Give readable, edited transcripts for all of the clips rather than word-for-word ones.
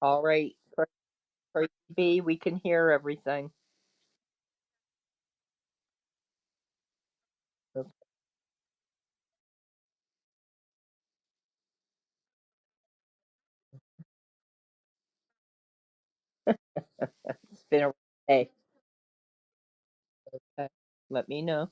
All right, Crazy B, we can hear everything. It's been a day. Okay. Let me know.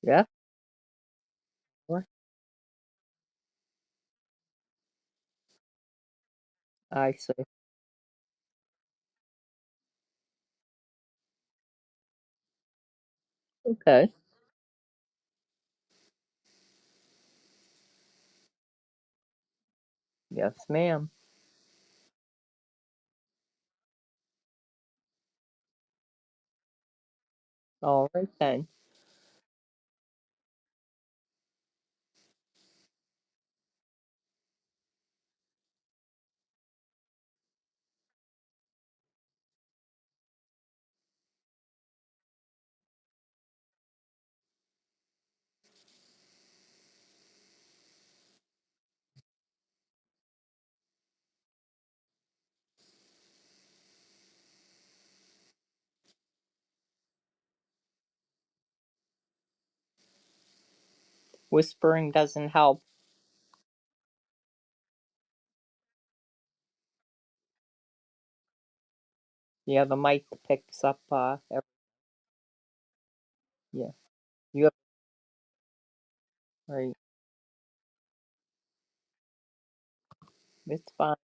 Yeah. What? I see. Okay. Yes, ma'am. All right then. Whispering doesn't help. Yeah, the mic picks up. Yeah. You have right. It's fine.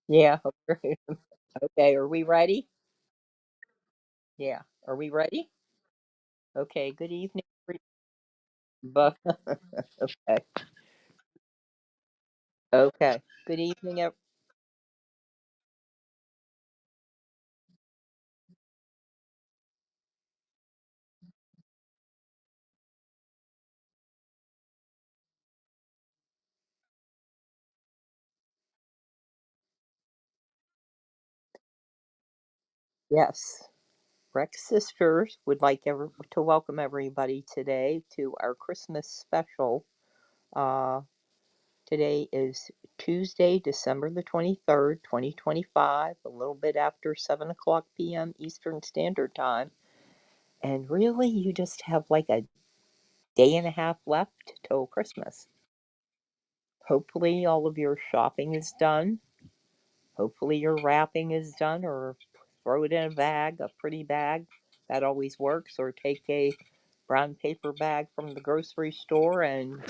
Yeah. Okay. Are we ready? Yeah. Are we ready? Okay. Good evening. But okay. Okay. Good evening. Yes. Rex Sisters would like to welcome everybody today to our Christmas special. Uh, Today is Tuesday, December the 23rd, 2025, a little bit after 7 o'clock p.m. Eastern Standard Time. And really, you just have like a day and a half left till Christmas. Hopefully, all of your shopping is done. Hopefully, your wrapping is done, or throw it in a bag, a pretty bag. That always works. Or take a brown paper bag from the grocery store and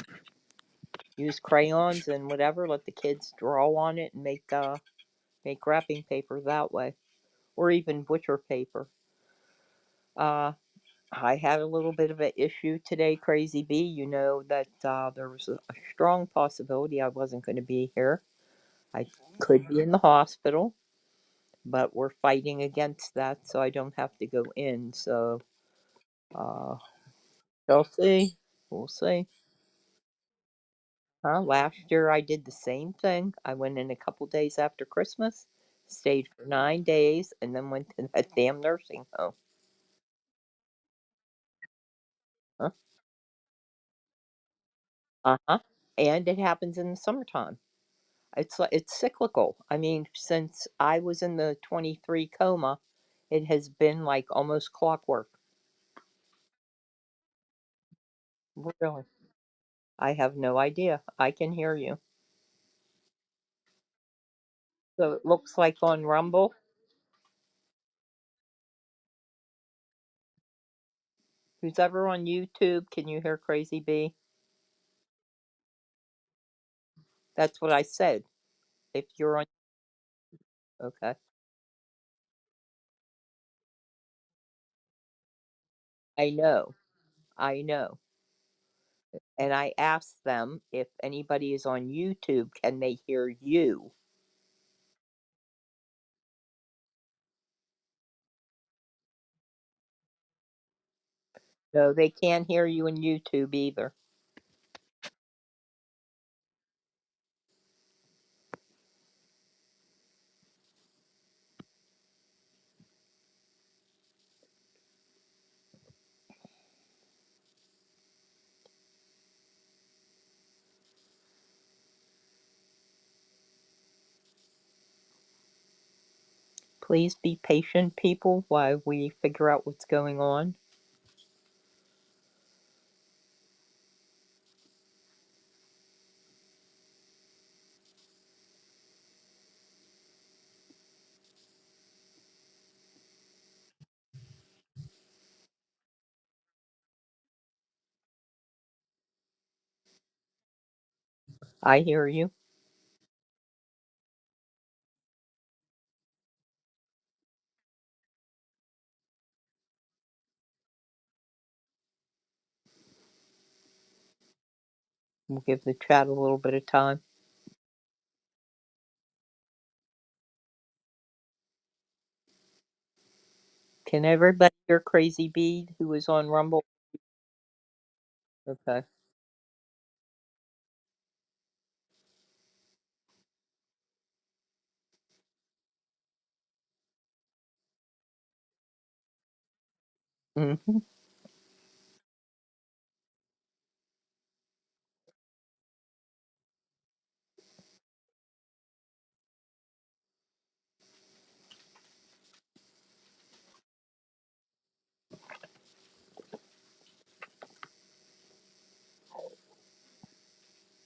use crayons and whatever. Let the kids draw on it and make wrapping paper that way, or even butcher paper. Uh, I had a little bit of an issue today, Crazy B. You know that there was a strong possibility I wasn't going to be here. I could be in the hospital, but we're fighting against that, so I don't have to go in. So uh, we'll see. We'll see. Last year I did the same thing. I went in a couple days after Christmas, stayed for 9 days, and then went to that damn nursing home. Huh? Uh-huh. And it happens in the summertime. It's cyclical. I mean, since I was in the 23 coma, it has been like almost clockwork. Really. I have no idea. I can hear you. So it looks like on Rumble. Who's ever on YouTube, can you hear Crazy B? That's what I said. If you're on, okay. I know. I know. And I asked them if anybody is on YouTube, can they hear you? No, they can't hear you in YouTube either. Please be patient, people, while we figure out what's going on. I hear you. We'll give the chat a little bit of time. Can everybody hear Crazy Bead, who is on Rumble? Okay. Hmm.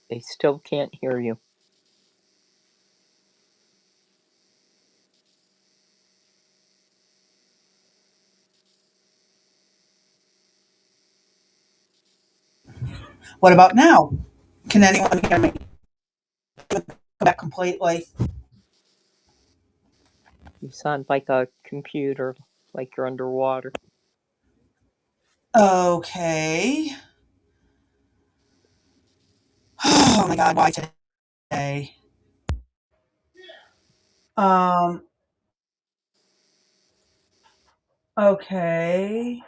They still can't hear you. What about now? Can anyone hear me? Come back completely. You sound like a computer, like you're underwater. Okay. Oh my God, why today? Um, okay.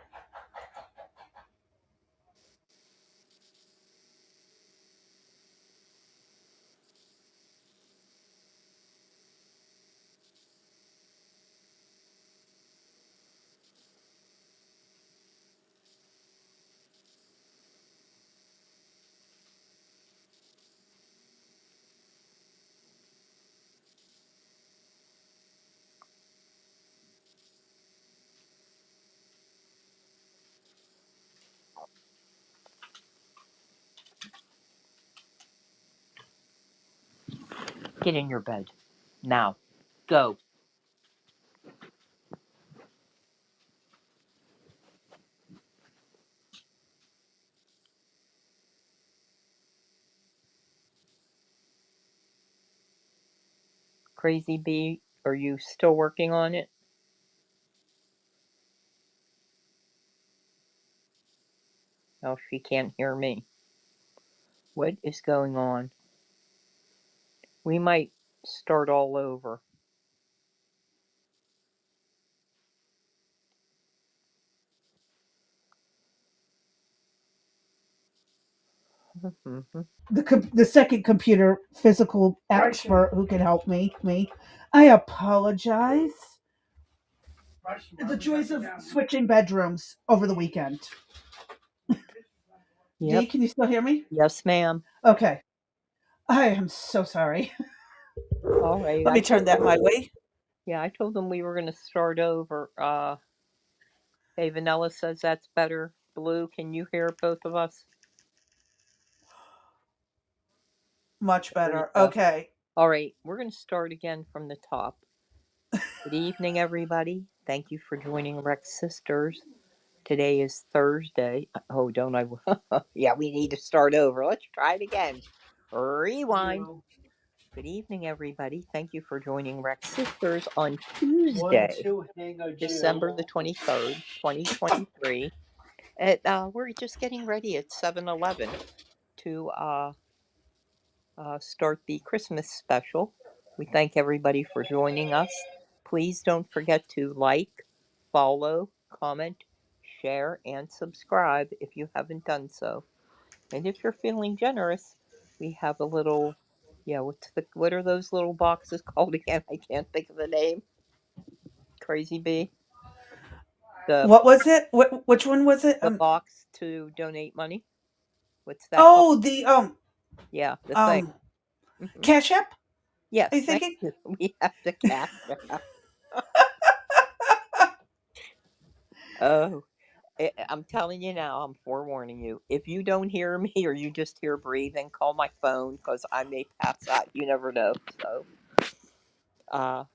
Get in your bed. Now. Go. Crazy Bee, are you still working on it? Oh, she can't hear me. What is going on? We might start all over. The second computer physical expert who can help me. I apologize. The joys of switching bedrooms over the weekend. Dee, Yep. can you still hear me? Yes, ma'am. Okay. I am so sorry. All right. Let me turn that my way. I told them we were going to start over. Hey, Vanilla says that's better. Blue, can you hear both of us? Much There you better. go. Okay. All right, we're going to start again from the top. Good evening, everybody. Thank you for joining Rex Sisters. Today is Thursday. Oh, don't I? Yeah, we need to start over. Let's try it again. Rewind. Good evening, everybody. Thank you for joining Rex Sisters on Tuesday, December the 23rd, 2023. We're just getting ready at 7-Eleven to start the Christmas special. We thank everybody for joining us. Please don't forget to like, follow, comment, share, and subscribe if you haven't done so. And if you're feeling generous, we have a little, yeah, what are those little boxes called again? I can't think of the name. Crazy Bee. The What was it? Which one was it? the box to donate money. What's that called? Oh, the Yeah, the thing. um Hmm. Cash App. Are Yes, you thank thinking? you. We have to cash out. Oh, I'm telling you now, I'm forewarning you. If you don't hear me or you just hear breathing, call my phone because I may pass out. You never know. So, uh,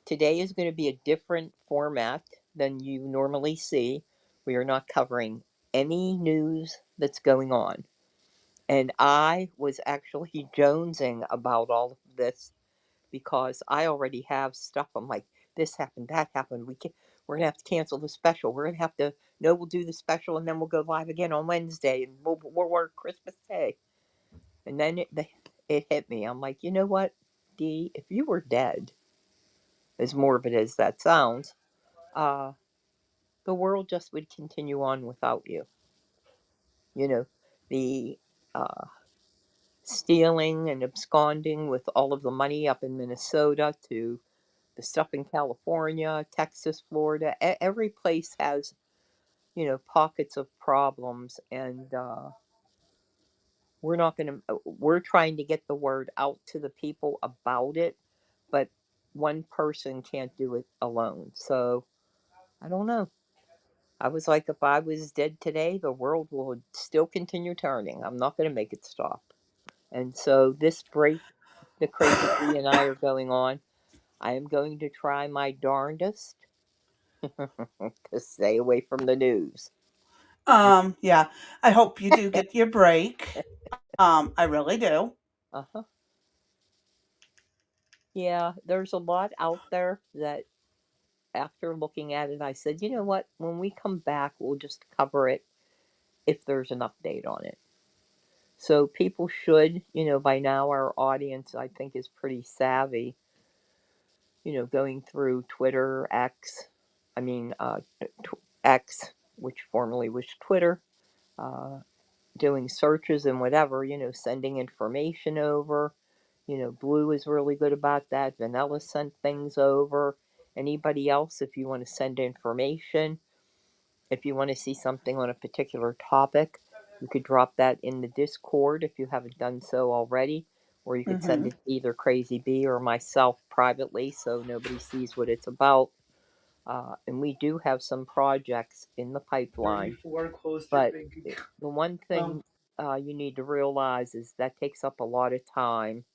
today is going to be a different format than you normally see. We are not covering any news that's going on. And I was actually jonesing about all of this because I already have stuff. I'm like, this happened, that happened. We're gonna have to cancel the special. We're gonna have to. No, we'll do the special and then we'll go live again on Wednesday and we'll work Christmas Day. And then it hit me. I'm like, you know what, Dee? If you were dead, as morbid as that sounds, uh, the world just would continue on without you. You know, the uh, stealing and absconding with all of the money up in Minnesota to the stuff in California, Texas, Florida, every place has, pockets of problems. And we're not going to, we're trying to get the word out to the people about it, but one person can't do it alone. So I don't know. I was like, if I was dead today, the world will still continue turning. I'm not going to make it stop. And so this break, the crazy bee and I are going on. I am going to try my darndest to stay away from the news. Yeah. I hope you do get your break. I really do. Uh huh. Yeah, there's a lot out there that after looking at it, I said, you know what? When we come back, we'll just cover it if there's an update on it. So people should, by now our audience, I think, is pretty savvy, going through Twitter, I mean, X, which formerly was Twitter, uh, doing searches and whatever, sending information over. Blue is really good about that. Vanilla sent things over. Anybody else, if you want to send information, if you want to see something on a particular topic, you could drop that in the Discord if you haven't done so already. Or you could send Hmm. it to either Crazy Bee or myself privately so nobody sees what it's about. And we do have some projects in the pipeline. 34 close to But big. the one thing you need to realize is that takes up a lot of time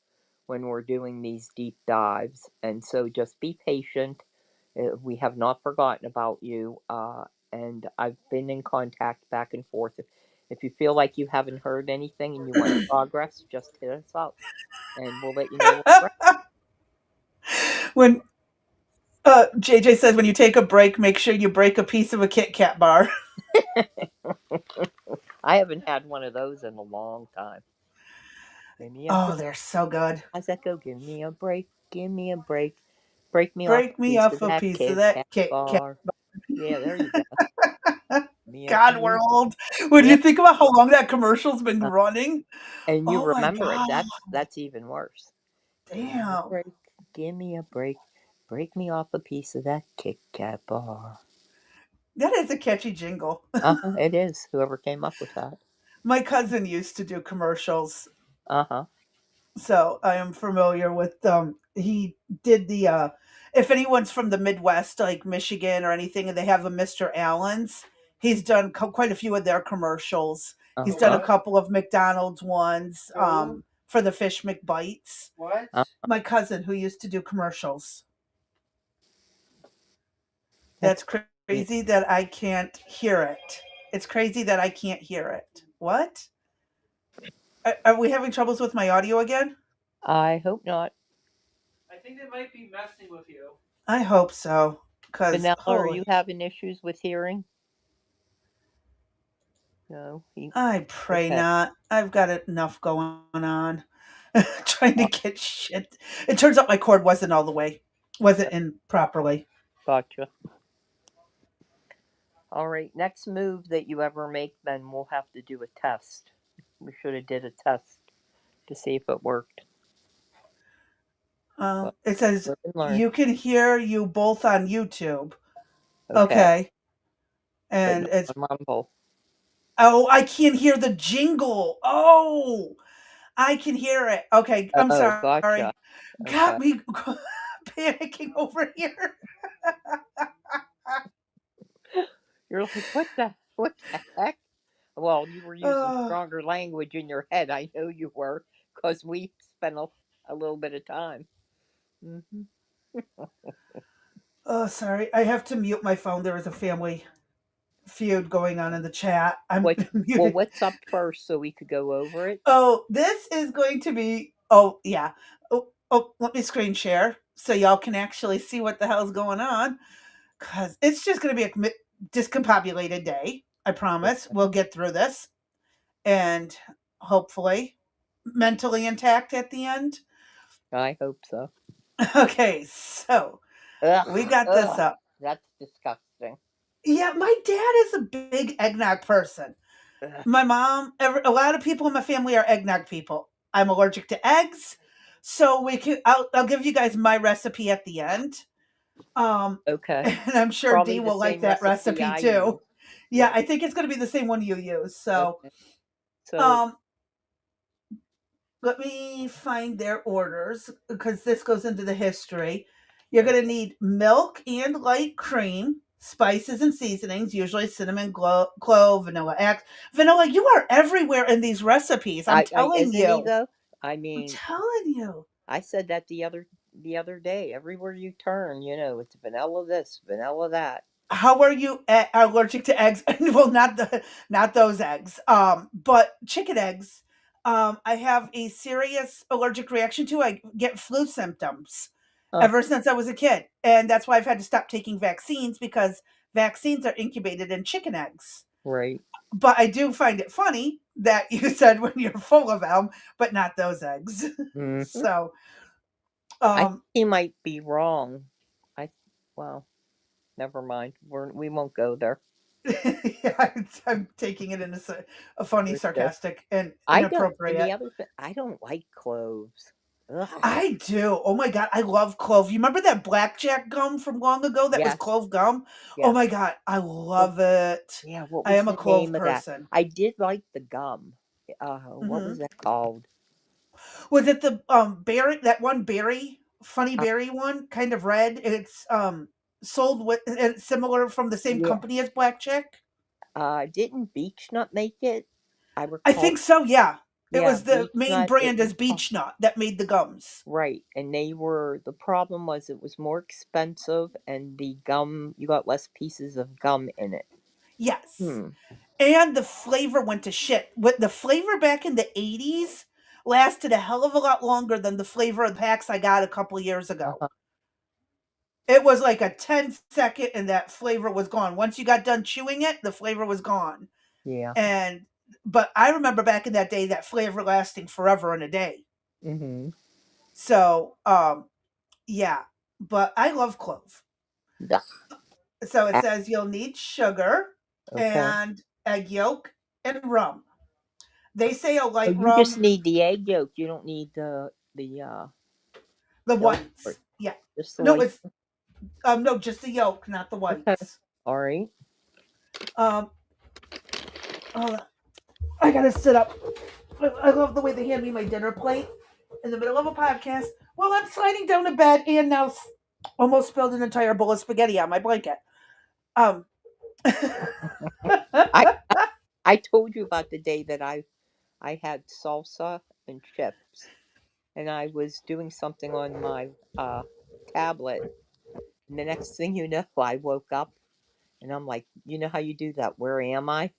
when we're doing these deep dives. And so just be patient. We have not forgotten about you. And I've been in contact back and forth. If you feel like you haven't heard anything and you want progress, just hit us up and we'll let you know where we're at. When JJ says when you take a break, make sure you break a piece of a Kit Kat bar. I haven't had one of those in a long time. Give me a Oh, break. they're so good. How's that go? Give me a break. Give me a break. Break me off Break a me piece of off a that piece of Kit that Kat Kit Kat. bar. Yeah, there you go. Me a God, we're break. old. When Yeah. you think about how long that commercial's been running, And you oh my remember it. God, That's even worse. Give me a damn. break. Give me a break. Break me off a piece of that Kit Kat bar. That is a catchy jingle. Uh huh. It is. Whoever came up with that. My cousin used to do commercials, Uh huh. so I am familiar with he did the if anyone's from the Midwest like Michigan or anything and they have a Mr. Allen's, he's done quite a few of their commercials. Uh He's done a huh. couple of McDonald's ones for the fish McBites. What? Uh, My cousin who used to do commercials. that's That's crazy. crazy that I can't hear it. It's crazy that I can't hear it. What? Are we having troubles with my audio again? I hope not. I think they might be messing with you. I hope so. Because, Vanilla, are holy. you having issues with hearing? No, he. I pray Okay, not. I've got enough going on. Trying to get shit. It turns out my cord wasn't in properly. gotcha. All right, next move that you ever make, then we'll have to do a test. We should have did a test to see if it worked. But It says live and learn. you can hear you both on YouTube. Okay, Okay. but And not it's on Rumble. oh, I can't hear the jingle. Oh, I can hear it. Okay, I'm Oh, gotcha. sorry. Got Okay. me panicking over here. You're like, what the heck? Well, you were using Oh, stronger language in your head. I know you were, because we spent a little bit of time. Hmm. oh, sorry. I have to mute my phone. There is a family feud going on in the chat. I'm What? Well, muted. what's up first so we could go over it? Oh, this is going to be. Oh, yeah. Oh, let me screen share so y'all can actually see what the hell's going on. Because it's just going to be a discombobulated day. I promise. We'll get through this and hopefully mentally intact at the end. I hope so. Okay, so we Ugh, got this ugh, up. that's disgusting. Yeah, my dad is a big eggnog person. Ugh, My mom, a lot of people in my family are eggnog people. I'm allergic to eggs, so I'll give you guys my recipe at the end. okay, And I'm sure probably Dee the will like same that recipe recipe I use. too. Yeah, Yeah. I think it's going to be the same one you use. So, Okay. So um, let me find their orders because this goes into the history. You're going to okay. need milk and light cream, spices and seasonings, usually cinnamon, clove, vanilla X. Vanilla, you are everywhere in these recipes. I isn't he though? I I'm mean, telling you. I said that the other day. Everywhere you turn, it's vanilla this, vanilla that. How are you allergic to eggs? Well, not those eggs. But chicken eggs. I have a serious allergic reaction to. I get flu symptoms Huh. ever since I was a kid, and that's why I've had to stop taking vaccines because vaccines are incubated in chicken eggs. Right. But I do find it funny that you said when you're full of them, but not those eggs. Hmm. So, I think um, he might be wrong. I well, never mind. We won't go there. yeah, I'm taking it in a funny, You're good. sarcastic, and I don't. And the inappropriate. other thing, I don't like cloves. Ugh. I do. Oh my god, I love clove. You remember that blackjack gum from long ago that was Yes. clove gum? Oh Yes. my god, I What? love it. Yeah. What I was am a the clove name of that? person. I did like the gum. What was Hmm. that called? Was it the berry, that one berry, funny Uh, berry one, kind of red? It's sold with it's similar from the same yeah. company as blackjack. Didn't Beech Nut make it? I I recall. think so. Yeah, it Yeah, was the Beech main Nut. It brand was as Beech Nut that made the gums. right, and the problem was it was more expensive, and the gum you got less pieces of gum in it. Yes. Hmm. And the flavor went to shit. What the flavor back in the 80s lasted a hell of a lot longer than the flavor of the packs I got a couple years ago. Uh-huh. It was like a 10-second and that flavor was gone. Once you got done chewing it, the flavor was gone. Yeah. And but I remember back in that day that flavor lasting forever and a day. Mhm. So, yeah, but I love clove. Yeah. So it Ah, says you'll need sugar okay. and egg yolk and rum. They say a Oh, light you just rum. need the egg yolk. You don't need the The yolk part. whites. Yeah. Just the No, white. it's no, just the yolk, not the Okay. whites. All right. Um hold on. I gotta sit up. I love the way they hand me my dinner plate in the middle of a podcast. Well, I'm sliding down to bed and now almost spilled an entire bowl of spaghetti on my blanket. Um I I told you about the day that I had salsa and chips, and I was doing something on my tablet, and the next thing you know, I woke up and I'm like, you know how you do that? Where am I?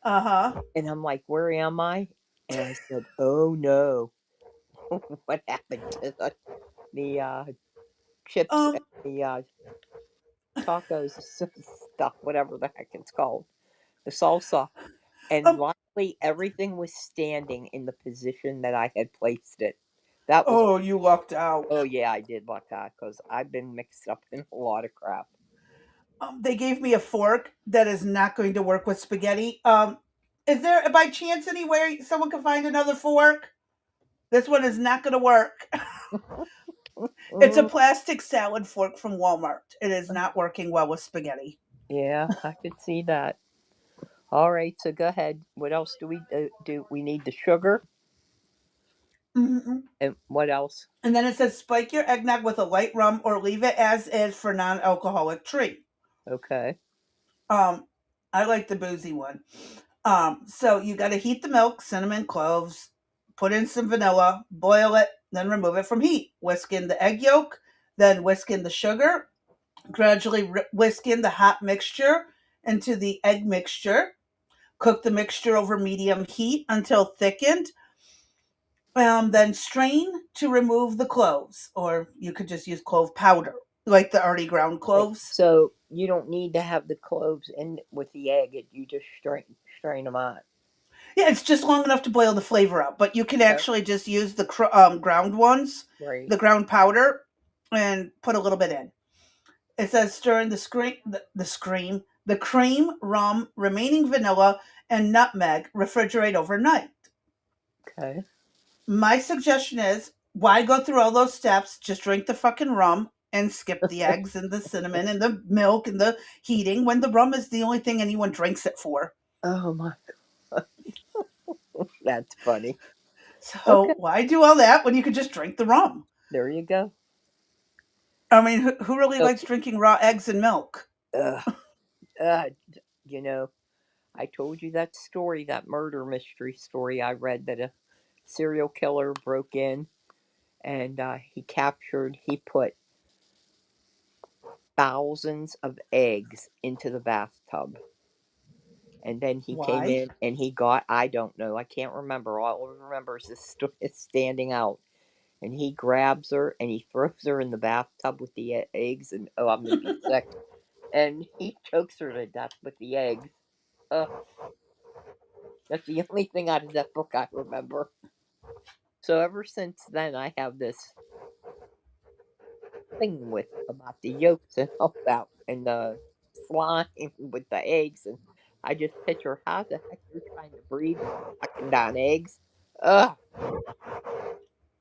uh-huh. And I'm like, where am I? And I said, oh no, what happened to the chips and Um the tacos stuff, whatever the heck it's called, the salsa. And Um, luckily, everything was standing in the position that I had placed it. That was, oh, you lucked out. oh yeah, I did luck out because I've been mixed up in a lot of crap. They gave me a fork that is not going to work with spaghetti. Is there by chance anywhere someone can find another fork? This one is not going to work. It's a Mm, plastic salad fork from Walmart. It is not working well with spaghetti. yeah, I could see that. All right, so go ahead. What else do we do? We need the sugar, Mhm. and what else? And then it says spike your eggnog with a light rum or leave it as is for non-alcoholic treat. Okay, Um, I like the boozy one. So you got to heat the milk, cinnamon, cloves, put in some vanilla, boil it, then remove it from heat. Whisk in the egg yolk, then whisk in the sugar. Gradually whisk in the hot mixture into the egg mixture. Cook the mixture over medium heat until thickened. Then strain to remove the cloves, or you could just use clove powder, like the already ground right. cloves. So you don't need to have the cloves in with the egg. You just strain them out. Yeah, it's just long enough to boil the flavor out, but you can Okay, actually just use the ground ones, right. the ground powder, and put a little bit in. It says stir in the cream, rum, remaining vanilla, and nutmeg. Refrigerate overnight. Okay. My suggestion is why go through all those steps? Just drink the fucking rum and skip the eggs and the cinnamon and the milk and the heating when the rum is the only thing anyone drinks it for. Oh my, that's funny. Okay, So why do all that when you could just drink the rum? there you go. I mean, who really So, likes drinking raw eggs and milk? uh, uh, you know, I told you that story, that murder mystery story I read that a serial killer broke in and he put thousands of eggs into the bathtub. And then he came Why? in and he got, I don't know, I can't remember. All I remember is this is standing out. And he grabs her and he throws her in the bathtub with the eggs. And oh, I'm going to be sick. And he chokes her to death with the eggs. Ugh, that's the only thing out of that book I remember. So ever since then, I have this thing with about the yolks and all that, and the slime with the eggs, and I just picture how the heck you're trying to breathe and you're sucking down eggs. Ugh,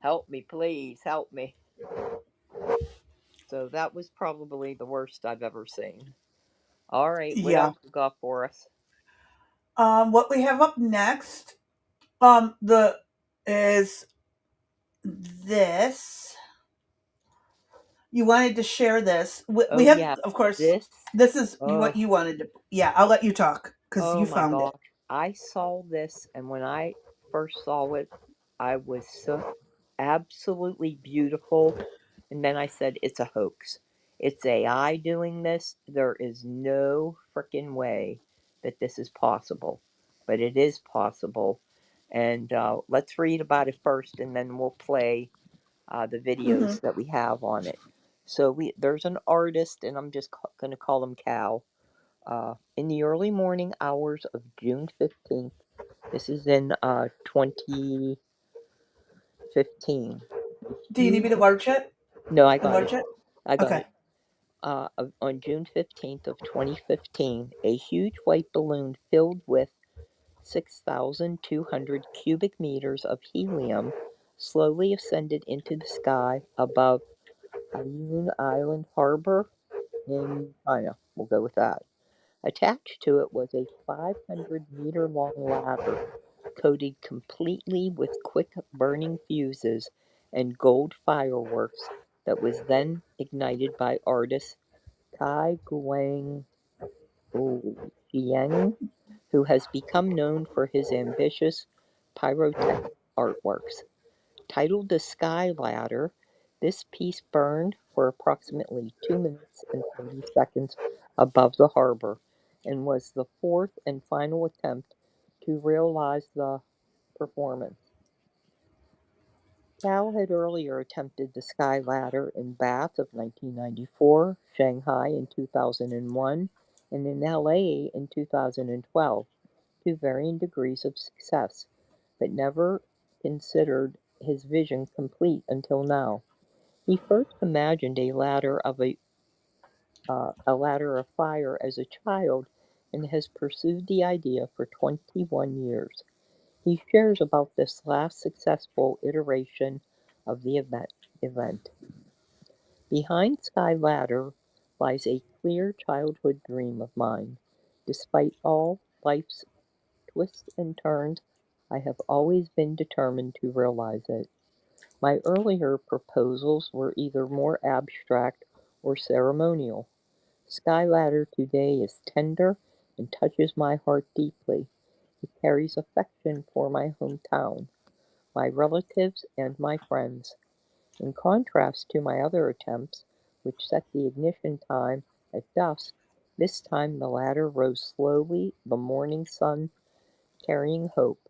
help me, please, help me. So that was probably the worst I've ever seen. All right, what Yeah. else you got for us? What we have up next, the is this. You wanted to share this. We Oh have, yeah, of course, this. this is Oh, what you wanted to. Yeah, I'll let you talk because oh you my found it. gosh, I saw this, and when I first saw it, I was so absolutely beautiful. And then I said, it's a hoax. It's AI doing this. There is no freaking way that this is possible. But it is possible. And let's read about it first, and then we'll play the Hmm. videos that we have on it. So there's an artist, and I'm just going to call him Cal. In the early morning hours of June 15th, this is in 2015, a Do you need me huge, to enlarge it? no, I got it. Enlarge it. I got Okay. it. On June 15th of 2015, a huge white balloon filled with 6,200 cubic meters of helium slowly ascended into the sky above Ayun Island Harbor in China. We'll go with that. Attached to it was a 500-meter long ladder coated completely with quick burning fuses and gold fireworks that was then ignited by artist Kai Guo-Qiang, who has become known for his ambitious pyrotechnic artworks. Titled The Sky Ladder, this piece burned for approximately 2 minutes and 30 seconds above the harbor and was the fourth and final attempt to realize the performance. Cal had earlier attempted the Sky Ladder in Bath of 1994, Shanghai in 2001, and in LA in 2012. to varying degrees of success, but never considered his vision complete until now. He first imagined a ladder of fire as a child and has pursued the idea for 21 years. He shares about this last successful iteration of the event. Behind Sky Ladder lies a clear childhood dream of mine. Despite all life's twists and turns, I have always been determined to realize it. My earlier proposals were either more abstract or ceremonial. Sky Ladder today is tender and touches my heart deeply. It carries affection for my hometown, my relatives, and my friends. In contrast to my other attempts, which set the ignition time at dusk, this time the ladder rose slowly, the morning sun carrying hope.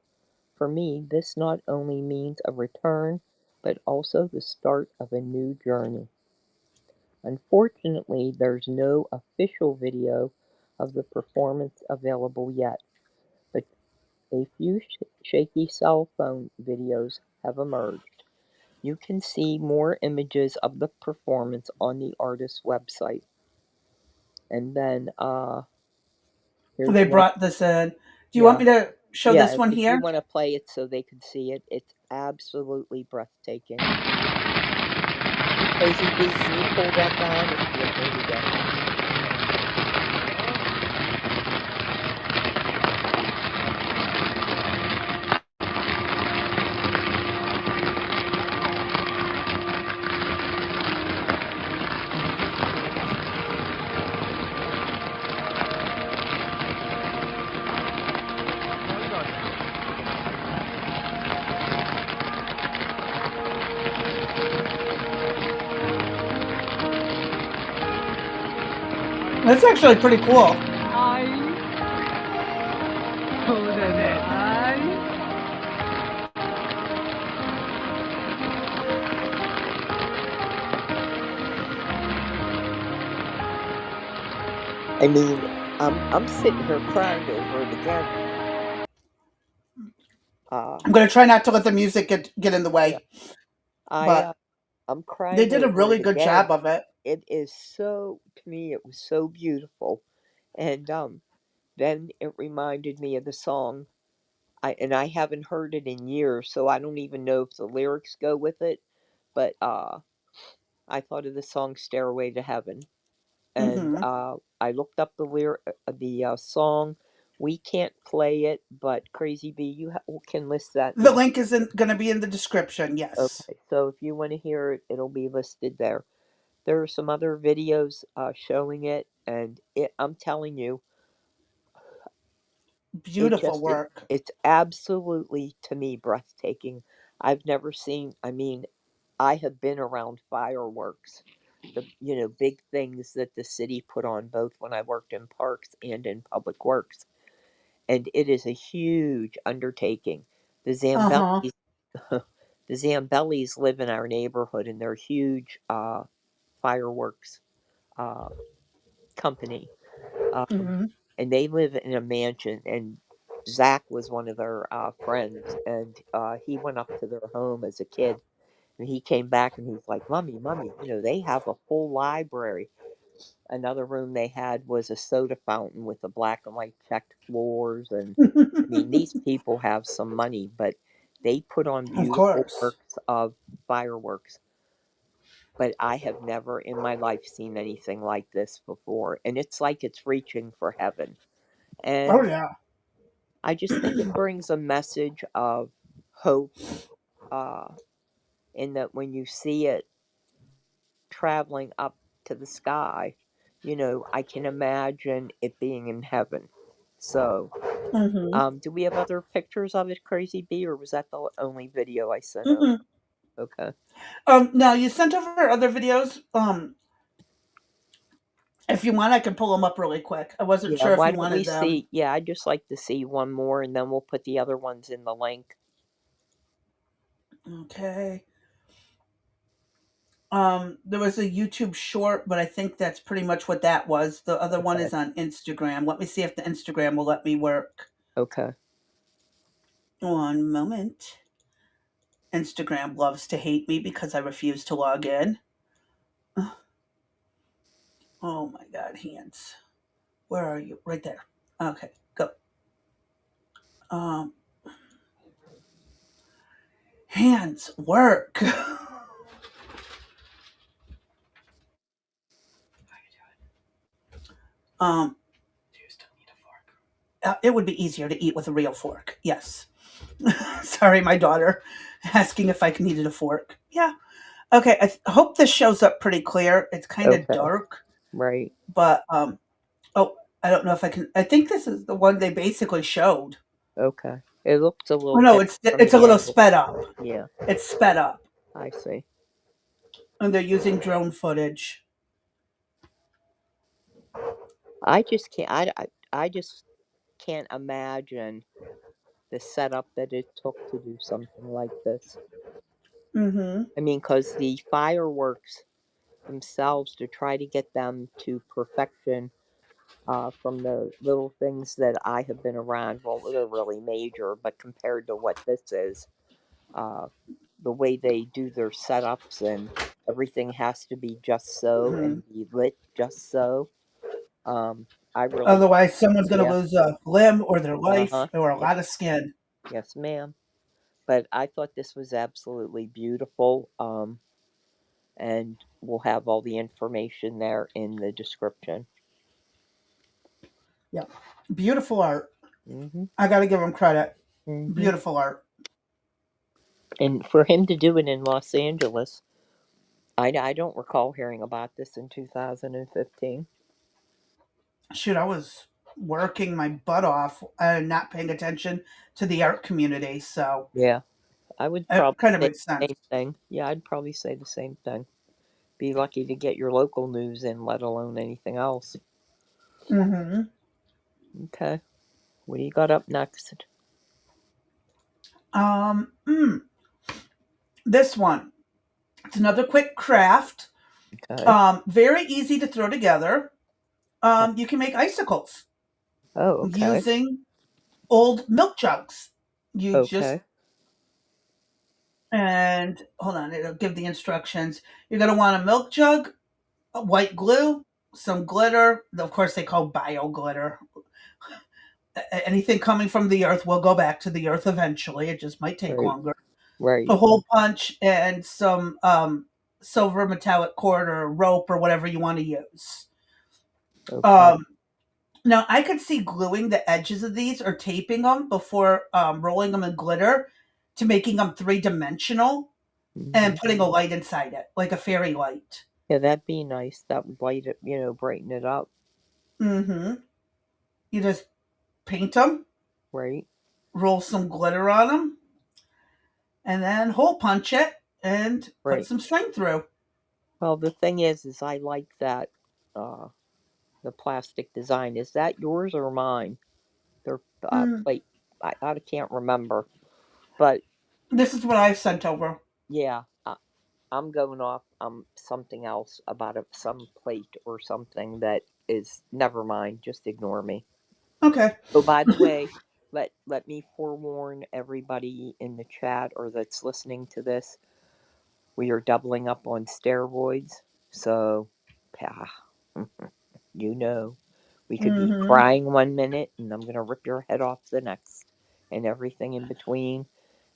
For me, this not only means a return, but also the start of a new journey. Unfortunately, there's no official video of the performance available yet, but a few shaky cell phone videos have emerged. You can see more images of the performance on the artist's website. And then here's They one. brought this in. Do you want Yeah, me to show this yeah. one If you here? want to play it so they can see it, it's absolutely breathtaking. Crazy B, can you pull that down? Yeah, there we go. That's actually pretty cool. I mean, I'm sitting here crying over it again. Uh, I'm going to try not to let the music get in the yeah, way, I but I'm they crying did a over really it good again. job of it. It is so to me, it was so beautiful, and then it reminded me of the song. I haven't heard it in years, so I don't even know if the lyrics go with it. But I thought of the song "Stairway to Heaven," and Hmm. I looked up the song. We can't play it, but Crazy B, can list that in The the link is going to be in the description. Yes. okay. So if you want to hear it, it'll be listed there. There are some other videos showing it, and I'm telling you, Beautiful work. it's absolutely to me breathtaking. I've never seen. I mean, I have been around fireworks, the big things that the city put on both when I worked in parks and in public works, and it is a huge undertaking. The Uh huh. Zambellis, the Zambellis live in our neighborhood, and they're huge fireworks uh, company, Hmm. and they live in a mansion. And Zach was one of their friends, and he went up to their home as a kid, and he came back and he's like, "Mummy, mummy, they have a full library." Another room they had was a soda fountain with the black and white checked floors, and I mean, these people have some money, but they put on Of beautiful course. works of fireworks. But I have never in my life seen anything like this before, and it's like it's reaching for heaven. Oh And yeah. I just think it brings a message of hope, uh, in that when you see it traveling up to the sky, I can imagine it being in heaven. So, Hmm. do we have other pictures of it, Crazy B, or was that the only video I sent over? Hmm. Okay. Now you sent over other videos. If you want, I can pull them up really quick. I wasn't Yeah, sure if why you don't we wanted them. see? Yeah, I'd just like to see one more, and then we'll put the other ones in the link. Okay. There was a YouTube short, but I think that's pretty much what that was. The other one Okay. is on Instagram. Let me see if the Instagram will let me work. Okay. One moment. Instagram loves to hate me because I refuse to log in. Oh my god, hands. Where are you? Right there. Okay, go. Um, hands work. um, it would be easier to eat with a real fork. Yes. Sorry, my daughter asking if I needed a fork. Yeah. Okay. Hope this shows up pretty clear. It's kind of Okay. dark, Right. but oh, I don't know if I can. I think this is the one they basically showed. Okay. It looks a Oh little no, different from it's a the little angle. sped up. Yeah, It's sped up, I see. and they're using drone footage. I just can't. I just can't imagine the setup that it took to do something like this. Mm-hmm. I mean, because the fireworks themselves, to try to get them to perfection, from the little things that I have been around, well, they're really major, but compared to what this is, uh, the way they do their setups and everything has to be just so Mm-hmm. and be lit just so. I really, Otherwise, someone's going to yeah, lose a limb or their uh life huh, or a yeah, lot of skin. yes, ma'am. But I thought this was absolutely beautiful. And we'll have all the information there in the description. Yeah, beautiful art. Hmm. I got to give them credit. Hmm. Beautiful art. And for him to do it in Los Angeles, I don't recall hearing about this in 2015. Shoot, I was working my butt off and not paying attention to the art community, so Yeah, I would it probably kind of say makes the sense. same thing. Yeah, I'd probably say the same thing. Be lucky to get your local news in, let alone anything else. Mm-hmm. Okay, what do you got up next? Um, mm, this one. It's another quick craft. Okay. Very easy to throw together. You can make icicles Oh, okay. using old milk jugs. You just Okay. and hold on, it'll give the instructions. You're gonna want a milk jug, a white glue, some glitter. Of course, they call bio glitter. Anything coming from the earth will go back to the earth eventually. It just might take Right. longer. A Right. hole punch and some silver metallic cord or rope or whatever you want to use. Okay. Um, Now, I could see gluing the edges of these or taping them before rolling them in glitter to making them three dimensional and Hmm. putting a light inside it, like a fairy light. Yeah, that'd be nice. That would light it, brighten it up. Mm-hmm. You just paint them, Right. roll some glitter on them, and then hole punch it and put Right. some string through. Well, the thing is I like that, uh, the plastic design. Is that yours or mine? Their Mm, plate. I can't remember, but this is what I've sent over. yeah, I'm going off something else about some plate or something that is never mind. Just ignore me. Okay. Oh, by the way, let me forewarn everybody in the chat or that's listening to this. We are doubling up on steroids, so yeah, you know, we could be Mm-hmm. crying one minute and I'm gonna rip your head off the next, and everything in between.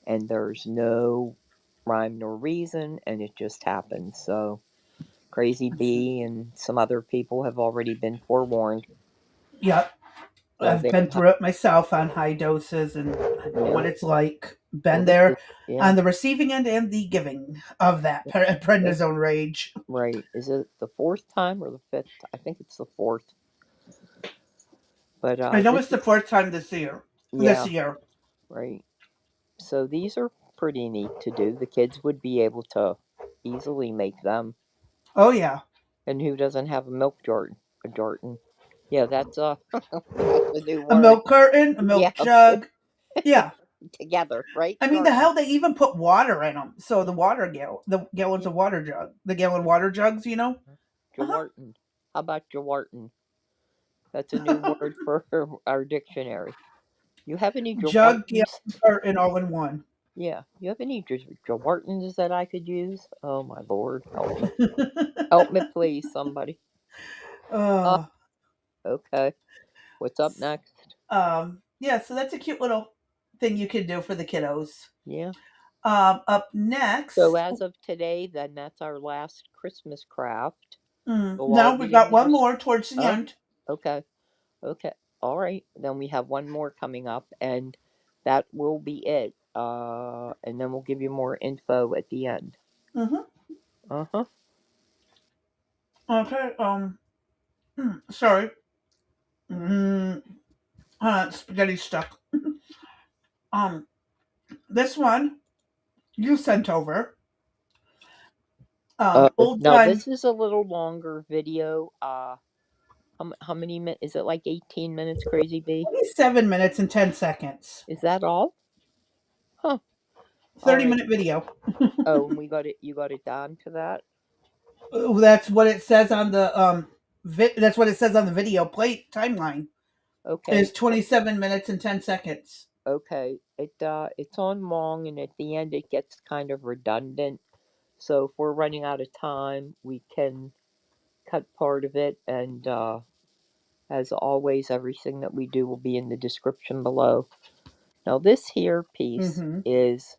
And there's no rhyme nor reason, and it just happens. So Crazy Bee and some other people have already been forewarned. Yep. So I've they been have, through it myself on high doses and I know yeah. what it's like. Well, Been this is there yeah. on the receiving end and the giving of that It, prednisone rage. right. Is it the fourth time or the fifth? I think it's the fourth. But I know this it's the is fourth time this year. This yeah. year. Right. So these are pretty neat to do. The kids would be able to easily make them. Oh yeah. And who doesn't have a milk Jordan? A Jordan. Yeah, that's a that's a new A word. milk carton, a Yeah, milk jug. Yeah. together, right? I mean, the Jordan. hell they even put water in them. So the gallons Yeah. of water jug, the gallon water jugs. You know. Uh Jawarton. How about Jawarton? That's a new huh. word for our dictionary. You have any Jug, yeah, Jawartons? and all in one. Yeah, you have any Jawartons that I could use? Oh my lord, help me. Help me please, somebody. Uh, uh, okay. What's up next? yeah, so that's a cute little thing you can do for the kiddos. Yeah. Up So next, as of today, then that's our last Christmas craft. It'll all now we be in got the one more towards the Oh, end. okay. Okay. All right. Then we have one more coming up, and that will be it. And then we'll give you more info at the end. Mm-hmm. Uh huh. Okay. Sorry. Spaghetti stuck. Um, this one you sent over. Oh, Old now time. this is a little longer video. How many minutes? Is it like 18 minutes, Crazy B? 27 minutes and 10 seconds. Is that all? Huh. All 30 right. minute video. Oh, and we got it. You got it down to that. That's what it says on the that's what it says on the video plate timeline. Okay. Is 27 minutes and 10 seconds. Okay. It's on long, and at the end it gets kind of redundant. So if we're running out of time, we can cut part of it. And as always, everything that we do will be in the description below. Now, this here piece Mm-hmm. is,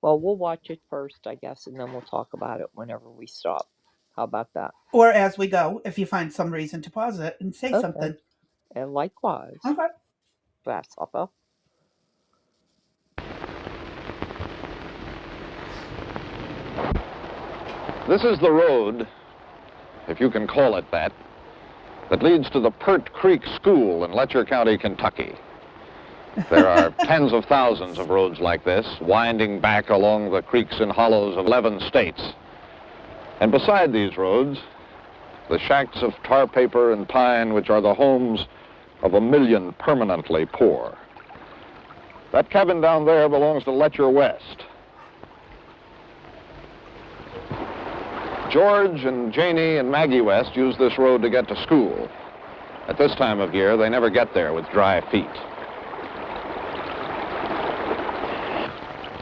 well, we'll watch it first, I guess, and then we'll talk about it whenever we stop. How about that? Or as we go, if you find some reason to pause it and say Okay. something. And likewise, Okay. grasshopper. This is the road, if you can call it that leads to the Pert Creek School in Letcher County, Kentucky. There are tens of thousands of roads like this, winding back along the creeks and hollows of 11 states. And beside these roads, the shacks of tar paper and pine, which are the homes of 1 million permanently poor. That cabin down there belongs to Letcher West. George and Janie and Maggie West use this road to get to school. At this time of year, they never get there with dry feet.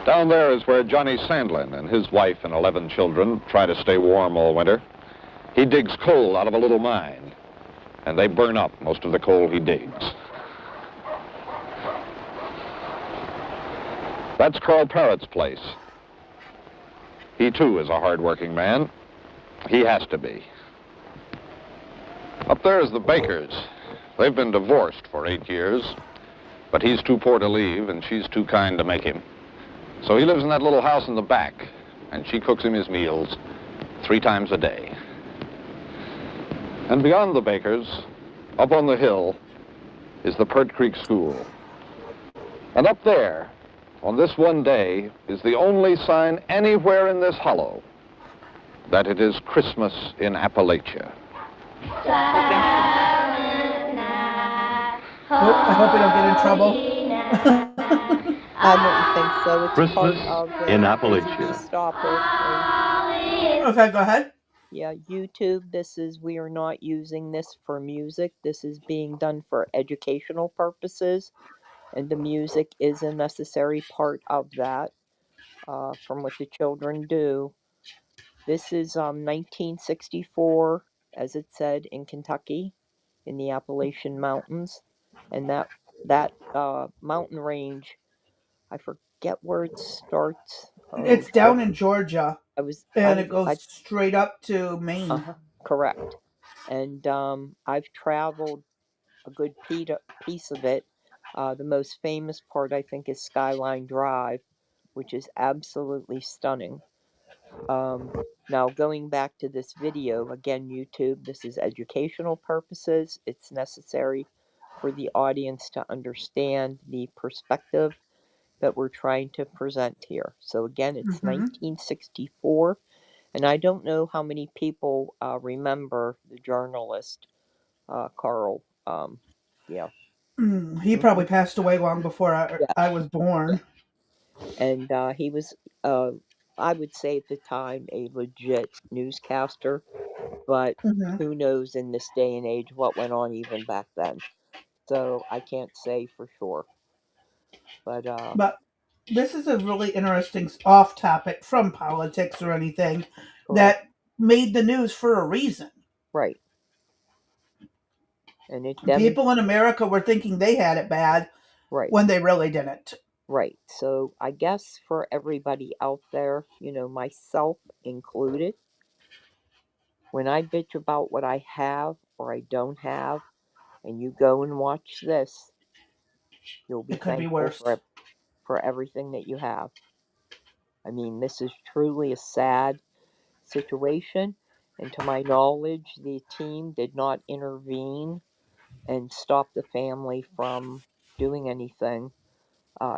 Down there is where Johnny Sandlin and his wife and 11 children try to stay warm all winter. He digs coal out of a little mine, and they burn up most of the coal he digs. That's Carl Parrott's place. He, too, is a hard-working man. He has to be. Up there is the Bakers. They've been divorced for 8 years, but he's too poor to leave, and she's too kind to make him. So he lives in that little house in the back, and she cooks him his meals 3 times a day. And beyond the Bakers, up on the hill, is the Pert Creek School. And up there, on this one day, is the only sign anywhere in this hollow that it is Christmas in Appalachia. I hope we don't get in trouble. I don't think so. It's Christmas part of the in Crazy Bee Appalachia. Stopper. Okay, go ahead. Yeah, YouTube, we are not using this for music. This is being done for educational purposes, and the music is a necessary part of that, from what the children do. This is 1964, as it said, in Kentucky, in the Appalachian Mountains, and that mountain range, I forget where it starts. Oh, It's down in Georgia, I and it was, goes straight up to Maine. correct, and I've traveled a good piece of it. The most famous part, I think, is Skyline Drive, which is absolutely stunning. Now, going back to this video, again, YouTube, this is educational purposes. It's necessary for the audience to understand the perspective that we're trying to present here. So, again, it's Mm-hmm. 1964, and I don't know how many people remember the journalist, Carl. Yeah. He Hmm. probably passed away long before I Yes. was born. And he was, I would say at the time, a legit newscaster, but Mm-hmm. who knows in this day and age what went on even back then. so I can't say for sure. But But this is a really interesting off topic from politics or anything correct, that made the news for a reason. right, and it People in demonstrates America were thinking they had it bad right, when they really didn't. right. So I guess for everybody out there, myself included, when I bitch about what I have or I don't have, and you go and watch this, you'll be It could be thankful worse. for everything that you have. I mean, this is truly a sad situation, and to my knowledge, the team did not intervene and stop the family from doing anything.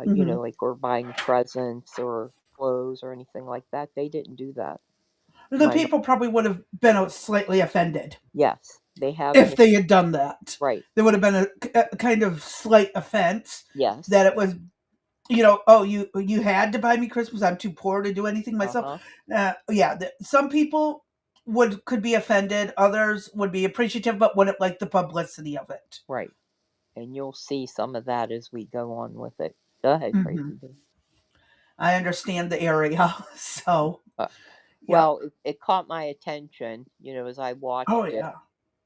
Hmm. Like or buying presents or clothes or anything like that. They didn't do that. To The my people probably would have been slightly offended yes, they have if they had done that. right. There would have been a kind of slight offense that Yes. it was, oh, you had to buy me Christmas. I'm too poor to do anything Uh myself. huh. Yeah, some people could be offended. Others would be appreciative, but wouldn't like the publicity of it. Right. And you'll see some of that as we go on with it. Go ahead, Crazy. Hmm. I understand the area, so Uh, yeah. well, it caught my attention, as I Oh watched it. yeah.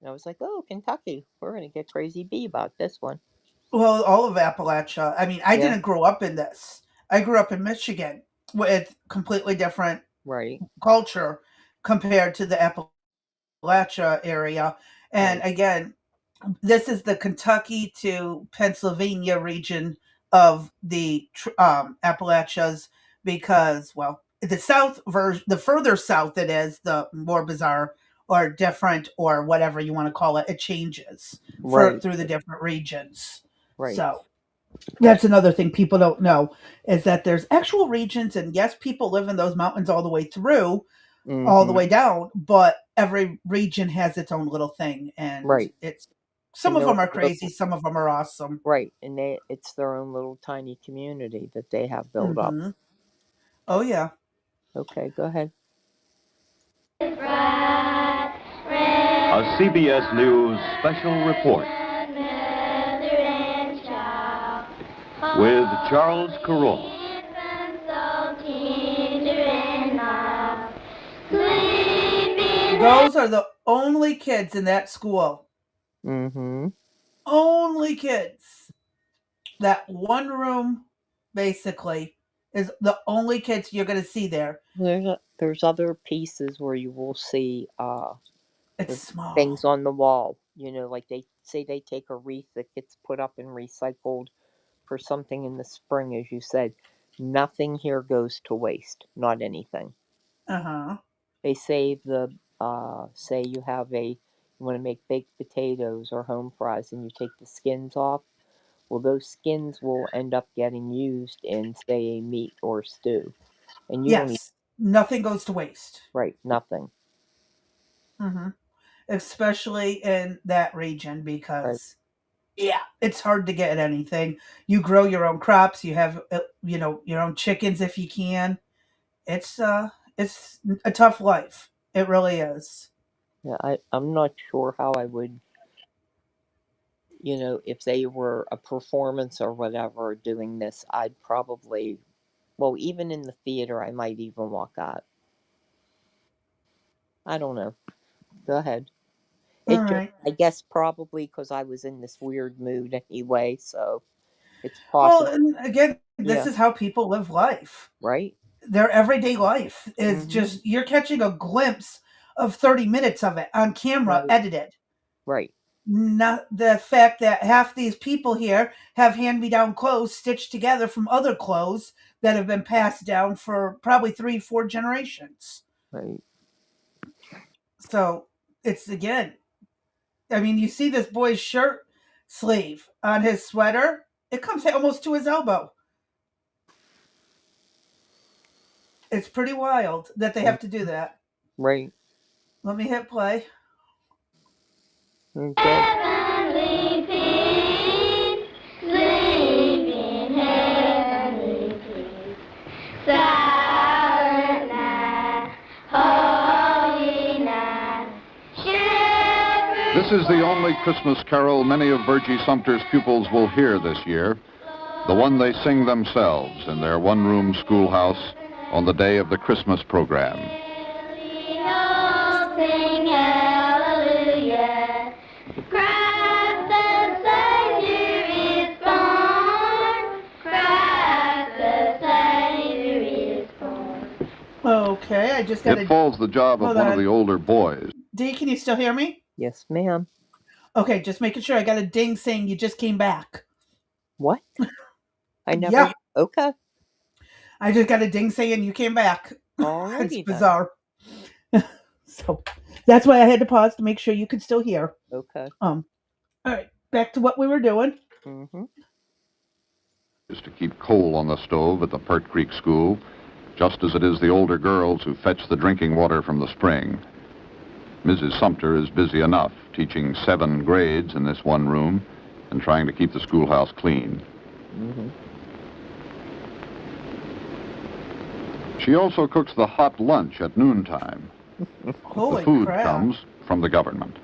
And I was like, oh, Kentucky, we're going to get crazy bee about this one. Well, all of Appalachia. I mean, I Yeah. didn't grow up in this. I grew up in Michigan with completely different Right. culture compared to the Appalachia area. And Right. again, this is the Kentucky to Pennsylvania region of the Appalachias because, well, the south version, the further south it is, the more bizarre or different or whatever you want to call it. It changes Right. through the different regions. Right. So that's another thing people don't know is that there's actual regions, and yes, people live in those mountains all the way through, all the Mm-hmm. way down, but every region has its own little thing, and Right. it's some And of their them are own crazy, little some of them are awesome. right, and it's their own little tiny community that they have built up. Hmm. Oh yeah. Okay, go ahead. A CBS News special report with Charles Kuralt. Those are the only kids in that school. Mm-hmm. Only kids. That one room, basically, is the only kids you're going to see there. There's other pieces where you will see It's the small. things on the wall. Like they say they take a wreath that gets put up and recycled for something in the spring, as you said. Nothing here goes to waste. Not anything. Uh huh. They save the say you have you want to make baked potatoes or home fries and you take the skins off. Well, those skins will end up getting used in, say, a meat or stew. And you don't eat, Yes. Nothing goes to waste. right, nothing. Hmm. Especially in that region Right, because yeah, it's hard to get anything. You grow your own crops, you have your own chickens if you can. It's a tough life. It really is. yeah, I'm not sure how I would, if they were a performance or whatever doing this, I'd probably, well, even in the theater, I might even walk out. I don't know. Go ahead. All It just, right. I guess probably because I was in this weird mood anyway, so it's Well, possible. and again, this Yeah, is how people live life. right? Their everyday life is Mm-hmm. just you're catching a glimpse of 30 minutes of it on camera Right, edited. right, Not the fact that half these people here have hand-me-down clothes stitched together from other clothes that have been passed down for probably 3, 4 generations. right. So it's again, I mean, you see this boy's shirt sleeve on his sweater. It comes almost to his elbow. It's pretty wild that they Mm, have to do that. right. Let me hit play. Okay. This This is the only Christmas carol many of Virgie Sumter's pupils will hear this year, the one they sing themselves in their one-room schoolhouse on the day of the Christmas program. Sing hallelujah, Christ the Savior is born, Christ the Savior is born. Okay, I just got It falls the job of Hold one on. of the older boys. Dee, can you still hear me? Yes, ma'am. Okay, just making sure. I got a ding saying you just came back. What? I never. Yeah. Okay. I just got a ding saying you came back. Alrighty It's then. bizarre. So that's why I had to pause to make sure you could still hear. Okay. All right, back to what we were doing. Mm-hmm. Is to keep coal on the stove at the Pert Creek School, just as it is the older girls who fetch the drinking water from the spring. Mrs. Sumter is busy enough teaching 7 grades in this one room and trying to keep the schoolhouse clean. Mm-hmm. She also cooks the hot lunch at noontime. Holy The food crap. comes from the government.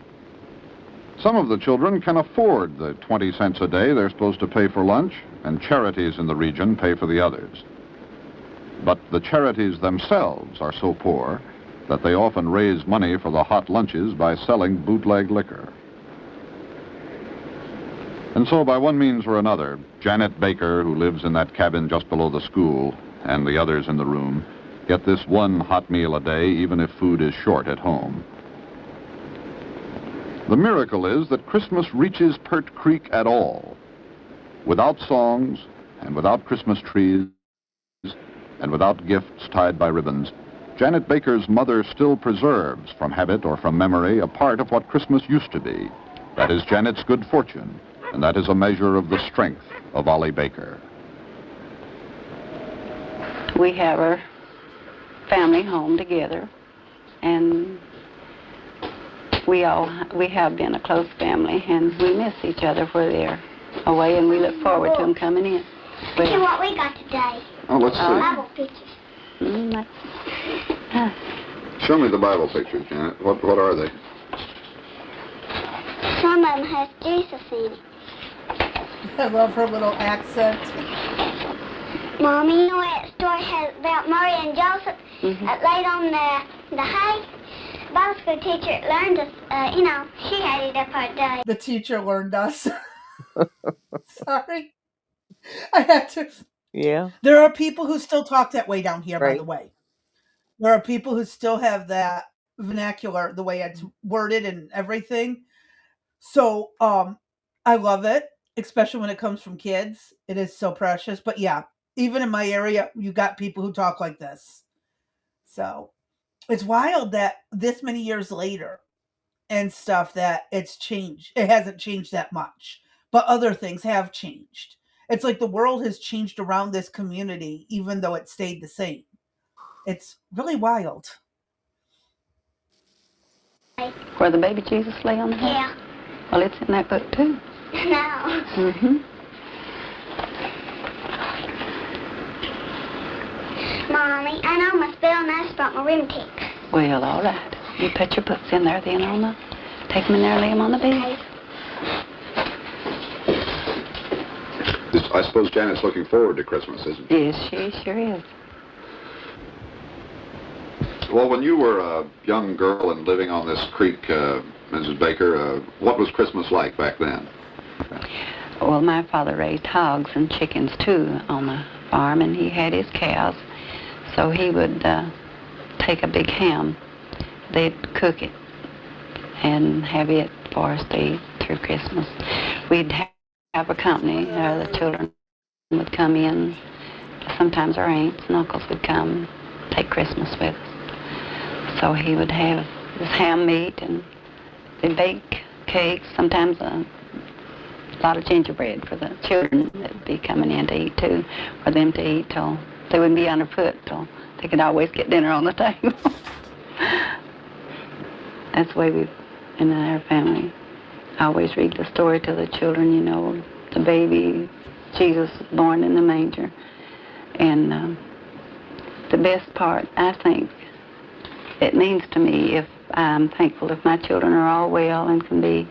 Some of the children can afford the 20 cents a day they're supposed to pay for lunch, and charities in the region pay for the others. But the charities themselves are so poor that they often raise money for the hot lunches by selling bootleg liquor. And so, by one means or another, Janet Baker, who lives in that cabin just below the school, and the others in the room, get this one hot meal a day, even if food is short at home. The miracle is that Christmas reaches Pert Creek at all. Without songs, and without Christmas trees, and without gifts tied by ribbons, Janet Baker's mother still preserves, from habit or from memory, a part of what Christmas used to be. That is Janet's good fortune, and that is a measure of the strength of Ollie Baker. We have our family home together, and we have been a close family, and we miss each other where they're away, and we look forward to them coming in. Look at what we got today. Oh, let's see. Bible pictures. Show me the Bible pictures, Janet. What are they? Some of them has Jesus in it. I love her little accent. Mommy, you know that story has about Mary and Joseph that laid on the hay? Bible school teacher learned us, she had it up her day. The teacher learned us. Sorry. I had to. Yeah. There are people who still talk that way down here, by Right. the way. There are people who still have that vernacular, the way it's worded and everything. So, I love it, especially when it comes from kids. It is so precious. But yeah, even in my area, you got people who talk like this. So it's wild that this many years later and stuff that it's changed. It hasn't changed that much, but other things have changed. It's like the world has changed around this community, even though it stayed the same. It's really wild. Where the baby Jesus lay on the hay? Yeah. Well, it's in that book, too. No. Mommy, I know my spell and I brought my remedies. Well, all right. You put your books in there then take them in there and lay them on the bed. I suppose Janet's looking forward to Christmas, isn't she? Yes, she sure is. Well, when you were a young girl and living on this creek, Mrs. Baker, what was Christmas like back then? Well, my father raised hogs and chickens, too, on the farm, and he had his cows. So he would take a big ham. They'd cook it and have it for us to eat through Christmas. We'd have a company. The children would come in. Sometimes our aunts and uncles would come take Christmas with us. So he would have this ham meat, and they'd bake cakes, sometimes a lot of gingerbread for the children that'd be coming in to eat, too, for them to eat till they wouldn't be underfoot, till they could always get dinner on the table. That's the way we've, in our family, I always read the story to the children, the baby, Jesus born in the manger. And the best part, I think, it means to me, if I'm thankful if my children are all well and can be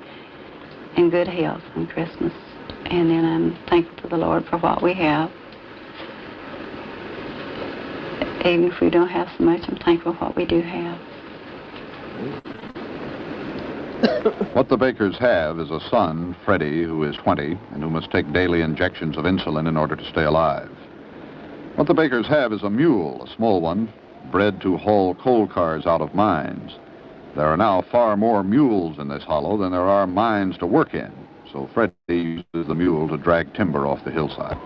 in good health on Christmas. And then I'm thankful to the Lord for what we have. Even if we don't have so much, I'm thankful for what we do have. What the Bakers have is a son, Freddie, who is 20 and who must take daily injections of insulin in order to stay alive. What the Bakers have is a mule, a small one, bred to haul coal cars out of mines. There are now far more mules in this hollow than there are mines to work in, so Freddie uses the mule to drag timber off the hillside.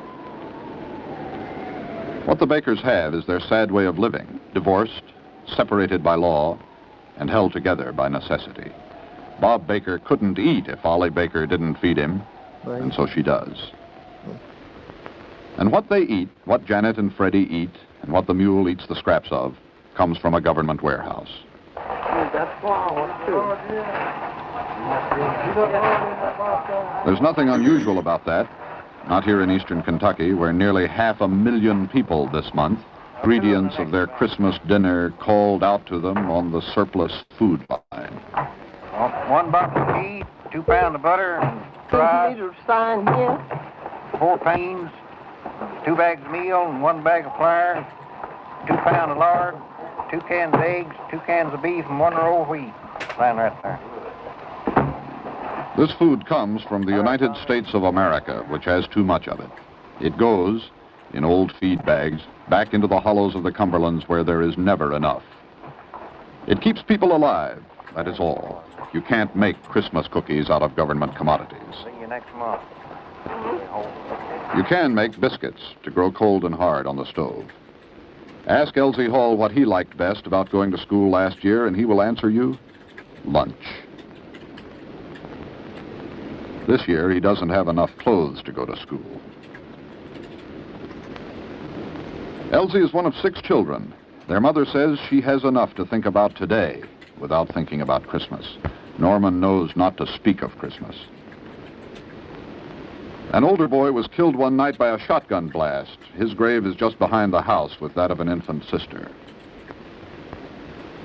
What the Bakers have is their sad way of living, divorced, separated by law, and held together by necessity. Bob Baker couldn't eat if Ollie Baker didn't feed him, Right. and so she does. And what they eat, what Janet and Freddie eat, and what the mule eats the scraps of, comes from a government warehouse. There's nothing unusual about that. Not here in eastern Kentucky, where nearly 500,000 people this month, ingredients of their Christmas dinner called out to them on the surplus food line. 1 box of cheese, 2 pounds of butter, and 2 liters sign here. 4 beans, 2 bags of meal, and 1 bag of flour, 2 pounds of lard, 2 cans of eggs, 2 cans of beef, and 1 roll of wheat. Line right there. This food comes from the United States of America, which has too much of it. It goes, in old feed bags, back into the hollows of the Cumberlands where there is never enough. It keeps people alive, that is all. You can't make Christmas cookies out of government commodities. See you next month. You can make biscuits to grow cold and hard on the stove. Ask Elsie Hall what he liked best about going to school last year, and he will answer you, lunch. This year, he doesn't have enough clothes to go to school. Elsie is one of 6 children. Their mother says she has enough to think about today without thinking about Christmas. Norman knows not to speak of Christmas. An older boy was killed one night by a shotgun blast. His grave is just behind the house with that of an infant sister.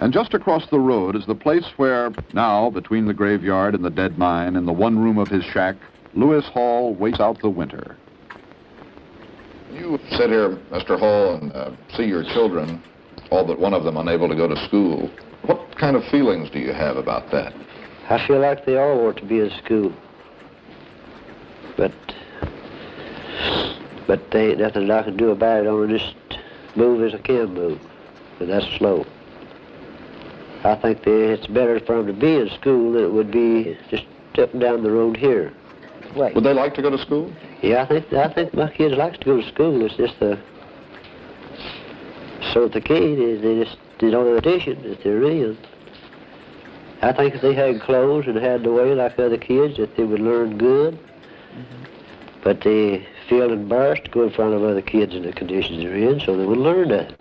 And just across the road is the place where, now, between the graveyard and the dead mine, in the one room of his shack, Lewis Hall waits out the winter. You sit here, Mr. Hall, and see your children, all but one of them unable to go to school. What kind of feelings do you have about that? I feel like they all ought to be in school. But there ain't nothing I can do about it, only just move as I can move, and that's slow. I think it's better for them to be in school than it would be just stepping down the road here. Right. Would they like to go to school? Yeah, I think my kids like to go to school. It's just so the kid is they don't audition that they're in. I think if they had clothes and had the way like other kids, that they would learn good. Mm-hmm. But they feel embarrassed to go in front of other kids in the conditions they're in, so they would learn that.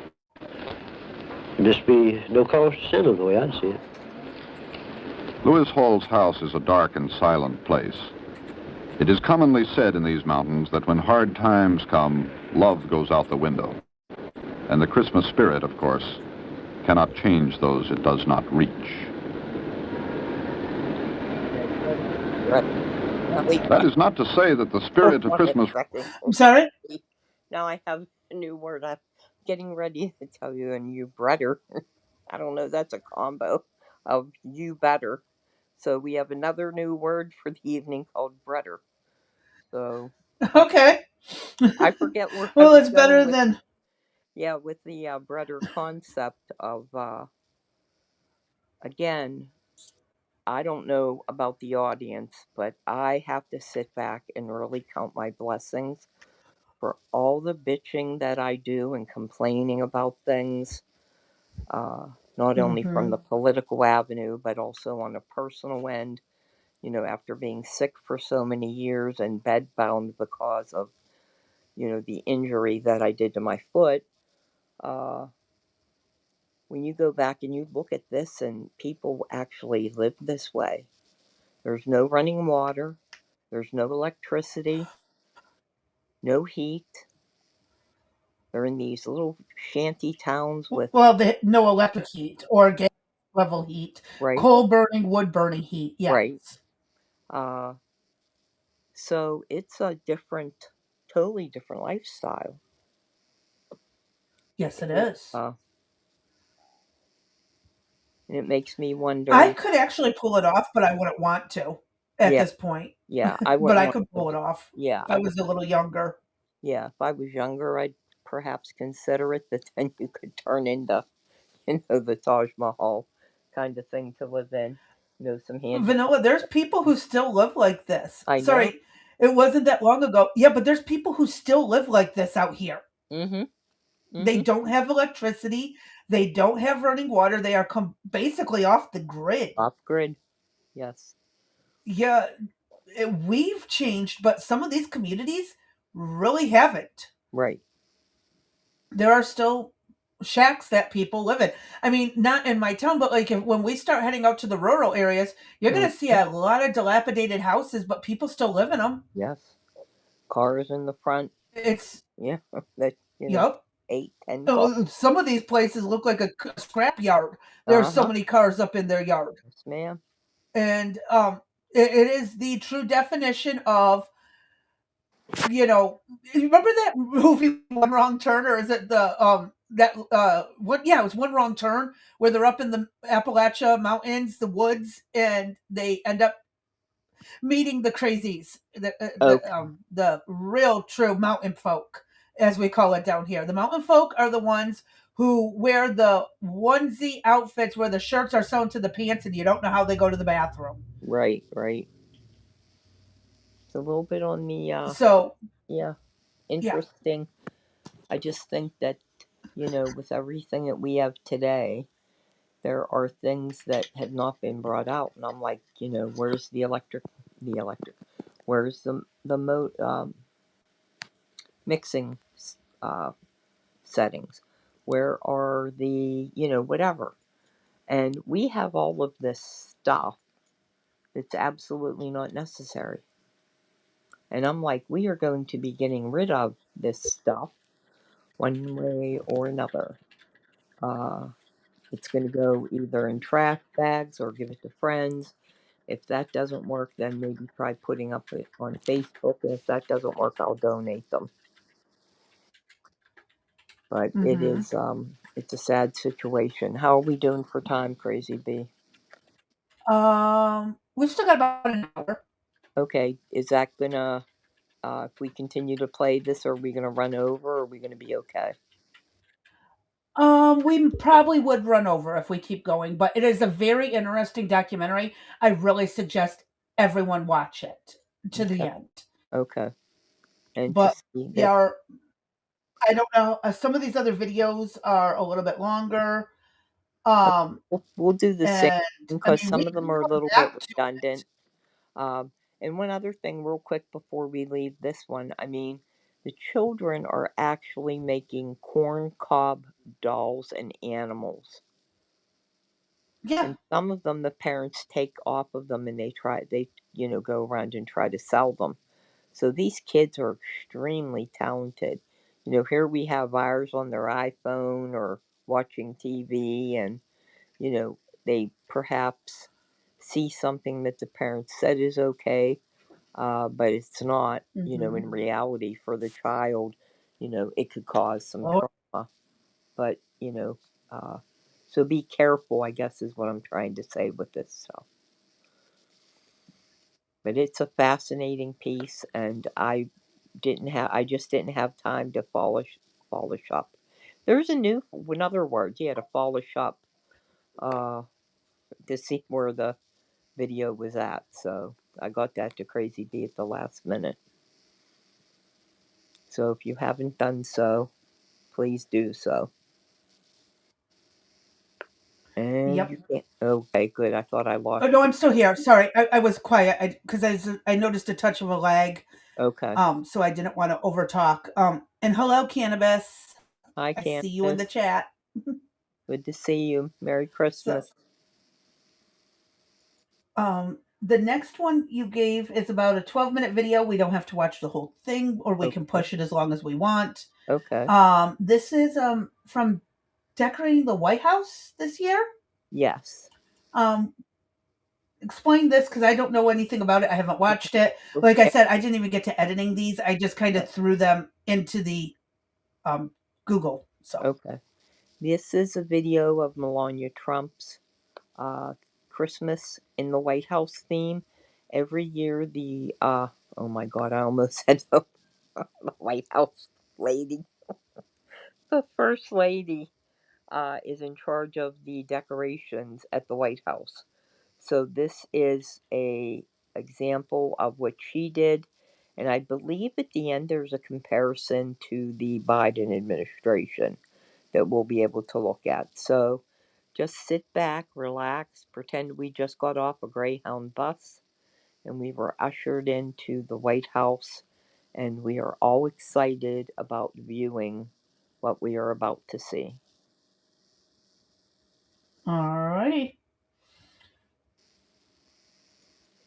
There'd just be no cause to send them the way I see it. Lewis Hall's house is a dark and silent place. It is commonly said in these mountains that when hard times come, love goes out the window. And the Christmas spirit, of course, cannot change those it does not reach. That is not to say that the spirit of Christmas... I'm sorry? Now I have a new word I'm getting ready to tell you, and you better. I don't know, that's a combo of you better. So we have another new word for the evening called breader. So Okay. I forget where well, I was it's better with, than... Yeah, with the breader concept of, again, I don't know about the audience, but I have to sit back and really count my blessings for all the bitching that I do and complaining about things, not only from the political avenue, but also on a personal end. You know, after being sick for so many years and bedbound because of, the injury that I did to my foot, when you go back and you look at this and people actually live this way, there's no running water, there's no electricity, no heat. They're in these little shanty towns with... Well, no electric heat or gas. level heat, right, coal burning, wood burning heat. Yes. right. Uh, so it's a totally different lifestyle. Yes, it It, is. and it makes me I wonder. could actually pull it off, but I wouldn't want to at Yeah, this point. yeah, I But wouldn't I want could to. pull it off Yeah, if I I would. was a little younger. Yeah, if I was younger, I'd perhaps consider it. But then you could turn into, the Taj Mahal kind of thing to live in. Some handicap. Vanilla, there's people who still live like this. I know. Sorry, it wasn't that long ago. Yeah, but there's people who still live like this out here. Mm-hmm. They Mm-hmm. don't have electricity. They don't have running water. They are basically off the grid. Off grid. Yes. Yeah, we've changed, but some of these communities really haven't. Right. There are still shacks that people live in. I mean, not in my town, but like when we start heading out to the rural areas, you're going to see Mm-hmm. a lot of dilapidated houses, but people still live in them. Yes. Cars in the front. It's, Yeah. That yep. 8, 10 cars. Some of these places look like a scrap yard. There's so Uh-huh. many cars up in their yard. Yes, ma'am. And it is the true definition of, you remember that movie One Wrong Turn, or is it the that what yeah, it was One Wrong Turn, where they're up in the Appalachia mountains, the woods, and they end up meeting the crazies, Okay. the real true mountain folk, as we call it down here. The mountain folk are the ones who wear the onesie outfits where the shirts are sewn to the pants and you don't know how they go to the bathroom. Right, right. It's a little bit on the So, yeah, yeah. interesting. I just think that, with everything that we have today, there are things that have not been brought out, and I'm like, where's the electric, where's the mixing uh, settings, where are the, whatever, and we have all of this stuff that's absolutely not necessary, and I'm like, we are going to be getting rid of this stuff one way or another. Uh, it's going to go either in trash bags or give it to friends. If that doesn't work, then maybe try putting up it on Facebook. And if that doesn't work, I'll donate them. But Hmm. it's a sad situation. How are we doing for time, Crazy B? We've still got about an hour. Okay, is that gonna, if we continue to play this, are we gonna run over, or are we gonna be okay? We probably would run over if we keep going, but it is a very interesting documentary. I really suggest everyone watch it to the Okay, end. okay. And to But see that, yeah, I don't know. Some of these other videos are a little bit longer. Um, we'll do the same and I because mean, we some of can them are a come little bit back to redundant. it. Um, and one other thing, real quick, before we leave this one, I mean, the children are actually making corn cob dolls and animals. Yeah. And some of them, the parents take off of them and go around and try to sell them. So these kids are extremely talented. Here we have ours on their iPhone or watching TV, and, they perhaps see something that the parents said is okay, but it's not, Hmm. in reality for the child, it could cause some Oh, trauma. But, uh, so be careful, I guess, is what I'm trying to say with this stuff. But it's a fascinating piece, and I just didn't have time to polish up. There's another word, yeah, to polish up, uh, to see where the video was at. So I got that to Crazy B at the last minute. So if you haven't done so, please do so. And yep. you can't. Okay, good. I thought I Oh lost no, you. I'm still here. Sorry, I was quiet because I noticed a touch of a lag. Okay. So I didn't want to overtalk. And hello, cannabis. Hi, I see you in the Candace. chat. Good to see you. Merry So, Christmas. the next one you gave is about a 12-minute video. We don't have to watch the whole thing, or we can Okay. push it as long as we want. Okay. This is from decorating the White House this year. Yes. Explain this because I don't know anything about it. I haven't watched it. Like I Okay. said, I didn't even get to editing these. I just kind of threw them into the Google. So Okay. This is a video of Melania Trump's Christmas in the White House theme. Every year, oh my God, I almost said the White House lady, the First Lady, is in charge of the decorations at the White House. So this is a example of what she did, and I believe at the end there's a comparison to the Biden administration that we'll be able to look at. So just sit back, relax, pretend we just got off a Greyhound bus and we were ushered into the White House, and we are all excited about viewing what we are about to see. alrighty.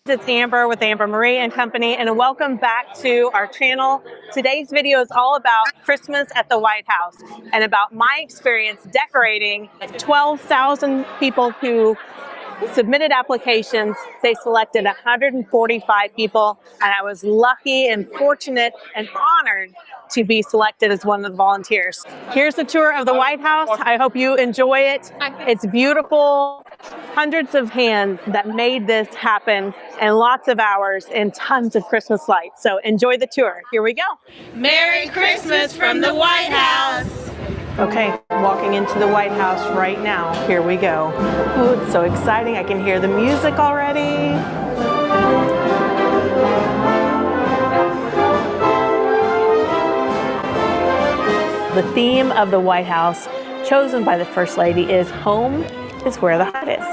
It's Amber with Amber Marie and Company, and welcome back to our channel. Today's video is all about Christmas at the White House and about my experience decorating 12,000 people who submitted applications. They selected 145 people, and I was lucky and fortunate and honored to be selected as one of the volunteers. Here's a tour of the White House. I hope you enjoy it. It's beautiful. Hundreds of hands that made this happen, and lots of hours and tons of Christmas lights. So enjoy the tour. Here we go. Merry Christmas from the White House. Okay, walking into the White House right now. Here we go. Ooh, it's so exciting. I can hear the music already. The theme of the White House, chosen by the First Lady, is home is where the heart is.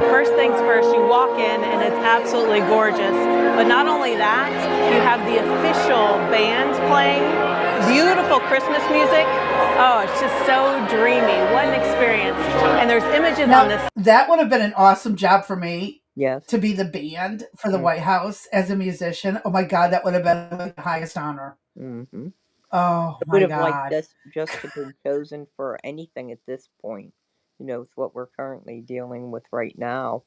First things first, you walk in and it's absolutely gorgeous. But not only that, you have the official band playing, beautiful Christmas music. Oh, it's just so dreamy. What an experience. And there's images on this. That would have been an awesome job for me. Yes. To be the band for the White House as a musician. Oh my God, that would have been the highest honor. Mm-hmm. Oh I would my have God. liked this just to be chosen for anything at this point, with what we're currently dealing with right now.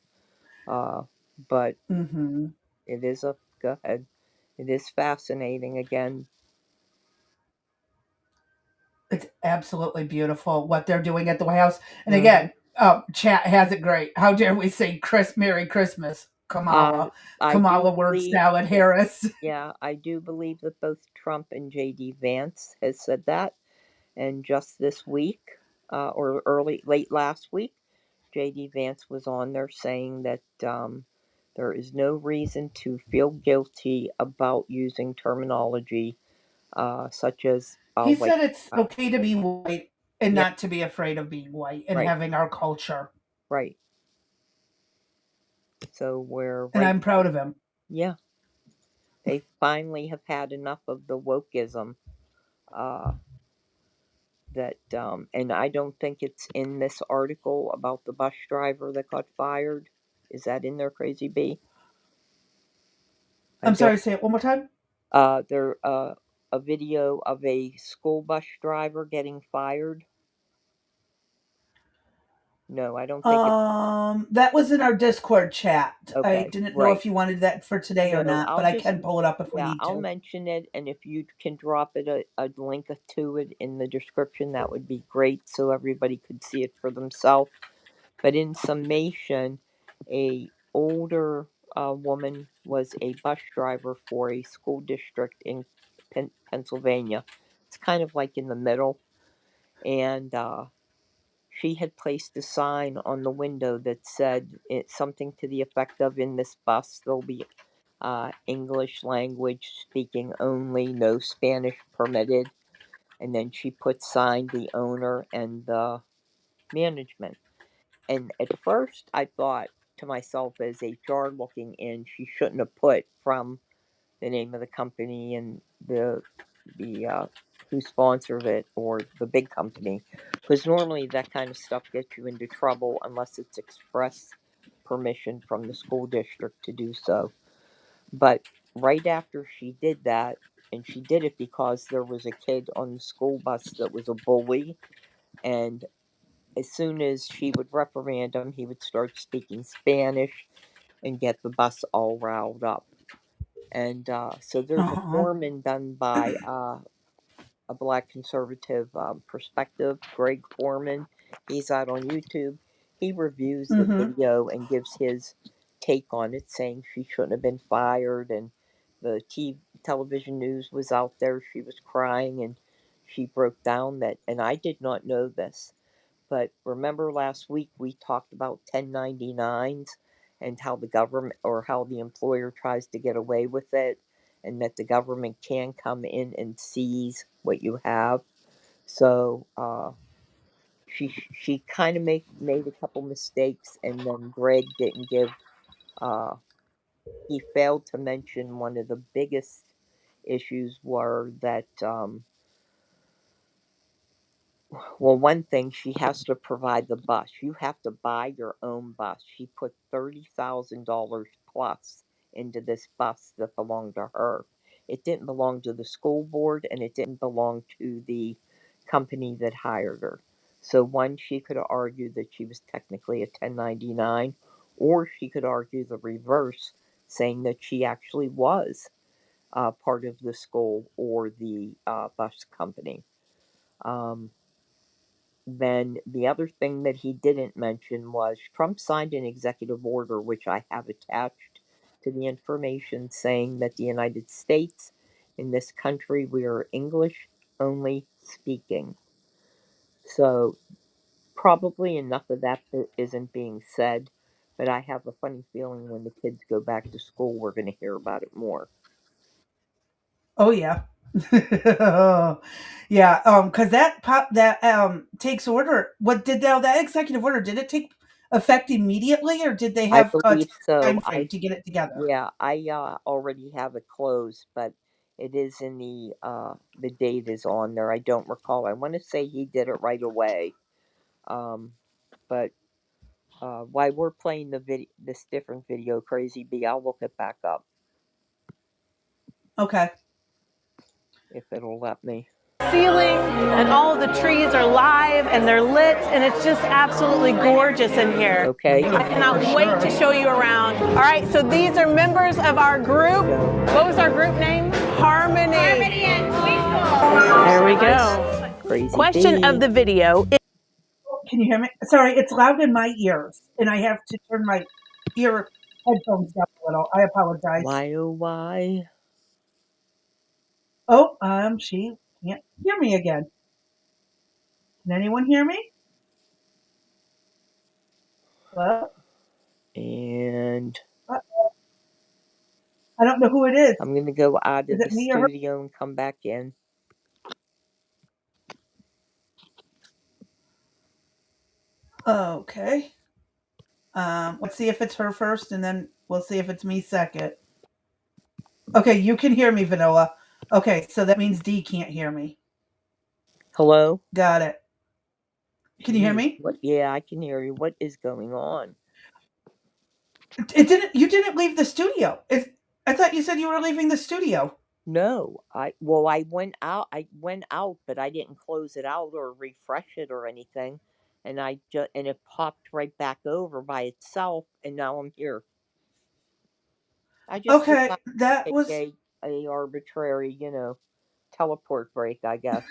But it is go ahead. It is fascinating again. It's absolutely beautiful what they're doing at the White House. And again, chat has it great. How dare we say Merry Christmas, Kamala. Kamala word salad Harris. Yeah, I do believe that both Trump and J.D. Vance has said that. And just this week, or late last week, J.D. Vance was on there saying that there is no reason to feel guilty about using terminology such as he said it's okay to be white and Yep. not to be afraid of being white and Right. having our culture. Right. So and I'm proud of him. Yeah. They finally have had enough of the wokeism. And I don't think it's in this article about the bus driver that got fired. Is that in there, Crazy B? I'm sorry, say it one more time. There a video of a school bus driver getting fired. No, I don't think that was in our Discord chat. Okay, I didn't know if you wanted that for today or not, but I can pull it up if we need to. I'll mention it, and if you can drop it a link to it in the description, that would be great, so everybody could see it for themselves. But in summation, a older woman was a bus driver for a school district in Pennsylvania. It's kind of like in the middle, and she had placed a sign on the window that said something to the effect of, in this bus there'll be English language speaking only, no Spanish permitted. And then she signed the owner and the management. And at first I thought to myself, as HR looking in, she shouldn't have put from the name of the company and the who sponsored it, or the big company, because normally that kind of stuff gets you into trouble unless it's express permission from the school district to do so. But right after she did that, and she did it because there was a kid on the school bus that was a bully, and as soon as she would reprimand him, he would start speaking Spanish and get the bus all riled up. And so there's a foreman done by a black conservative perspective, Greg Foreman. He's out on YouTube. He reviews the video and gives his take on it, saying she shouldn't have been fired, and the television news was out there. She was crying and she broke down that, and I did not know this, but remember last week we talked about 1099s and how the government or how the employer tries to get away with it, and that the government can come in and seize what you have. So she kind of made a couple mistakes, and then Greg didn't give. He failed to mention one of the biggest issues were that. Well, one thing, she has to provide the bus. You have to buy your own bus. She put $30,000 plus into this bus that belonged to her. It didn't belong to the school board, and it didn't belong to the company that hired her. So, one, she could argue that she was technically a 1099, or she could argue the reverse, saying that she actually was part of the school or the bus company. Then the other thing that he didn't mention was Trump signed an executive order, which I have attached to the information, saying that the United States, in this country, we are English only speaking. So probably enough of that isn't being said, but I have a funny feeling when the kids go back to school, we're going to hear about it more. Oh yeah. Yeah, because that takes order. What did that executive order? Did it take effect immediately, or did they I have a believe so. time frame to get it together? Yeah, I already have it closed, but it is in the date is on there. I don't recall. I want to say he did it right away. But while we're playing this different video, Crazy Bee, I'll look it back up Okay. if it'll let me. Ceiling, and all of the trees are live and they're lit, and it's just absolutely gorgeous in here. Okay. I cannot wait to show you around. All right, so these are members of our group. What was our group name? Harmony. Harmony and Twinkle. There we go. Crazy Question Bee. of the video. Can you hear me? Sorry, it's loud in my ears, and I have to turn my ear headphones down a little. I apologize. Why oh why? Oh, she can't hear me again. Can anyone hear me? Well, And I don't know who it is. I'm gonna go out of Is the it me or her? studio and come back in. Okay. Let's see if it's her first, and then we'll see if it's me second. Okay, you can hear me, Vanilla. Okay, so that means D can't hear me. Hello? Got it. Can you hear me? What? Yeah, I can hear you. What is going on? You didn't leave the studio. I thought you said you were leaving the studio. No, I went out. I went out, but I didn't close it out or refresh it or anything, and it popped right back over by itself, and now I'm here. I just Okay, decided that to was take a arbitrary, teleport break, I guess.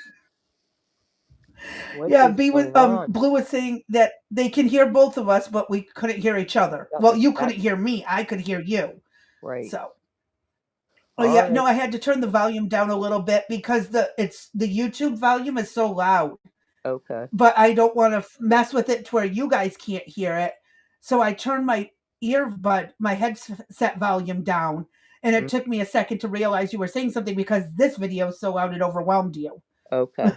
What yeah. is B was going on? Blue was saying that they can hear both of us, but we couldn't hear each other. That Well, was you that couldn't hear me. I could hear you. right. So, oh All yeah, no, right. I had to turn the volume down a little bit because the YouTube volume is so loud. Okay. But I don't want to mess with it to where you guys can't hear it. So I turned my my headset volume down, and it took me a second to realize you were saying something because this video is so loud it overwhelmed you. Okay.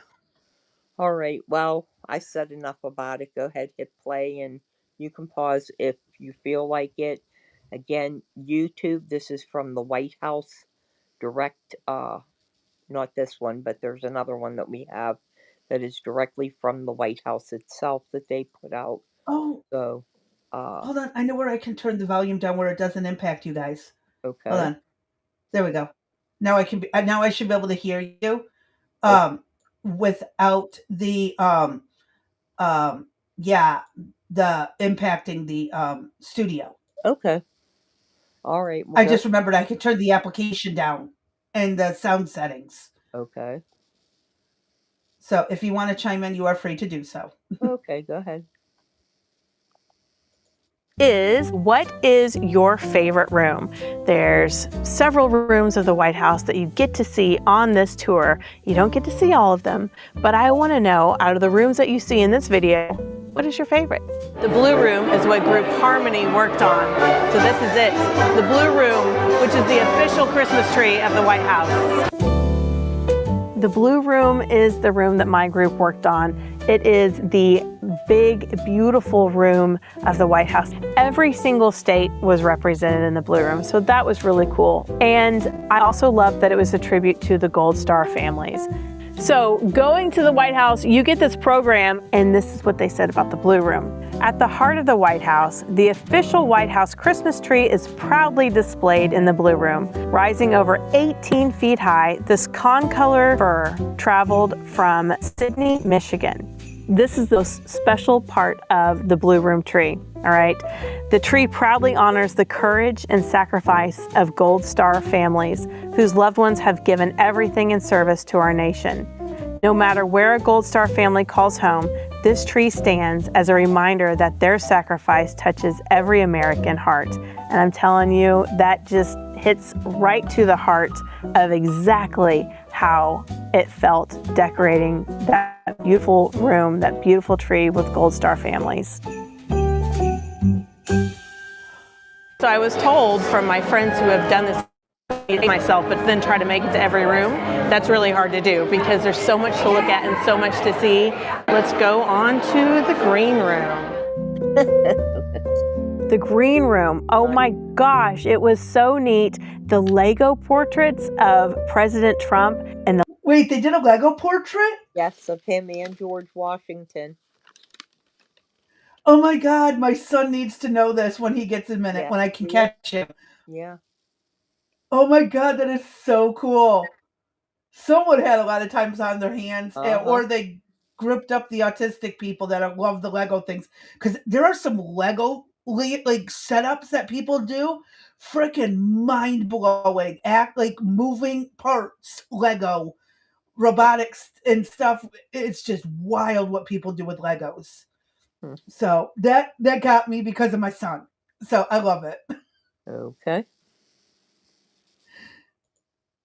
All right. Well, I said enough about it. Go ahead, hit play, and you can pause if you feel like it. Again, YouTube, this is from the White House direct, not this one, but there's another one that we have that is directly from the White House itself that they put out. Oh, So, hold on. I know where I can turn the volume down where it doesn't impact you guys. okay. Hold on. There we go. Now I should be able to hear you Okay. without the Yeah, the impacting the studio. Okay. All right. Well, I go. just remembered I could turn the application down in the sound settings. Okay. So if you want to chime in, you are free to do so. Okay. Go ahead. What is your favorite room? There's several rooms of the White House that you get to see on this tour. You don't get to see all of them, but I want to know, out of the rooms that you see in this video, what is your favorite? The blue room is what Group Harmony worked on. So this is it, the blue room, which is the official Christmas tree of the White House. The blue room is the room that my group worked on. It is the big, beautiful room of the White House. Every single state was represented in the blue room, so that was really cool. And I also loved that it was a tribute to the Gold Star families. So going to the White House, you get this program, and this is what they said about the blue room. At the heart of the White House, the official White House Christmas tree is proudly displayed in the blue room. Rising over 18 feet high, this concolor fir traveled from Sydney, Michigan. This is the most special part of the blue room tree, all right? The tree proudly honors the courage and sacrifice of Gold Star families whose loved ones have given everything in service to our nation. No matter where a Gold Star family calls home, this tree stands as a reminder that their sacrifice touches every American heart. And I'm telling you, that just hits right to the heart of exactly how it felt decorating that beautiful room, that beautiful tree with Gold Star families. So I was told from my friends who have done this myself, but then try to make it to every room, that's really hard to do because there's so much to look at and so much to see. Let's go on to the green room. The green room, oh my gosh, it was so neat. The Lego portraits of President Trump and the... Wait, they did a Lego portrait? Yes, of him and George Washington. Oh my God, my son needs to know this when he gets a minute, Yeah. when I can catch him. Yeah. Oh my God, that is so cool. Someone had a lot of times on their hands, or they grouped up the autistic people that love the Lego things. Because there are some Lego like setups that people do, freaking mind blowing. Act like moving parts, Lego, robotics and stuff. It's just wild what people do with Legos. So that got me because of my son. So I love it. Okay.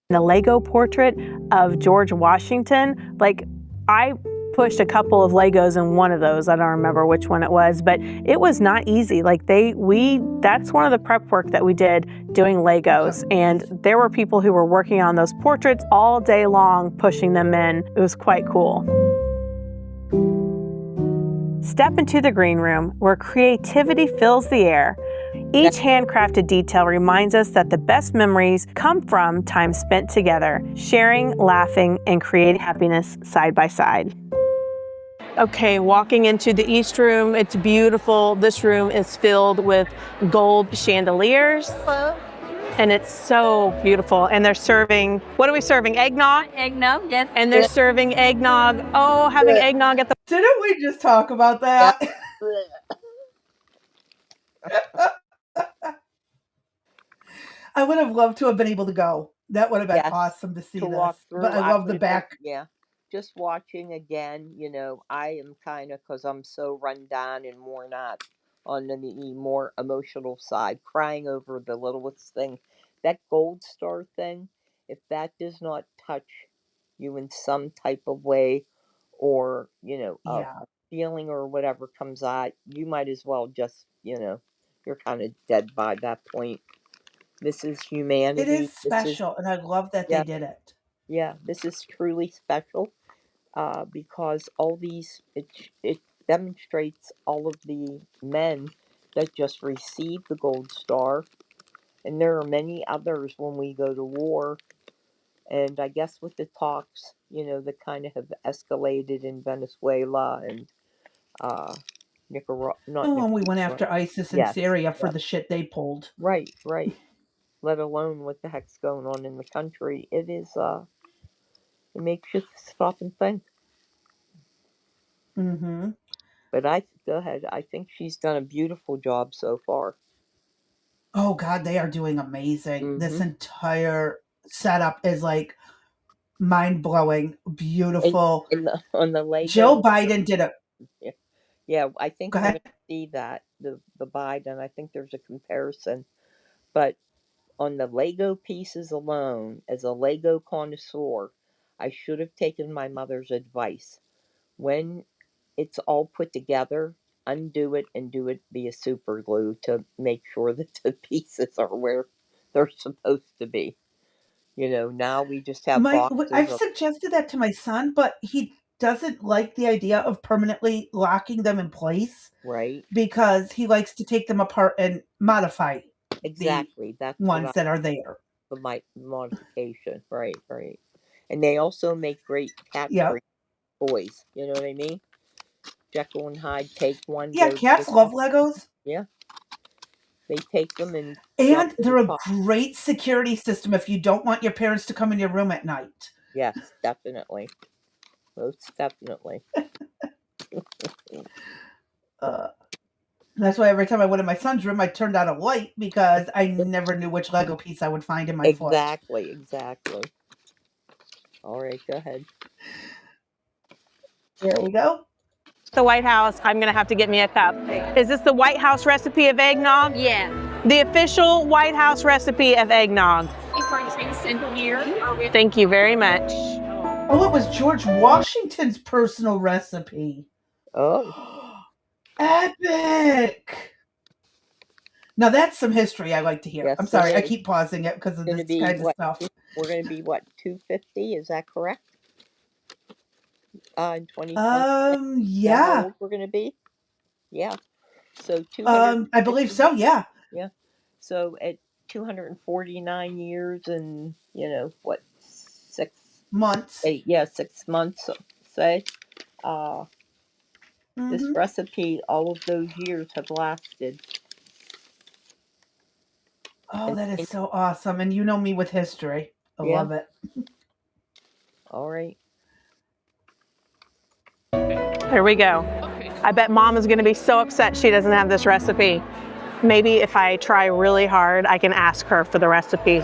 The Lego portrait of George Washington, like I pushed a couple of Legos in one of those. I don't remember which one it was, but it was not easy. Like that's one of the prep work that we did doing Legos. And there were people who were working on those portraits all day long, pushing them in. It was quite cool. Step into the green room where creativity fills the air. Each handcrafted detail reminds us that the best memories come from time spent together, sharing, laughing, and creating happiness side by side. Okay, walking into the East room, it's beautiful. This room is filled with gold chandeliers. And it's so beautiful. And they're serving, what are we serving? Eggnog? Eggnog, yes. And they're serving eggnog. Oh, having eggnog at the... Didn't we just talk about that? I would have loved to have been able to go. That would have been awesome to see this. Walk through. But I love the back. Just watching again, I am kind of, because I'm so run down and worn out on the more emotional side, crying over the littlest thing. That Gold Star thing, if that does not touch you in some type of way, or, a feeling or whatever comes out, you might as well just, you're kind of dead by that point. This is humanity. It is special, and I love that they did it. Yeah, this is truly special because all these, it demonstrates all of the men that just received the Gold Star. And there are many others when we go to war. And I guess with the talks, that kind of have escalated in Venezuela and Nicaragua. And when we went after ISIS in Syria for the shit they pulled. Right. Let alone what the heck's going on in the country. It is, it makes you stop and think. Mm-hmm. But go ahead. I think she's done a beautiful job so far. Oh God, they are doing amazing. This Mm-hmm. entire setup is like mind blowing, And, beautiful. on the Lego. Jill Biden did a. Yeah, I think Go we're ahead. going to see that the Biden. I think there's a comparison, but on the Lego pieces alone, as a Lego connoisseur, I should have taken my mother's advice. When it's all put together, undo it and do it via super glue to make sure that the pieces are where they're supposed to be. Now we just have boxes I've of, suggested that to my son, but he doesn't like the idea of permanently locking them in place right? because he likes to take them apart and modify Exactly. That's the what ones that are there. the modification. Right, right. And they also make great cat Yeah. toys. You know what I mean? Jekyll and Hyde take one, Yeah, go to cats love the Legos. yeah. They take them and jump And in they're the a car. great security system if you don't want your parents to come in your room at night. Yes, definitely. Most definitely. That's why every time I went in my son's room, I turned on a light because I never knew which Lego piece I would find in my foot. Exactly. All right, go ahead. There you go. The White House, I'm going to have to get me a cup. Is this the White House recipe of eggnog? Yeah. The official White House recipe of eggnog. Thank you very much. Oh, it was George Washington's personal recipe. Oh. Epic. Now that's some history I like to hear. Yes, I'm sorry, it I is. keep pausing it because of this kind of stuff. We're going to be what, 250? Is that correct? In 2020. Yeah. How old we're going to be? Yeah. So 200. I believe so. Yeah. Yeah. So at 249 years and what, 6 months? 8, yeah, 6 months. Say. This recipe, all of those years have lasted. Oh, that is so awesome. And you know me with history. I love it. All right. Here we go. I bet Mom is going to be so upset she doesn't have this recipe. Maybe if I try really hard, I can ask her for the recipe.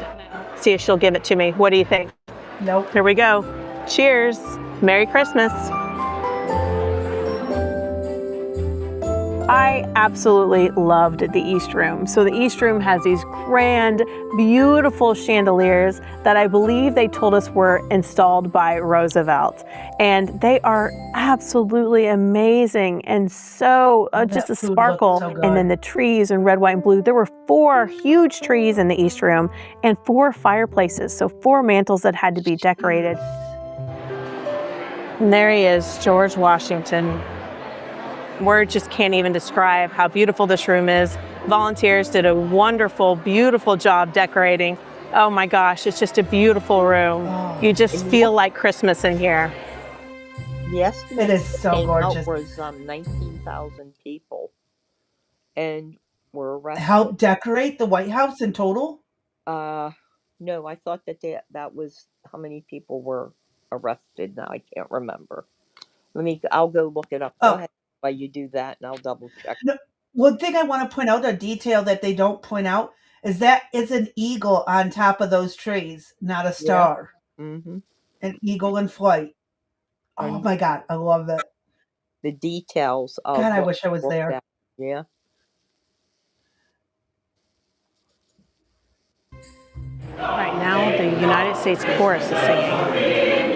See if she'll give it to me. What do you think? Nope. Here we go. Cheers. Merry Christmas. I absolutely loved the East Room. So the East Room has these grand, beautiful chandeliers that I believe they told us were installed by Roosevelt. And they are absolutely amazing and so just a sparkle. So and then the trees in red, white, and blue. There were 4 huge trees in the East Room and 4 fireplaces. So 4 mantles that had to be decorated. And there he is, George Washington. Words just can't even describe how beautiful this room is. Volunteers did a wonderful, beautiful job decorating. Oh my gosh, it's just a beautiful room. You just feel like Christmas in here. Yes, it is so gorgeous. Was 19,000 people, and were arrested. Help decorate the White House in total? No, I thought that was how many people were arrested. Now I can't remember. I'll go look it up. Go ahead while you do that, and I'll double check. No, one thing I want to point out, a detail that they don't point out, is that it's an eagle on top of those trees, not a star. Yeah. Mm-hmm. An eagle in flight. Oh my God, I love it. The details of God, I wish I was there. Yeah. Right now, the United States Chorus is singing.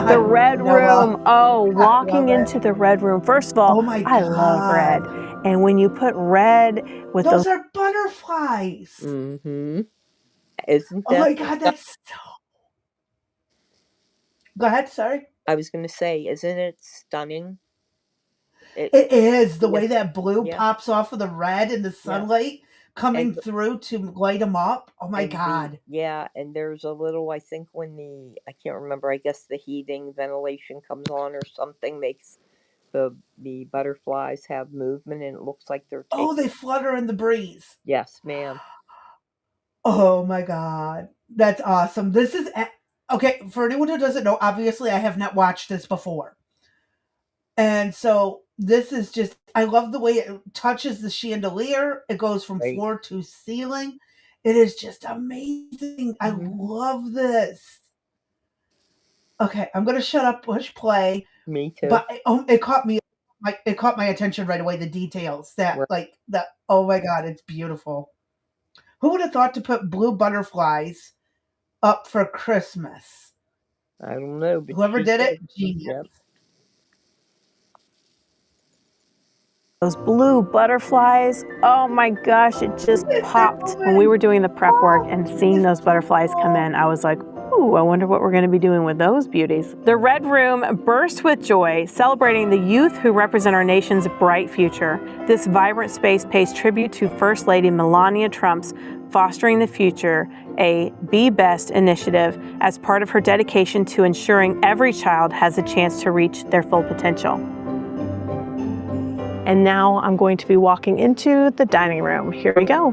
The Red Room. Oh, walking into the Red Room. First of all, I love red. And when you put red with those are butterflies. Mm-hmm. Isn't that? Oh my God, that's so. Go ahead, sorry. I was going to say, isn't it stunning? It is. The way that blue pops off of the red in the sunlight coming And through to light them up. Oh my God. yeah, and there's a little, I think when I can't remember, I guess the heating ventilation comes on or something makes the butterflies have movement, and it looks like they're Oh, taking. they flutter in the breeze. Yes, ma'am. Oh my God. That's awesome. This is okay. For anyone who doesn't know, obviously I have not watched this before. And so this is just, I love the way it touches the chandelier. It goes from Right. floor to ceiling. It is just amazing. I love this. Okay, I'm gonna shut up, push play. Me too. But it caught me. It caught my attention right away. The details that, Right. like that. Oh my God, it's beautiful. Who would have thought to put blue butterflies up for Christmas? I don't know, but Whoever she did it, did. genius. Yep. Those blue butterflies, oh my gosh, it just popped. When we were doing the prep work and seeing those butterflies come in, I was like, ooh, I wonder what we're going to be doing with those beauties. The Red Room burst with joy, celebrating the youth who represent our nation's bright future. This vibrant space pays tribute to First Lady Melania Trump's Fostering the Future, a Be Best initiative as part of her dedication to ensuring every child has a chance to reach their full potential. And now I'm going to be walking into the dining room. Here we go.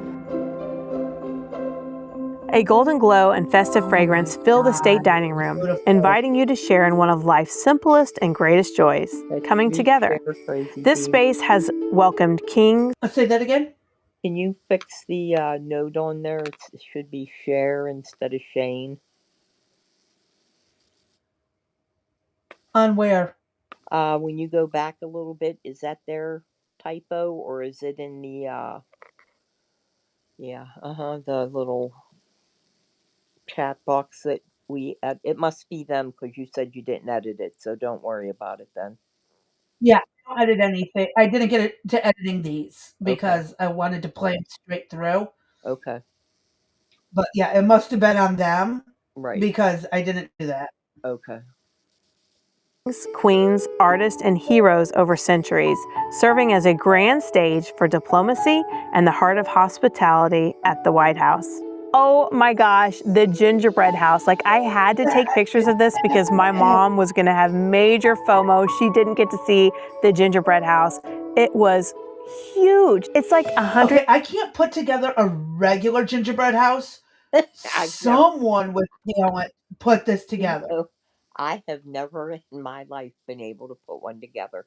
A golden glow and festive fragrance fill the state dining room, inviting you to share in one of life's simplest and greatest joys, coming together. This space has welcomed kings. Let's say that again. Can you fix the note on there? It should be share instead of Shane. On where? When you go back a little bit, is that their typo or is it in the the little chat box that it must be them because you said you didn't edit it, so don't worry about it then. Yeah, I don't edit anything. I didn't get it to editing these Okay. because I wanted to play them straight through. Okay. But yeah, it must have been on them. Right. Because I didn't do that. Okay. Queens, artists, and heroes over centuries, serving as a grand stage for diplomacy and the heart of hospitality at the White House. Oh my gosh, the gingerbread house. Like, I had to take pictures of this because my mom was going to have major FOMO. She didn't get to see the gingerbread house. It was huge. It's like 100. Okay, I can't put together a regular gingerbread house. Someone with talent put this together. You know, I have never in my life been able to put one together.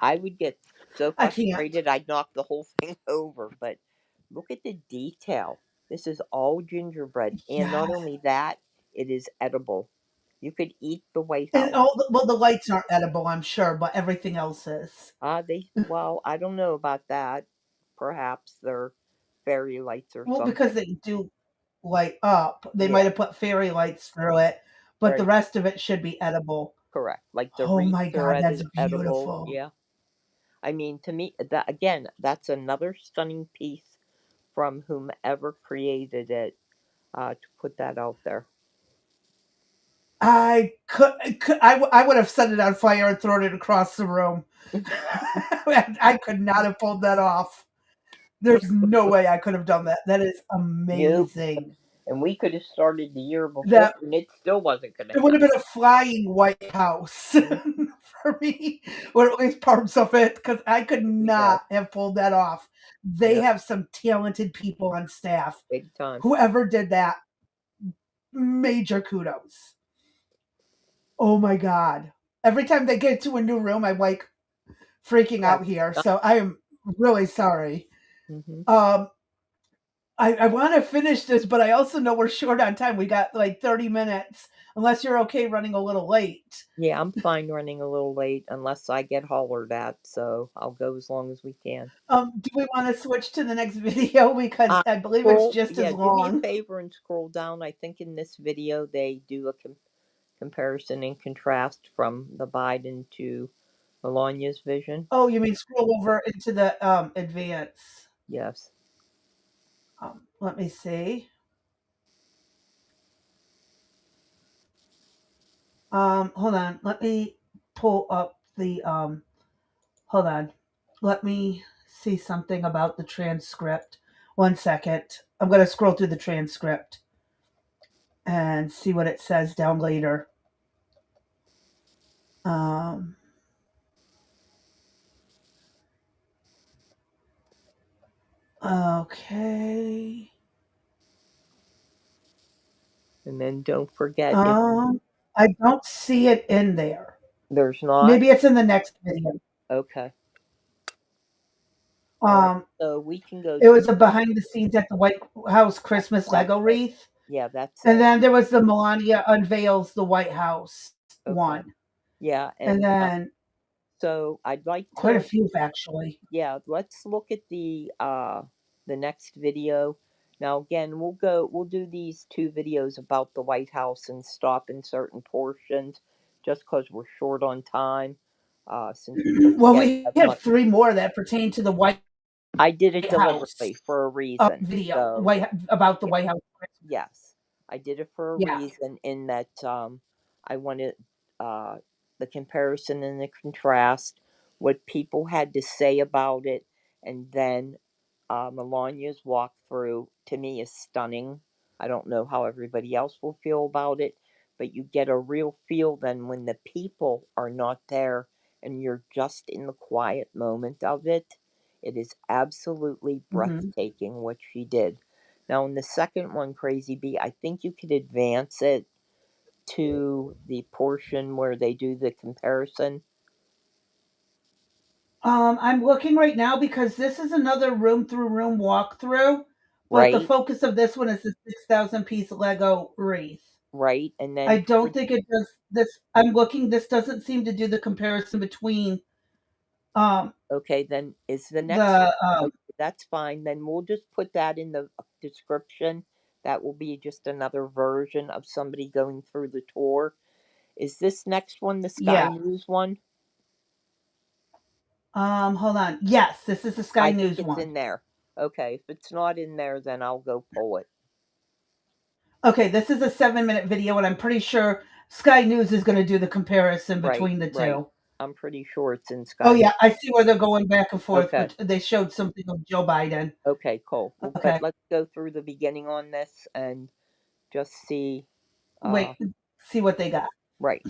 I would get so frustrated I'd knock the whole thing over, but look at the detail. This is all gingerbread, and not only that, it is edible. You could eat the White House. Well, the lights aren't edible, I'm sure, but everything else is. Well, I don't know about that. Perhaps they're fairy lights or Well, something. because they do light up. They might have put fairy lights through it, but the rest of it should be edible. Correct. Like the oh my wreaths are God, that's edible. beautiful. Yeah. I mean, to me, that again, that's another stunning piece from whomever created it to put that out there. I would have set it on fire and thrown it across the room. I could not have pulled that off. There's no way I could have done that. That is amazing. Nope. And we could have started the year before, and it still wasn't going to. It would have been a flying White House for me, or at least parts of it, because I could not have pulled that off. They have some talented people on staff. Big time. Whoever did that, major kudos. Oh my God. Every time they get to a new room, I'm like freaking out here. So I am really sorry. I want to finish this, but I also know we're short on time. We got like 30 minutes, unless you're okay running a little late. Yeah, I'm fine running a little late unless I get hollered at, so I'll go as long as we can. Do we want to switch to the next video? Because I believe it's just as long. Do me a favor and scroll down. I think in this video they do a comparison and contrast from the Biden to Melania's vision. Oh, you mean scroll over into the advance? Yes. Let me see. Hold on. Let me pull up the hold on. Let me see something about the transcript. 1 second. I'm going to scroll through the transcript and see what it says down later. Okay. And then don't forget, I don't see it in there. There's not? Maybe it's in the next video. Okay. All right, so we can go. It was a behind the scenes at the White House Christmas Lego wreath. Yeah, that's and then there was the Melania unveils the White House one. Yeah, And then so I'd like to quite a few actually. Yeah, let's look at the next video. Now again, we'll do these 2 videos about the White House and stop in certain portions just because we're short on time. Since we have 3 more that pertain to the White I did it deliberately for a reason. Video So, about the White House. Yes, I did it for a reason in that I wanted the comparison and the contrast, what people had to say about it, and then Melania's walkthrough to me is stunning. I don't know how everybody else will feel about it, but you get a real feel then when the people are not there and you're just in the quiet moment of it. It is absolutely breathtaking what she did. Now, in the second one, Crazy Bee, I think you could advance it to the portion where they do the comparison. I'm looking right now because this is another room through room walkthrough, but the Right. focus of this one is the 6,000 piece Lego wreath. Right, and then I don't think it does this. I'm looking. This doesn't seem to do the comparison between. Okay, then is the next. Okay, that's fine. Then we'll just put that in the description. That will be just another version of somebody going through the tour. Is this next one the Sky News one? Hold on. Yes, this is the Sky News one. It's in there. Okay, if it's not in there, then I'll go pull it. Okay, this is a 7-minute video, and I'm pretty sure Sky News is going to do the comparison between the two. Right. I'm pretty sure it's in Sky. Oh yeah, I see where they're going back and forth. Okay. But they showed something of Joe Biden. Okay, cool. Okay. But let's go through the beginning on this and just see. See what they got. Right.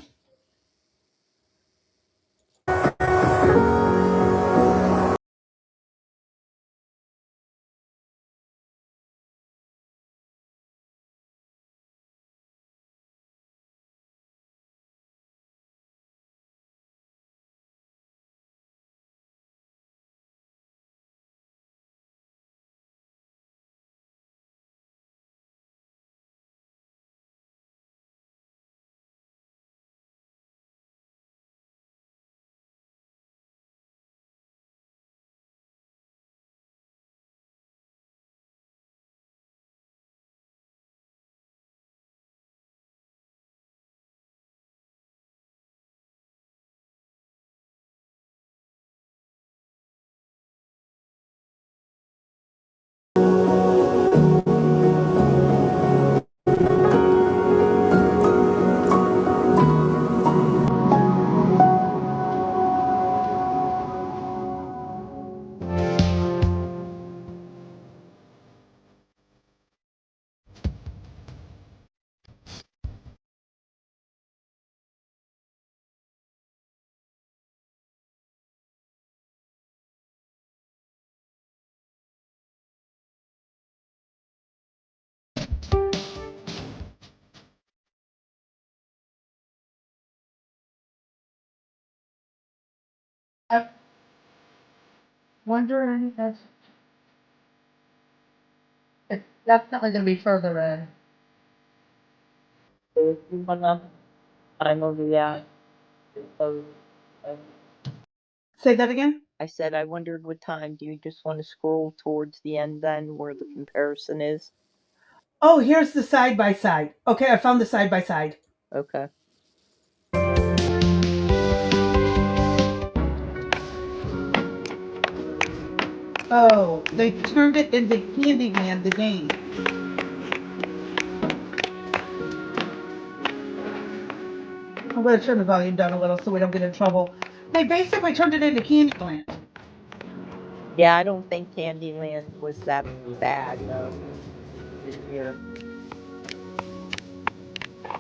I'm wondering if it's definitely going to be further in. Say that again? I said I wondered what time. Do you just want to scroll towards the end then where the comparison is? Oh, here's the side by side. Okay, I found the side by side. Okay. Oh, they turned it into Candyman, the game. I'm going to turn the volume down a little so we don't get in trouble. They basically turned it into Candyland. Yeah, I don't think Candyland was that bad, though, this year.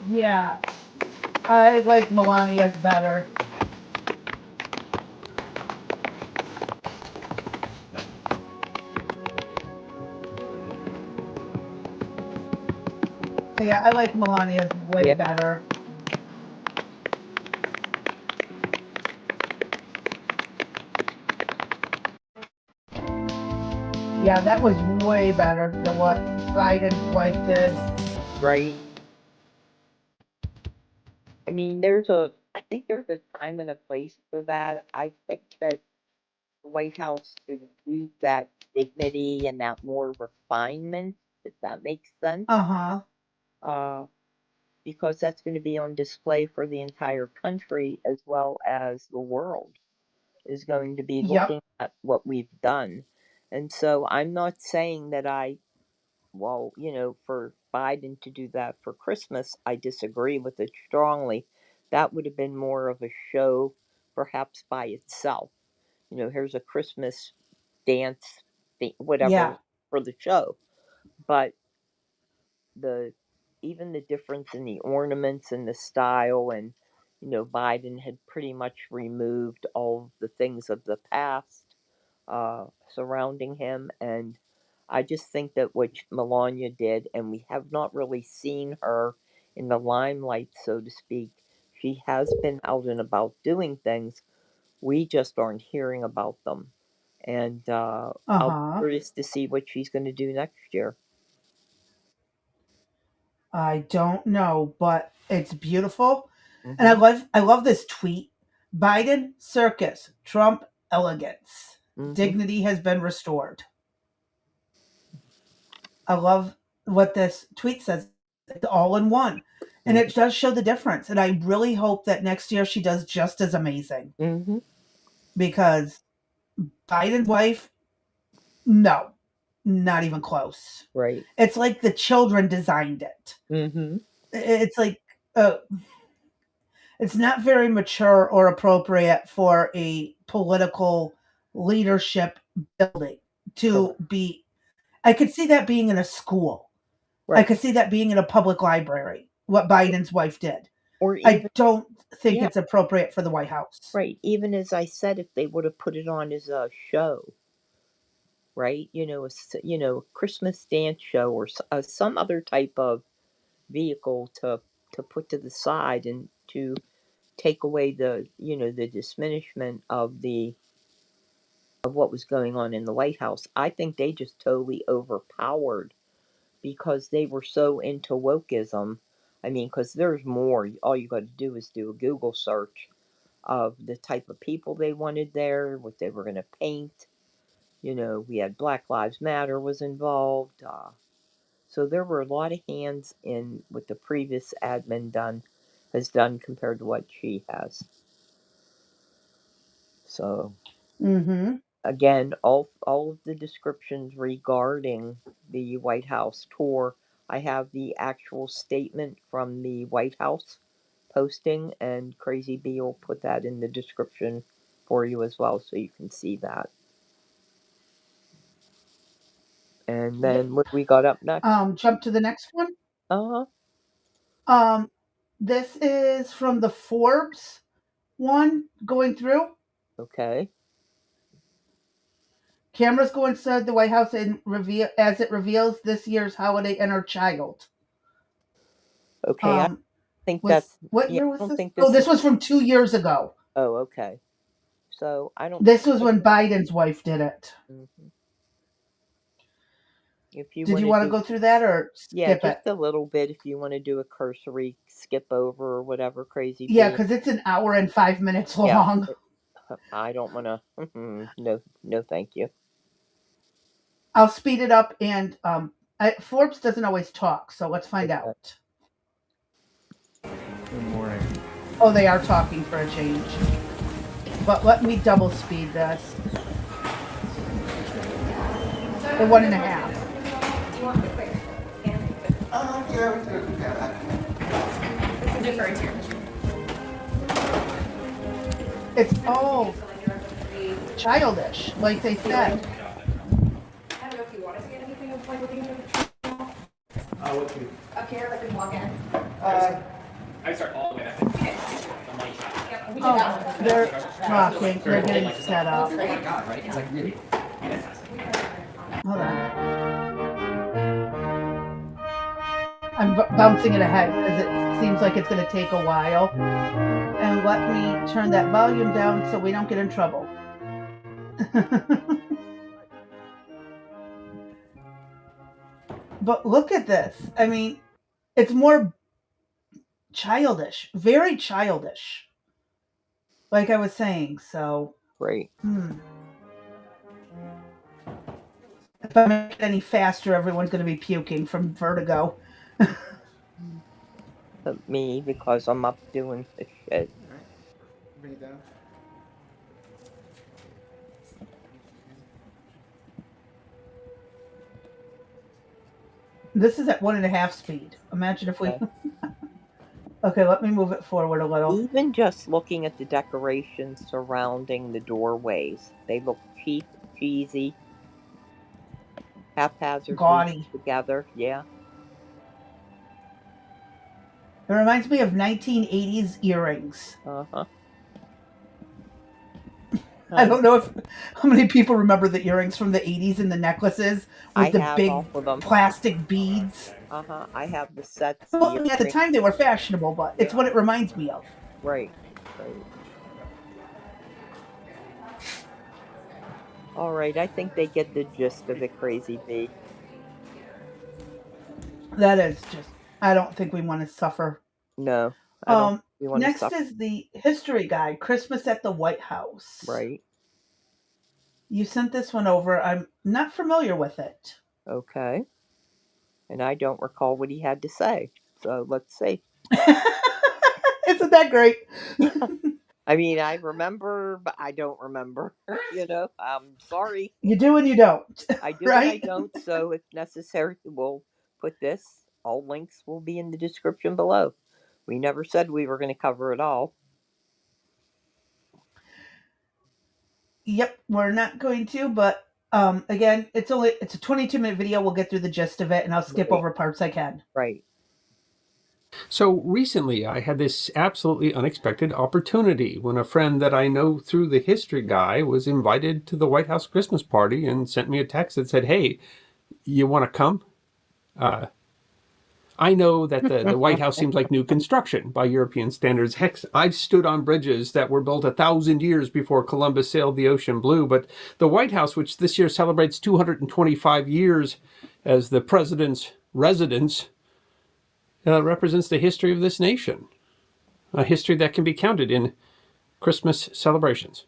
Yeah, I like Melania's better. Yeah, I like Melania's way better. Yeah, that was way better than what Biden's wife did. Right. I mean, I think there's a time and a place for that. I think that the White House should use that dignity and that more refinement, if that makes sense. Uh-huh. Because that's going to be on display for the entire country as well as the world is going to be Yep. looking at what we've done. And so I'm not saying that well, for Biden to do that for Christmas, I disagree with it strongly. That would have been more of a show, perhaps by itself. Here's a Christmas dance, whatever, Yeah. for the show. But the even the difference in the ornaments and the style, and Biden had pretty much removed all of the things of the past surrounding him. And I just think that what Melania did, and we have not really seen her in the limelight, so to speak. She has been out and about doing things, we just aren't hearing about them. And I'll be Uh-huh. curious to see what she's going to do next year. I don't know, but it's beautiful. And Mm-hmm. I love this tweet. Biden circus, Trump elegance. Mm-hmm. Dignity has been restored. I love what this tweet says. It's all in one. And Mm-hmm. it does show the difference. And I really hope that next year she does just as amazing. Mm-hmm. Because Biden's wife, no, not even close. Right. It's like the children designed it. Mm-hmm. It's like it's not very mature or appropriate for a political leadership building to Correct. be. I could see that being in a school. I Right. could see that being in a public library, what Biden's wife did. Or I even, don't think yeah, it's appropriate for the White House. right. Even as I said, if they would have put it on as a show, right? A Christmas dance show, or some other type of vehicle to put to the side, and to take away the diminishment of what was going on in the White House. I think they just totally overpowered, because they were so into wokeism. I mean, because there's more. All you got to do is do a Google search of the type of people they wanted there, what they were going to paint. We had Black Lives Matter was involved. So there were a lot of hands in what the previous admin has done compared to what she has. So Mm-hmm. again, all of the descriptions regarding the White House tour, I have the actual statement from the White House posting, and Crazy Bee will put that in the description for you as well, so you can see that. And Yep. then what we got up next? Jump to the next one. Uh-huh. Um, this is from the Forbes one going through. Okay. Cameras go inside the White House and reveal as it reveals this year's holiday inner child. Okay, I think that's, What yeah, year I was don't this? think Oh, this this is, was from 2 years ago. oh, okay. So I don't This was when Biden's wife did it. Mhm. If you Did want you to want to do, go through that or yeah, skip just it? a little bit, if you want to do a cursory skip over or whatever, Crazy Yeah, Bee. because it's an hour and 5 minutes Yeah, long. I don't want to. No, no, thank you. I'll speed it up, and Forbes doesn't always talk, so let's find Okay. out. Good morning. Oh, they are talking for a change. But let me double speed this. The 1.5. Defer to your It's childish, like they said. I don't know if you want to get anything of like looking through the up here, like we walk in. I start all the way back. Oh, they're rocking. They're getting set up. Oh my god, right? It's like really fantastic. Hold on. I'm bouncing it ahead because it seems like it's going to take a while. And let me turn that volume down so we don't get in trouble. But look at this. I mean, it's more childish, very childish. Like I was saying, so. Right. If I make it any faster, everyone's going to be puking from vertigo. But me, because I'm up doing the shit. Bring it down. This is at 1.5 speed. Imagine if we... Okay, let me move it forward a little. Even just looking at the decorations surrounding the doorways, they look cheap, cheesy, haphazardly Gaudy. together. Yeah. It reminds me of 1980s earrings. Uh-huh. I don't know how many people remember the earrings from the 80s and the necklaces with the big plastic beads. Uh-huh. I have the sets. Well, at the time they were fashionable, but it's what it reminds me of. Right. All right. I think they get the gist of it, Crazy Bee. That is just... I don't think we want to suffer. No. Next is the history guide, Christmas at the White House. Right. You sent this one over. I'm not familiar with it. Okay. And I don't recall what he had to say. So let's see. Isn't that great? I mean, I remember, but I don't remember. I'm sorry. You do and you don't. I do right? and I don't. So if necessary, we'll put this. All links will be in the description below. We never said we were going to cover it all. Yep, we're not going to, but again, it's a 22-minute video. We'll get through the gist of it, and I'll skip over parts I can. Right. So recently, I had this absolutely unexpected opportunity when a friend that I know through the history guy was invited to the White House Christmas party and sent me a text that said, "Hey, you want to come?" I know that the White House seems like new construction by European standards. Heck, I've stood on bridges that were built 1,000 years before Columbus sailed the ocean blue. But the White House, which this year celebrates 225 years as the president's residence, represents the history of this nation. A history that can be counted in Christmas celebrations.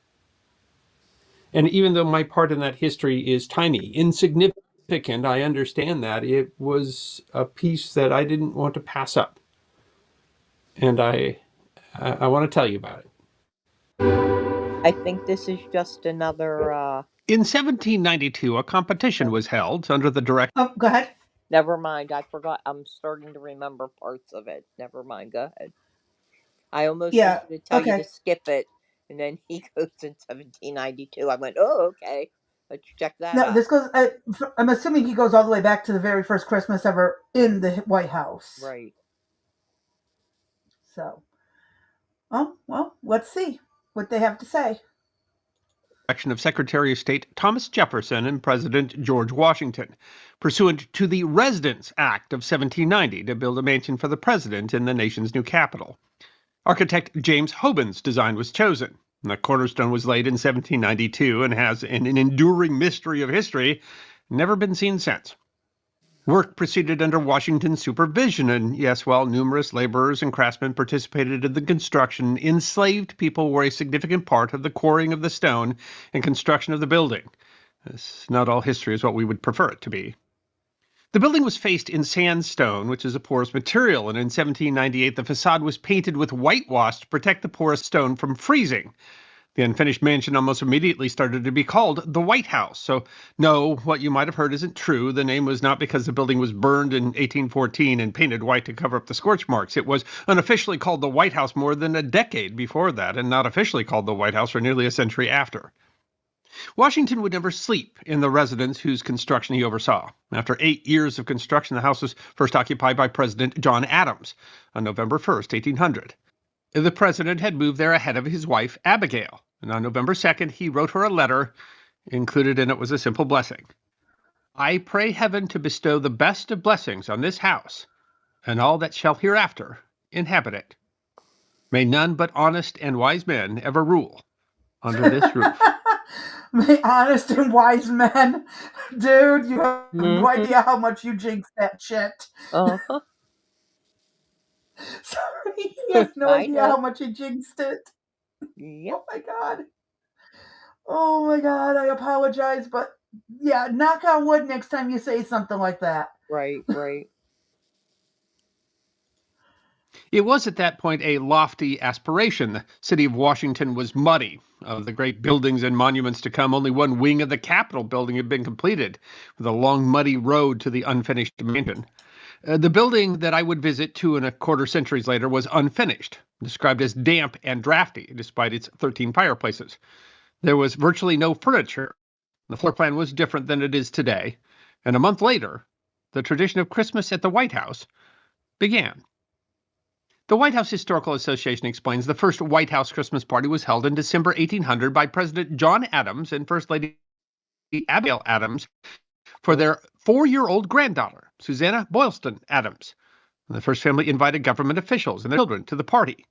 And even though my part in that history is tiny, insignificant, I understand that it was a piece that I didn't want to pass up. And I want to tell you about it. I think this is just another... In 1792, a competition was held under the direction... Oh, go ahead. Never mind. I forgot. I'm starting to remember parts of it. Never mind. Go ahead. I almost wanted to tell you to skip it. And then he goes in 1792. I went, oh, okay. Let's check that out. This goes. I'm assuming he goes all the way back to the very first Christmas ever in the White House. Right. So, well, let's see what they have to say. Direction of Secretary of State Thomas Jefferson and President George Washington, pursuant to the Residence Act of 1790 to build a mansion for the president in the nation's new capital. Architect James Hoban's design was chosen. The cornerstone was laid in 1792 and has, in an enduring mystery of history, never been seen since. Work proceeded under Washington's supervision, and yes, while numerous laborers and craftsmen participated in the construction, enslaved people were a significant part of the quarrying of the stone and construction of the building. Not all history is what we would prefer it to be. The building was faced in sandstone, which is a porous material, and in 1798 the facade was painted with whitewash to protect the porous stone from freezing. The unfinished mansion almost immediately started to be called the White House. So, no, what you might have heard isn't true. The name was not because the building was burned in 1814 and painted white to cover up the scorch marks. It was unofficially called the White House more than a decade before that, and not officially called the White House for nearly a century after. Washington would never sleep in the residence whose construction he oversaw. After 8 years of construction, the house was first occupied by President John Adams on November 1st, 1800. The president had moved there ahead of his wife, Abigail, and on November 2nd, he wrote her a letter. Included in it was a simple blessing. I pray heaven to bestow the best of blessings on this house and all that shall hereafter inhabit it. May none but honest and wise men ever rule under this roof. May honest and wise men. Dude, you have no idea how much you jinxed that shit. Uh-huh. Sorry, you have no idea how much you jinxed it. Yep. Oh my god. Oh my god, I apologize, but yeah, knock on wood next time you say something like that. Right, right. It was at that point a lofty aspiration. The city of Washington was muddy. Of the great buildings and monuments to come, only one wing of the Capitol building had been completed, with a long muddy road to the unfinished mansion. The building that I would visit 2.25 centuries later was unfinished, described as damp and drafty, despite its 13 fireplaces. There was virtually no furniture. The floor plan was different than it is today. And a month later, the tradition of Christmas at the White House began. The White House Historical Association explains the first White House Christmas party was held in December 1800 by President John Adams and First Lady Abigail Adams for their 4-year-old granddaughter, Susanna Boylston Adams. And the first family invited government officials and their children to the party.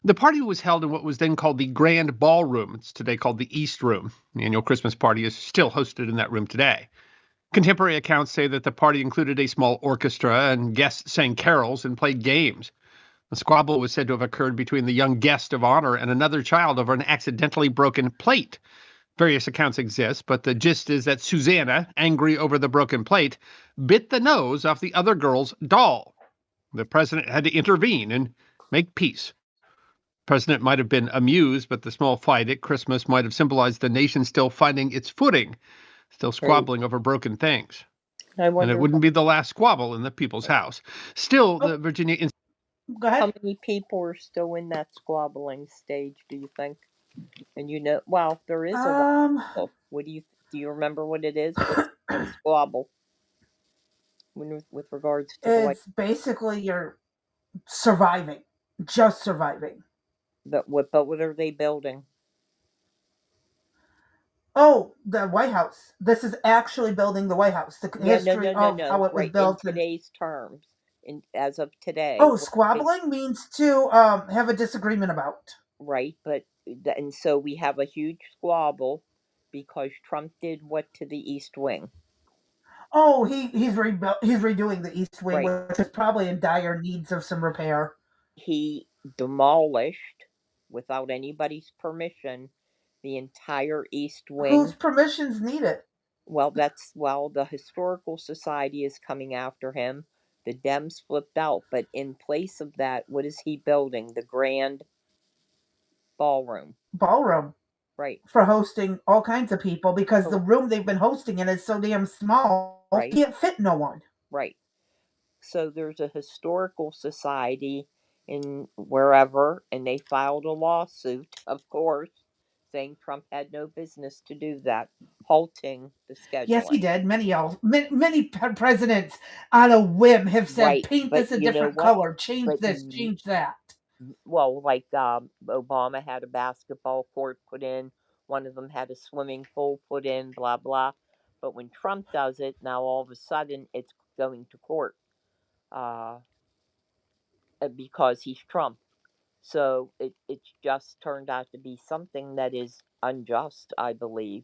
The party was held in what was then called the Grand Ballroom. It's today called the East Room. The annual Christmas party is still hosted in that room today. Contemporary accounts say that the party included a small orchestra and guests sang carols and played games. A squabble was said to have occurred between the young guest of honor and another child over an accidentally broken plate. Various accounts exist, but the gist is that Susanna, angry over the broken plate, bit the nose off the other girl's doll. The president had to intervene and make peace. The president might have been amused, but the small fight at Christmas might have symbolized the nation still finding its footing, still squabbling over broken things. And it wouldn't be the last squabble in the people's house. Still, the Virginia... Go ahead. How many people are still in that squabbling stage, do you think? And you know, well, there is a what do you remember what it is? What's the squabble with regards to it's basically you're surviving, just surviving. But what are they building? Oh, the White House. This is actually building the White House. The history of how it was built in today's terms. As of today. Oh, squabbling means to have a disagreement about. Right, but and so we have a huge squabble because Trump did what to the East Wing? Oh, he's redoing the East Wing, which is probably in dire needs of some repair. He demolished, without anybody's permission, the entire East Wing. Whose permission's needed? Well, the Historical Society is coming after him. The Dems flipped out, but in place of that, what is he building? The Grand Ballroom. Right. For hosting all kinds of people, because the room they've been hosting in is so damn small, it can't fit no one. Right. So there's a historical society in wherever, and they filed a lawsuit, of course, saying Trump had no business to do that, halting the scheduling. Yes, he did. Many presidents, on a whim, have said, paint this a different color, change this, change that. Well, like Obama had a basketball court put in, one of them had a swimming pool put in, blah, blah. But when Trump does it, now all of a sudden it's going to court because he's Trump. So it's just turned out to be something that is unjust, I believe,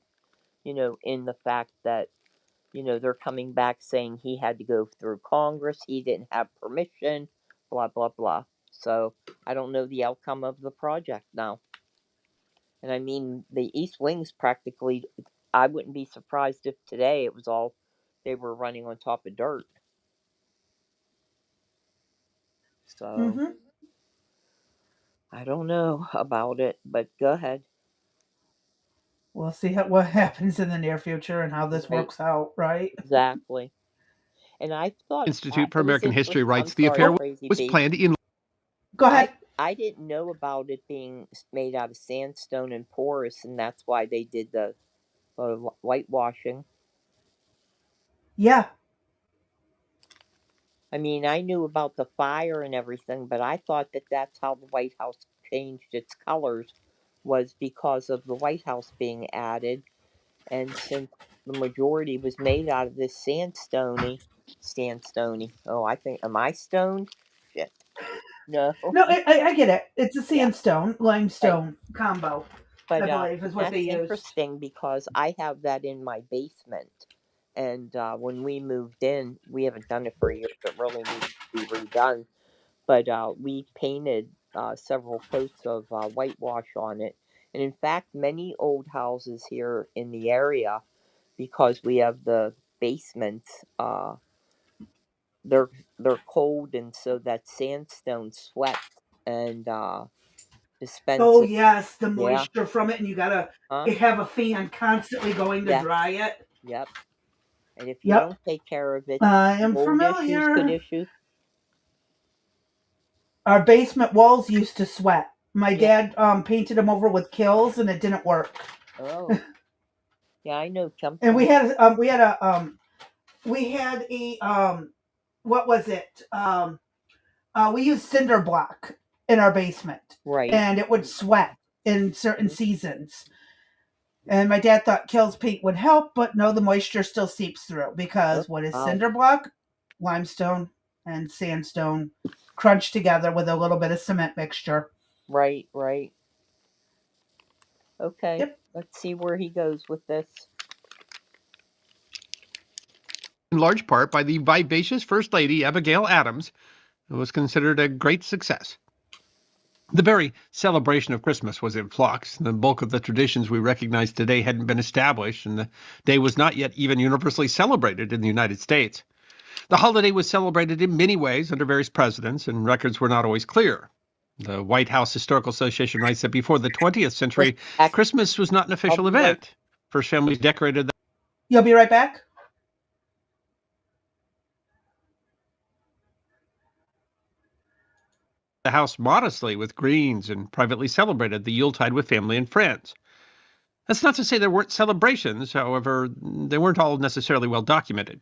in the fact that, they're coming back saying he had to go through Congress, he didn't have permission, blah, blah, blah. So I don't know the outcome of the project now. And I mean, the East Wing's practically, I wouldn't be surprised if today it was all, they were running on top of dirt. So, I don't know about it, but go ahead. We'll see what happens in the near future and how this works out, right? Exactly. And I thought Institute for American History writes the affair was planned in. Go ahead. I didn't know about it being made out of sandstone and porous, and that's why they did the whitewashing. Yeah. I mean, I knew about the fire and everything, but I thought that that's how the White House changed its colors, was because of the White House being added. And since the majority was made out of this sandstony, oh, I think, am I stoned? Shit. No. No, I get it. It's a Yeah. sandstone, limestone combo, But I believe, is what that's they used. interesting because I have that in my basement. And when we moved in, we haven't done it for years. It really needs to be redone. But we painted several coats of whitewash on it. And in fact, many old houses here in the area, because we have the basements, they're cold, and so that sandstone sweats and Oh, dispenses. yes, the Yeah. moisture from it, and you gotta Huh? have a fan constantly going to Yes. dry it. Yep. And if you Yep. don't take care of it, I am mold issues could familiar. issue. Our basement walls used to sweat. My Yeah. dad painted them over with Kills, and it didn't work. Oh. Yeah, I know And we sometimes. had a what was it? We used cinder block in our basement, Right. and it would sweat in certain seasons. And my dad thought Kills paint would help, but no, the moisture still seeps through Oh, because what is wow. cinder block? Limestone and sandstone crunched together with a little bit of cement mixture. Right, right. Okay. Yep. Let's see where he goes with this. In large part by the vivacious First Lady Abigail Adams, who was considered a great success. The very celebration of Christmas was in flux. The bulk of the traditions we recognize today hadn't been established, and the day was not yet even universally celebrated in the United States. The holiday was celebrated in many ways under various presidents, and records were not always clear. The White House Historical Association writes that before the 20th century, Christmas was not an official event. First families decorated the You'll be right back? house modestly with greens and privately celebrated the Yuletide with family and friends. That's not to say there weren't celebrations, however, they weren't all necessarily well documented.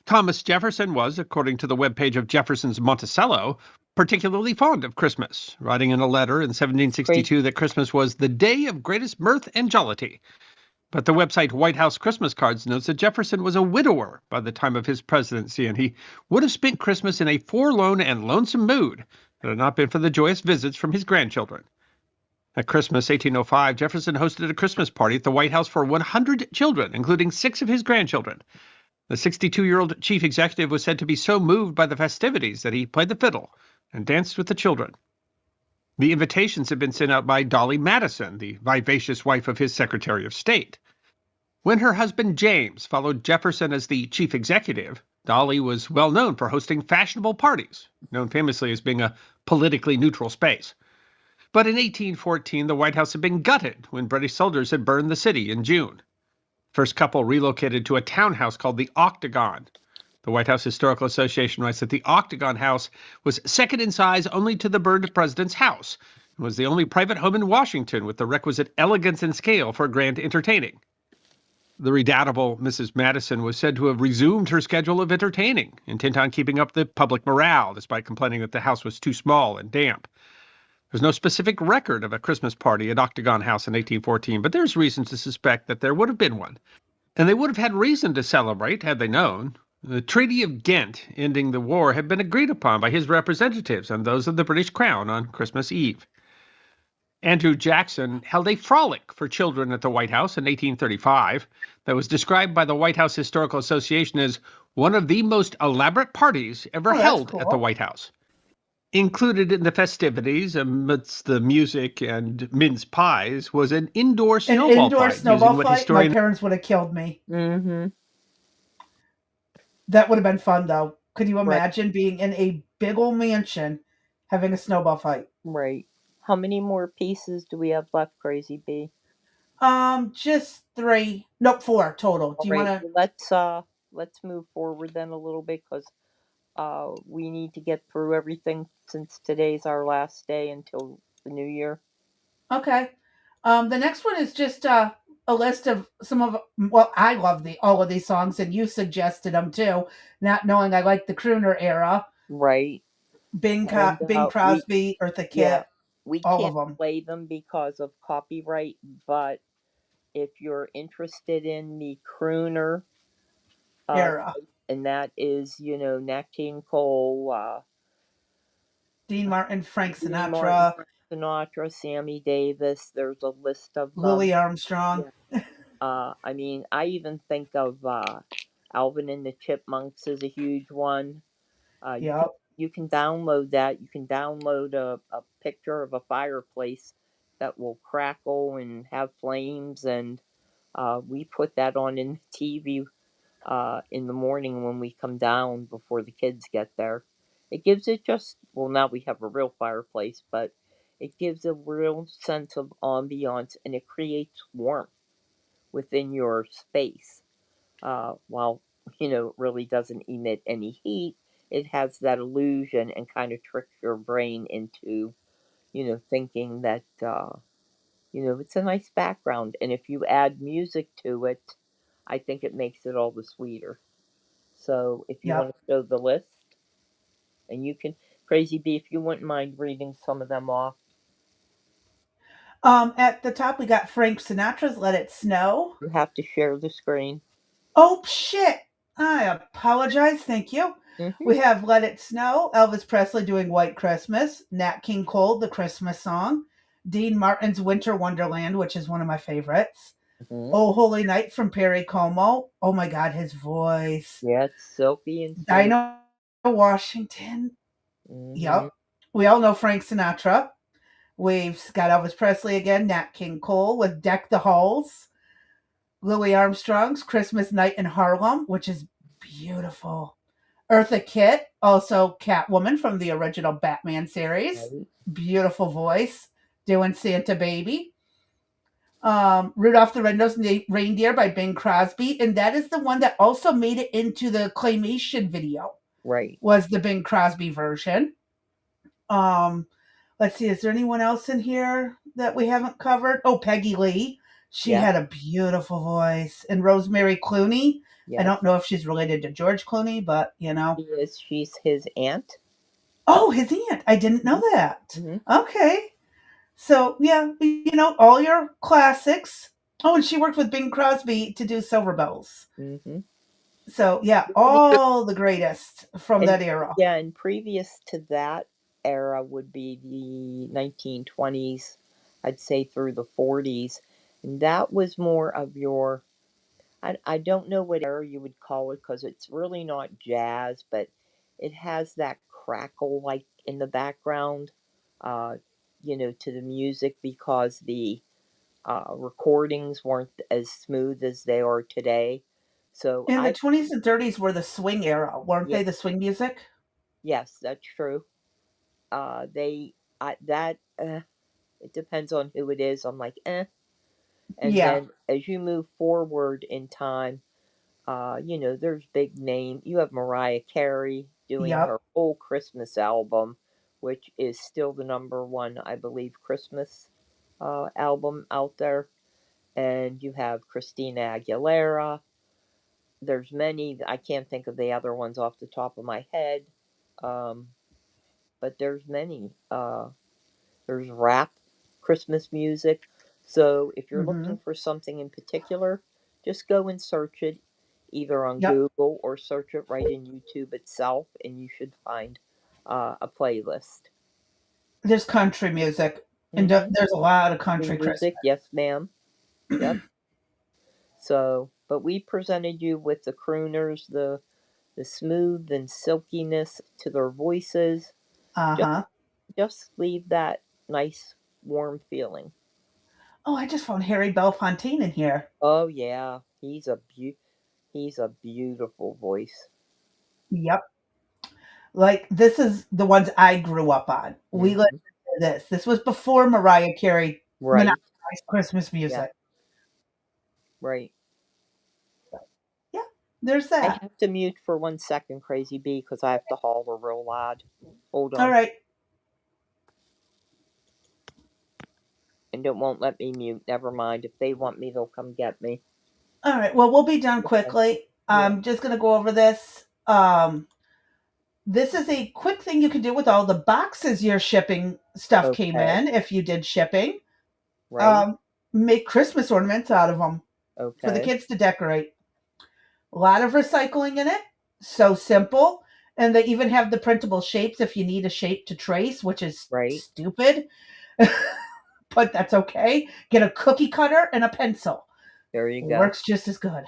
Thomas Jefferson was, according to the webpage of Jefferson's Monticello, particularly fond of Christmas, writing in a letter in 1762 that Christmas was the day of greatest mirth and jollity. But the website White House Christmas Cards notes that Jefferson was a widower by the time of his presidency, and he would have spent Christmas in a forlorn and lonesome mood had it not been for the joyous visits from his grandchildren. At Christmas 1805, Jefferson hosted a Christmas party at the White House for 100 children, including 6 of his grandchildren. The 62-year-old chief executive was said to be so moved by the festivities that he played the fiddle and danced with the children. The invitations had been sent out by Dolly Madison, the vivacious wife of his Secretary of State. When her husband James followed Jefferson as the chief executive, Dolly was well known for hosting fashionable parties, known famously as being a politically neutral space. But in 1814, the White House had been gutted when British soldiers had burned the city in June. First couple relocated to a townhouse called the Octagon. The White House Historical Association writes that the Octagon House was second in size only to the burned president's house and was the only private home in Washington with the requisite elegance and scale for grand entertaining. The redoubtable Mrs. Madison was said to have resumed her schedule of entertaining, intent on keeping up the public morale, despite complaining that the house was too small and damp. There's no specific record of a Christmas party at Octagon House in 1814, but there's reason to suspect that there would have been one. And they would have had reason to celebrate had they known. The Treaty of Ghent ending the war had been agreed upon by his representatives and those of the British Crown on Christmas Eve. Andrew Jackson held a frolic for children at the White House in 1835 that was described by the White House Historical Association as one of the most elaborate parties ever held at the White House. Included in the festivities, amidst the music and mince pies, was an indoor snowball fight. My parents would have killed me. Mm-hmm. That would have been fun, though. Could you imagine being in a big old mansion having a snowball fight? Right. How many more pieces do we have left, Crazy Bee? Just 3. Nope, 4 total. Do you want to? Let's move forward then a little bit because we need to get through everything since today's our last day until the new year. Okay. The next one is just a list of some of, well, I love all of these songs, and you suggested them too, not knowing I like the crooner era. Right. Bing And Bing Crosby, Eartha yeah, Kitt, we all can't of them. play them because of copyright, but if you're interested in the crooner Era. type, and that is, Nat King Cole, Dean Martin, Frank Dean Martin, Sinatra, Frank Sinatra, Sammy Davis. There's a list of them. Louis Armstrong. Yeah. I mean, I even think of Alvin and the Chipmunks is a huge one. Yep. You can download that. You can download a picture of a fireplace that will crackle and have flames, and we put that on in the TV in the morning when we come down before the kids get there. It gives it just, well, now we have a real fireplace, but it gives a real sense of ambiance, and it creates warmth within your space. While, it really doesn't emit any heat, it has that illusion and kind of tricks your brain into, thinking that, it's a nice background. And if you add music to it, I think it makes it all the sweeter. So if you want Yep. to show the list, and you can, Crazy B, if you wouldn't mind reading some of them off. At the top, we got Frank Sinatra's Let It Snow. You have to share the screen. Oh, shit. I apologize. Thank you. Mm-hmm. We have Let It Snow, Elvis Presley doing White Christmas, Nat King Cole, The Christmas Song, Dean Martin's Winter Wonderland, which is one of my favorites. Mm-hmm. Oh Holy Night from Perry Como. Oh my God, his voice. Yeah, it's silky and sweet. Dinah Washington. Mm-hmm. Yep. We all know Frank Sinatra. We've got Elvis Presley again, Nat King Cole with Deck the Halls, Louis Armstrong's Christmas Night in Harlem, which is beautiful. Eartha Kitt, also Catwoman from the original Batman series. Right. Beautiful voice, doing Santa Baby. Rudolph the Red-Nosed Reindeer by Bing Crosby, and that is the one that also made it into the claymation video. Right. Was the Bing Crosby version. Let's see, is there anyone else in here that we haven't covered? Oh, Peggy Lee. She had a beautiful voice. And Rosemary Clooney. Yes. I don't know if she's related to George Clooney, but She is. She's his aunt. Oh, his aunt. I didn't know that. Mm-hmm. Okay. So, yeah, all your classics. Oh, and she worked with Bing Crosby to do Silver Bells. Mm-hmm. So, yeah, all the greatest from that era. Yeah, and previous to that era would be the 1920s, I'd say through the 40s. And that was more of your, I don't know what era you would call it, because it's really not jazz, but it has that crackle like in the background, to the music, because the recordings weren't as smooth as they are today. So in the 20s and 30s were the swing era, weren't they? The swing music. Yes, that's true. It depends on who it is. I'm like, eh. And then as you move forward in time, there's big name. You have Mariah Carey doing her whole Christmas album, which is still the number one, I believe, Christmas album out there. And you have Christina Aguilera. There's many. I can't think of the other ones off the top of my head. But there's many. There's rap, Christmas music. So if you're looking for something in particular, just go and search it either on Google or search it right in YouTube itself, and you should find a playlist. There's country music, and there's a lot of country music. Yes, ma'am. Yep. So, but we presented you with the crooners, the smooth and silkiness to their voices. Just leave that nice, warm feeling. Oh, I just found Harry Belafonte in here. Oh yeah, he's a beautiful voice. Yep. Like, this is the ones I grew up on. We listened to this. This was before Mariah Carey monopolized Christmas music. Yeah. Right. Yeah, there's that. I have to mute for 1 second, Crazy B, because I have to holler real loud. Hold on. All right. And it won't let me mute. Never mind. If they want me, they'll come get me. All right. Well, we'll be done Okay. quickly. Yeah. I'm just going to go over this. This is a quick thing you can do with all the boxes your shipping stuff came Okay. in. If you did shipping, Right. make Christmas ornaments out of them for the Okay. kids to decorate. A lot of recycling in it. So simple. And they even have the printable shapes if you need a shape to trace, which is Right. stupid. But that's okay. Get a cookie cutter and a pencil. There you go. Works just as good.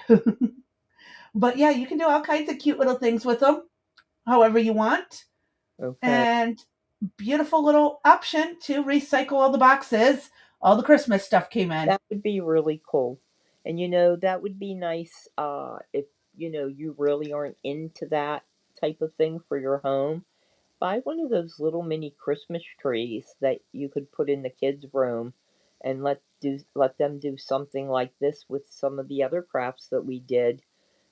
But yeah, you can do all kinds of cute little things with them, however you want. Okay. And beautiful little option to recycle all the boxes. All the Christmas stuff came in. That would be really cool. And that would be nice if you really aren't into that type of thing for your home. Buy one of those little mini Christmas trees that you could put in the kids' room and let them do something like this with some of the other crafts that we did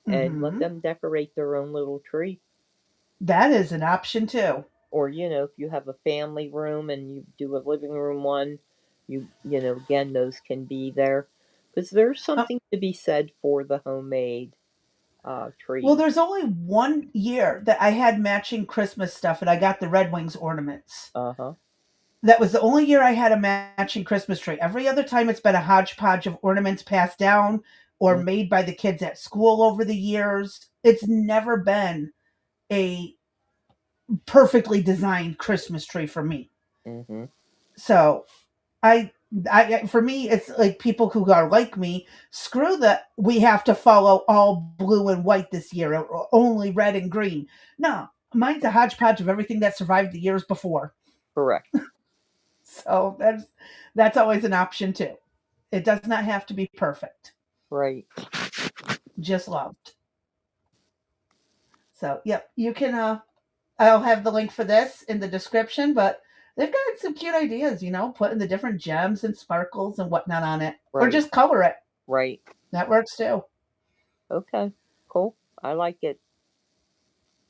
and let them decorate their own little tree. That is an option too. Or if you have a family room and you do a living room one, again, those can be there because there's something to be said for the homemade tree. Well, there's only 1 year that I had matching Christmas stuff and I got the Red Wings ornaments. Uh-huh. That was the only year I had a matching Christmas tree. Every other time it's been a hodgepodge of ornaments passed down or made by the kids at school over the years. It's never been a perfectly designed Christmas tree for me. Mm-hmm. So I for me, it's like people who are like me, screw that we have to follow all blue and white this year or only red and green. No, mine's a hodgepodge of everything that survived the years before. Correct. So that's always an option too. It does not have to be perfect. Right. Just loved. So yep, you can I'll have the link for this in the description, but they've got some cute ideas, putting the different gems and sparkles and whatnot on it. Right. Or just color it. Right. That works too. Okay. Cool. I like it.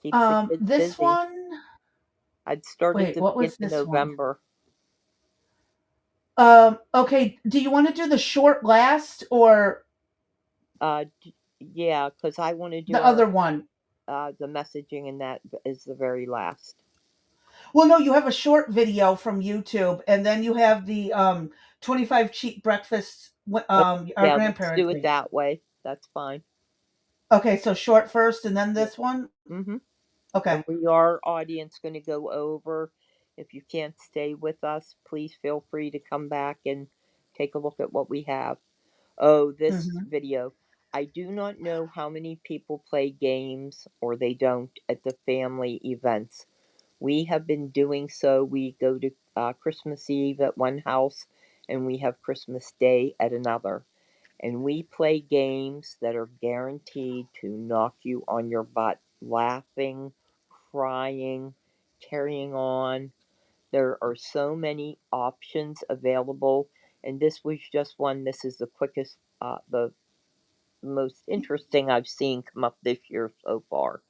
Keeps the kids this busy. one. I'd started Wait, to what was begin this November. Okay. Do you want to do the short last or Yeah, because I want to do the other one? The messaging, and that is the very last. Well, no, you have a short video from YouTube, and then you have the 25 cheap breakfasts our Yeah, let's grandparents do it made. that way. That's fine. Okay, so short first, and then this one. Mm-hmm. Okay. And we are audience going to go over. If you can't stay with us, please feel free to come back and take a look at what we have. Oh, this video. I do not know how many people play games or they don't at the family events. We have been doing so. We go to Christmas Eve at one house and we have Christmas Day at another. And we play games that are guaranteed to knock you on your butt, laughing, crying, carrying on. There are so many options available, and this was just one. This is the quickest, the most interesting I've seen come up this year so far.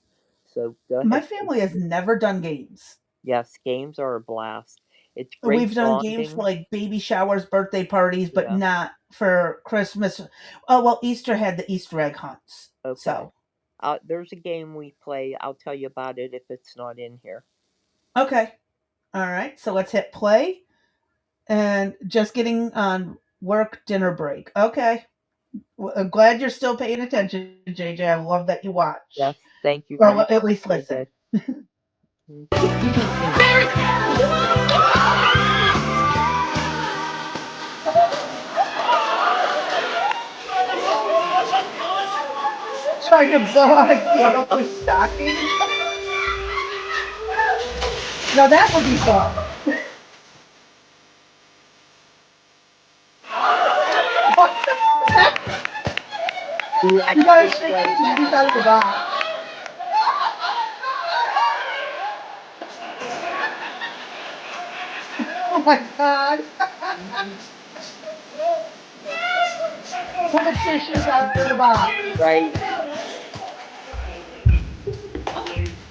So go ahead. My family has never done games. Yes, games are a blast. It's great We've done games for like baby showers, birthday parties, but not for Christmas. Oh, well, Easter had the Easter egg hunts. Okay. So there's a game we play. I'll tell you about it if it's not in here. Okay. All right. So let's hit play. And just getting on work dinner break. Okay. Well, I'm glad you're still paying attention, JJ. I love that you watch. Yes, thank you. Or at least listen. Trying to blow out a candle with stocking. Now that would be fun. You gotta shake the candies out of the box. Oh my god. Pull the tissues out of the box. Right.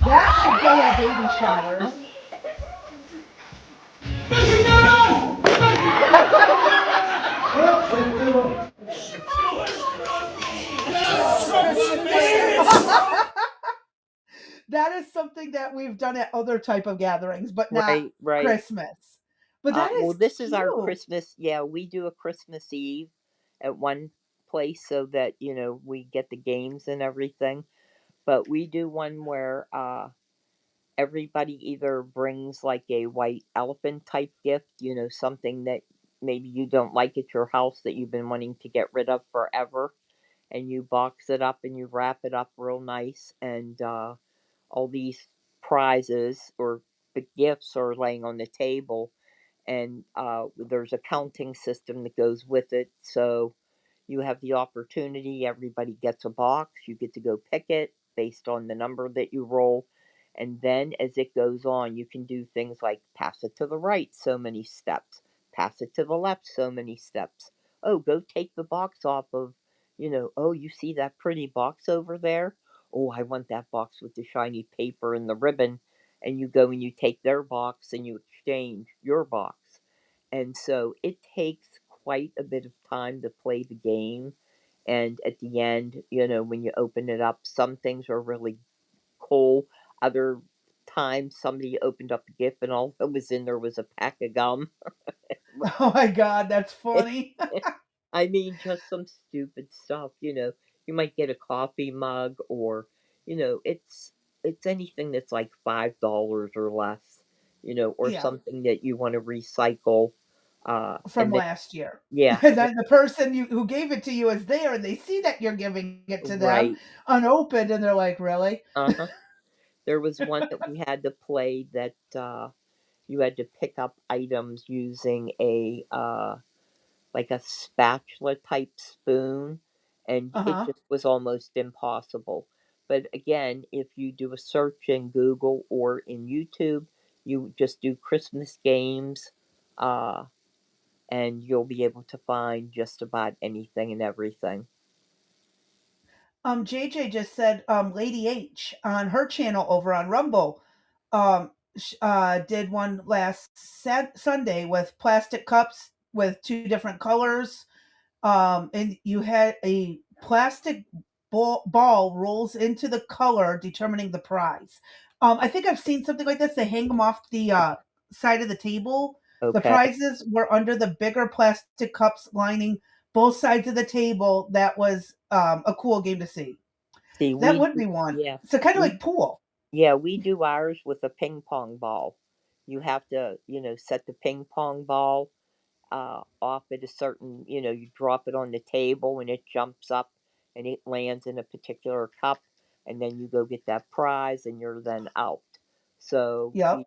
That's a day of baby showers. something that we've done at other type of gatherings, but not Right. Christmas. But that Well, is this is our cute. Christmas. Yeah, we do a Christmas Eve at one place so that, we get the games and everything. But we do one where everybody either brings like a white elephant type gift, something that maybe you don't like at your house that you've been wanting to get rid of forever, and you box it up and you wrap it up real nice, and all these prizes or the gifts are laying on the table, and there's a counting system that goes with it. So you have the opportunity, everybody gets a box, you get to go pick it based on the number that you roll. And then as it goes on, you can do things like pass it to the right so many steps, pass it to the left so many steps. Oh, go take the box off of, oh, you see that pretty box over there? Oh, I want that box with the shiny paper and the ribbon. And you go and you take their box and you exchange your box. And so it takes quite a bit of time to play the game. And at the end, when you open it up, some things are really cool. Other times, somebody opened up a gift and all that was in there was a pack of gum. Oh my God, that's funny. I mean, just some stupid stuff. You might get a coffee mug, or it's anything that's like $5 or less. Or Yeah, something that you want to recycle. from And then last year. yeah, And then the person who gave it to you is there, and they see that you're giving it to them right. unopened, and they're like, "Really?" Uh-huh. There was one that we had to play that you had to pick up items using a like a spatula type spoon, and Uh it huh. just was almost impossible. But again, if you do a search in Google or in YouTube, you just do Christmas games, uh, and you'll be able to find just about anything and everything. JJ just said, Lady H on her channel over on Rumble, did one last Sunday with plastic cups with two different colors. And you had a plastic ball rolls into the color, determining the prize. I think I've seen something like this. They hang them off the side of the table. The Okay. prizes were under the bigger plastic cups lining both sides of the table. That was a cool game to see. See, That we would do, be one. yeah, So kind of we like pool. yeah, we do ours with a ping pong ball. You have to, set the ping pong ball off at a certain, you drop it on the table and it jumps up and it lands in a particular cup, and then you go get that prize and you're then out. So Yep.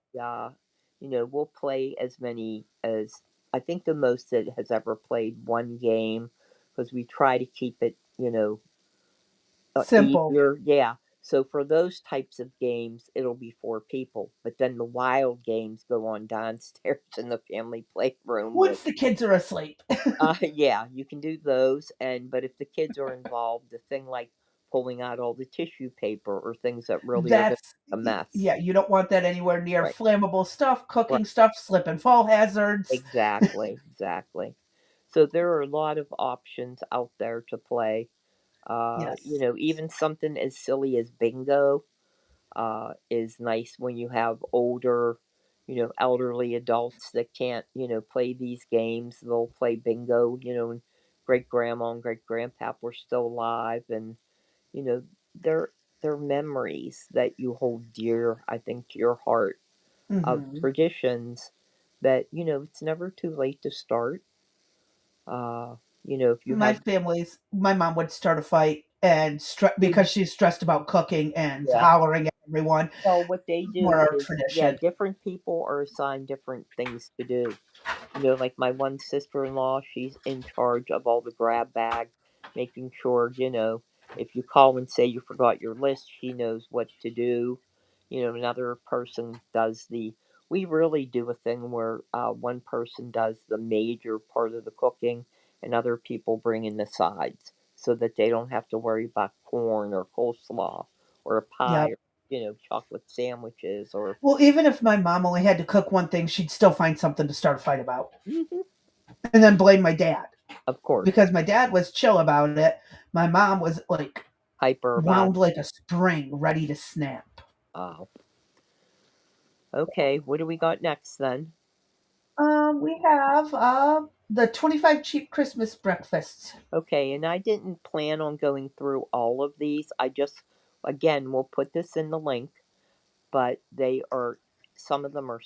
we'll play as many as, I think the most that has ever played one game, because we try to keep it, Simple. easier. Yeah. So for those types of games, it'll be four people. But then the wild games go on downstairs in the family playroom with, Once the kids are asleep. yeah, you can do those. But if the kids are involved, the thing like pulling out all the tissue paper or things that really are going to That's make a mess. yeah, you don't want that anywhere near Right. flammable stuff, Right. cooking stuff, slip and fall hazards. Exactly. Exactly. So there are a lot of options out there to play. Yes. Even something as silly as bingo is nice when you have older, elderly adults that can't, play these games. They'll play bingo, and great grandma and great grandpap were still alive, and you know, they're they're memories that you hold dear, I think, to your heart, of Hmm. traditions that it's never too late to start. If you My have, family's my mom would start a fight and because she's stressed about cooking and yeah. hollering at everyone. Well, what they More do our is, yeah, tradition. different people are assigned different things to do. Like my one sister-in-law, she's in charge of all the grab bag, making sure, if you call and say you forgot your list, she knows what to do. Another person does we really do a thing where one person does the major part of the cooking and other people bring in the sides so that they don't have to worry about corn or coleslaw or a pie Yep. or, chocolate sandwiches or, Well, even if my mom only had to cook one thing, she'd still find something to start a fight about. Mhm. And then blame my dad. Of course, Because my dad was chill about it. My mom was like hyper about wound like a spring, ready to snap. Oh. Okay, what do we got next then? We have the 25 cheap Christmas breakfasts. Okay, and I didn't plan on going through all of these. I just, again, we'll put this in the link, but they are, some of them are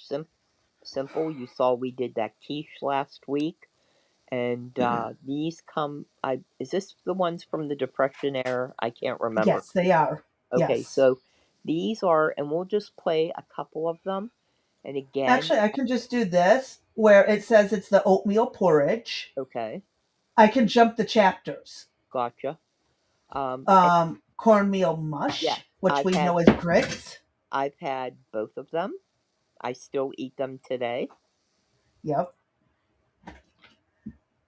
simple. You saw we did that quiche last week, and these come, is this the ones from the Depression era? I can't remember. Yes, they are. Okay, Yes. so these are, and we'll just play a couple of them. And again, Actually, I can just do this where it says it's the oatmeal porridge. okay, I can jump the chapters. gotcha. And Cornmeal yes, mush, which we know is grits. I've had both of them. I still eat them today. Yep.